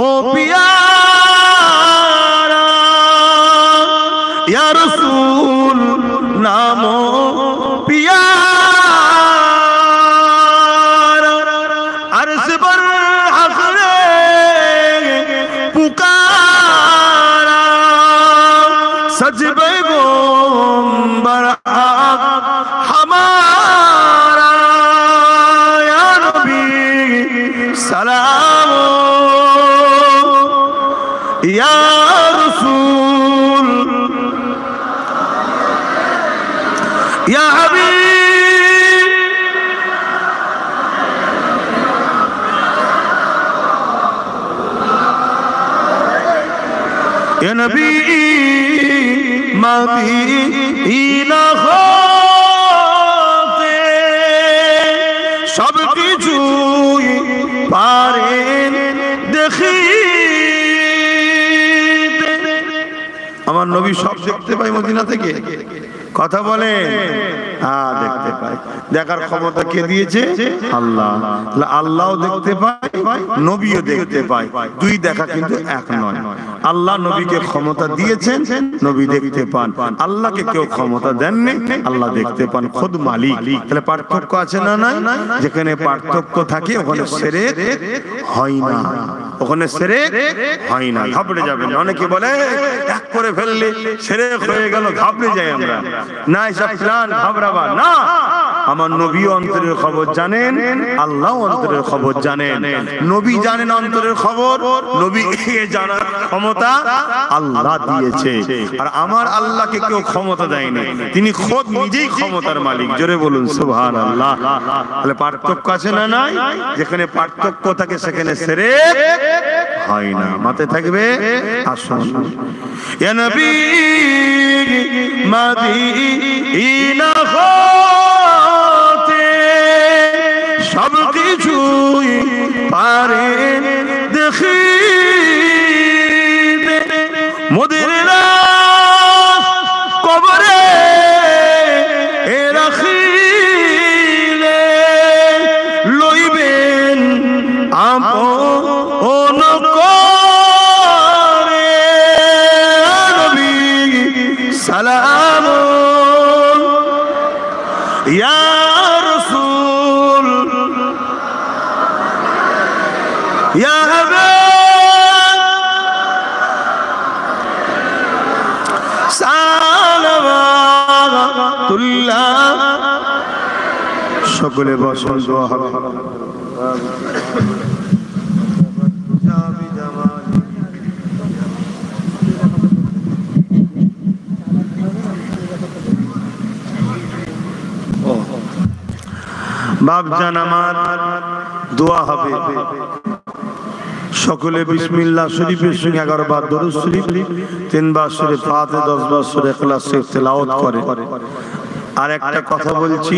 ও পিয়ারা, ইয়া রাসূল নাম পিয়ারা, আরশ पर हसरे पुकारा, सजबे गोंबर हमारा, या नबी सलाम, या रसूल, या हबीब, या नबी मदीना होते सब কিছুই পারেন দেখিতে। আমার নবী সব দেখতে পায় মদিনা থেকে। কথা বলে, হ্যাঁ দেখতে পায়। দেখার ক্ষমতা কে দিয়েছে? আল্লাহ। আল্লাহও দেখতে পায়, নবীও দেখতে পায়। দুই দেখা কিন্তু এক নয়। আল্লাহ নবীকে ক্ষমতা দিয়েছেন, নবী দেখতে পান। আল্লাহকে কেউ ক্ষমতা দেননি, আল্লাহ দেখতে পান, খুদ মালিক। তাহলে পার্থক্য আছে না? নাই। যেখানে পার্থক্য থাকে ওখানে শিরক হয় না, ওখানে শিরক হয় না। ঘাবড়ে যাবেন। অনেকে বলে এক করে ফেললে শিরক হয়ে গেল, ঘাবড়ে যাই আমরা। না, এসব প্ল্যান ঘাবড়াবার না। আমার নবী অন্তরের খবর জানেন, আল্লাহ অন্তরের খবর জানেন। নবী জানেন অন্তরের খবর, নবীকে জানার ক্ষমতা আল্লাহ দিয়েছে। আর আমার আল্লাহকে কেউ ক্ষমতা দেয়নি, তিনি খোদ নিজেই ক্ষমতার মালিক। জোরে বলুন সুবহানাল্লাহ। তাহলে পার্থক্য আছে না নাই? যেখানে পার্থক্য থাকে সেখানে শিরক হয় না। মাথায় থাকবে। আসুন ইয়া নবী মদিনা হতে সব কিছুই পারেন দেখিতে, মোদের লাশ কবরে রাখিলে লইবেন আপন করে। নবী সালাম ইয়া রাসূল ইয়া সালাওয়াতুল্লাহ। সকলে বসুন, দোয়া হবে। বাপজান আমার দোয়া হবে। সকলে বিসমিল্লাহ শরীফের সঙ্গে 11 বার দরুদ শরীফ, 3 বার সূরা ফাতিহা, 10 বার সূরা ইখলাস শরীফ তেলাওয়াত করে। আর একটা কথা বলছি,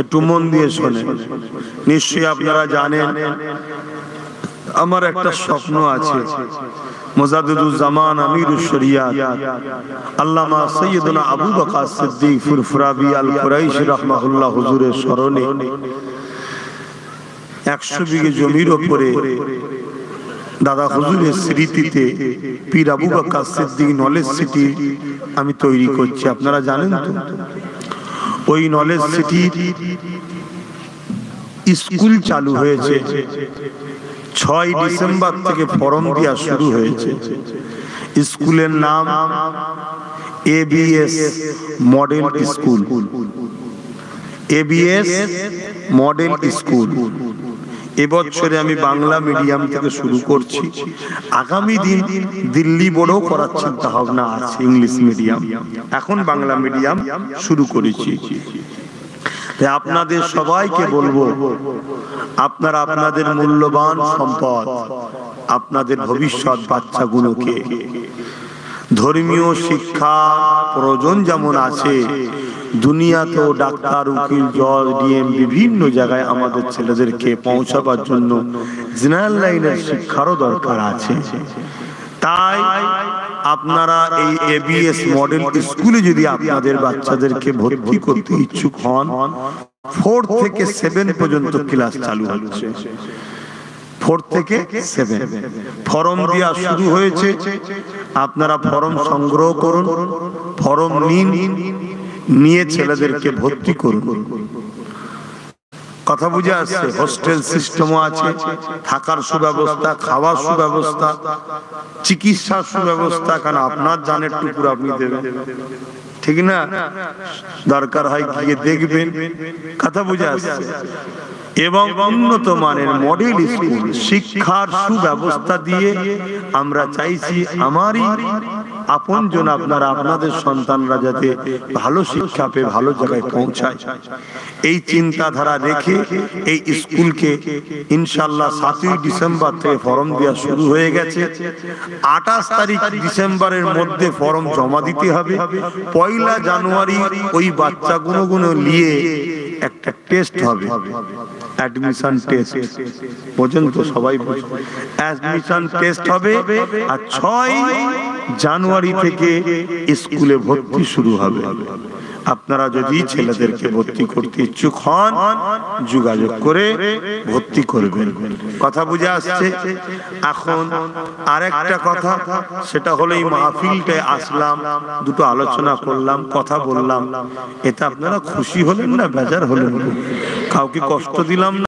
একটু মন দিয়ে শোনেন। নিশ্চয়ই আপনারা জানেন আমার একটা স্বপ্ন আছে। মুজাদ্দিদুজ্জামান আমিরুশ শরিয়াত আল্লামা সাইয়্যিদুনা আবু বকর সিদ্দিক ফুরফুরাবি আল কুরাইশি রাহমাহুল্লাহ হুজুরের স্মরণে 100 বিঘে জমির উপরে দাদা হুজুরের স্মৃতিতে পীর আবু বকর সিদ্দিক নলেজ সিটি আমি তৈরি করছি। আপনারা জানেন তো, ওই নলেজ সিটি স্কুল চালু হয়েছে। 6 ডিসেম্বর থেকে ফর্ম দেওয়া শুরু হয়েছে। স্কুলের নাম ABS model school. ABS model school. এবছরে আমি বাংলা মিডিয়াম থেকে শুরু করছি। আগামী দিন দিল্লি বোর্ডও করার চিন্তা ভাবনা আছে, ইংলিশ মিডিয়াম। এখন বাংলা মিডিয়াম শুরু করেছি। তাই আপনাদের সবাইকে বলবো, আপনারা আপনাদের মূল্যবান সম্পদ, আপনাদের ভবিষ্যৎ বাচ্চাগুলোকে ধর্মীয় শিক্ষা প্রয়োজন যেমন আছে, দুনিয়াতেও ডাক্তার, উকিল, জজ, ডিএম বিভিন্ন জায়গায় আমাদের ছেলেদেরকে পৌঁছাবার জন্য জেনারেল লাইনের শিক্ষারও দরকার আছে। তাই আপনারা এই এবিএস মডেল স্কুলে যদি আপনাদের বাচ্চাদেরকে ভর্তি করতে ইচ্ছুক হন, 4 থেকে 7 পর্যন্ত ক্লাস চালু হচ্ছে। 4 থেকে 7 ফর্ম দেওয়া শুরু হয়েছে। আপনারা ফর্ম সংগ্রহ করুন, ফর্ম নিন, নিয়ে ছেলেদেরকে ভর্তি করুন। কথা বুঝে আসছে? হোস্টেল সিস্টেমও আছে, থাকার সুব্যবস্থা, খাওয়ার সুব্যবস্থা, চিকিৎসার সুব্যবস্থা। কারণ আপনার জানের টুকুর আপনি দেবেন, ঠিক না? দরকার হয় গিয়ে দেখবেন। কথা বুঝে আসছে? এবং উন্নত মানের মডেল স্কুল, শিক্ষার সুব্যবস্থা দিয়ে আমরা চাইছি আমারই আপনজন আপনারা, আপনাদের সন্তানরা যাতে ভালো শিক্ষা পেয়ে ভালো জায়গায় পৌঁছায়, এই চিন্তাধারা রেখে এই স্কুলকে ইনশাআল্লাহ 7ই ডিসেম্বর থেকে ফর্ম দেওয়া শুরু হয়ে গেছে। 28 তারিখ ডিসেম্বরের মধ্যে ফর্ম জমা দিতে হবে। 1 জানুয়ারি ওই বাচ্চাগুলো নিয়ে একটা টেস্ট হবে, অ্যাডমিশন টেস্ট। পর্যন্ত সবাই অ্যাডমিশন টেস্ট হবে। আর 6 জানুয়ারি থেকে স্কুলে ভর্তি শুরু হবে। আপনারা যদি ছেলেদেরকে ভর্তি করতে ইচ্ছুক হন, যোগাযোগ করে ভর্তি করবেন। কথা বুঝে আসছে? এখন আরেকটা কথা, সেটা হলো এই মাহফিলটায় আসলাম, দুটো আলোচনা করলাম, কথা বললাম। এটা আপনারা খুশি হলেন না বেজার হলেন? কাউকে কষ্ট দিলাম না?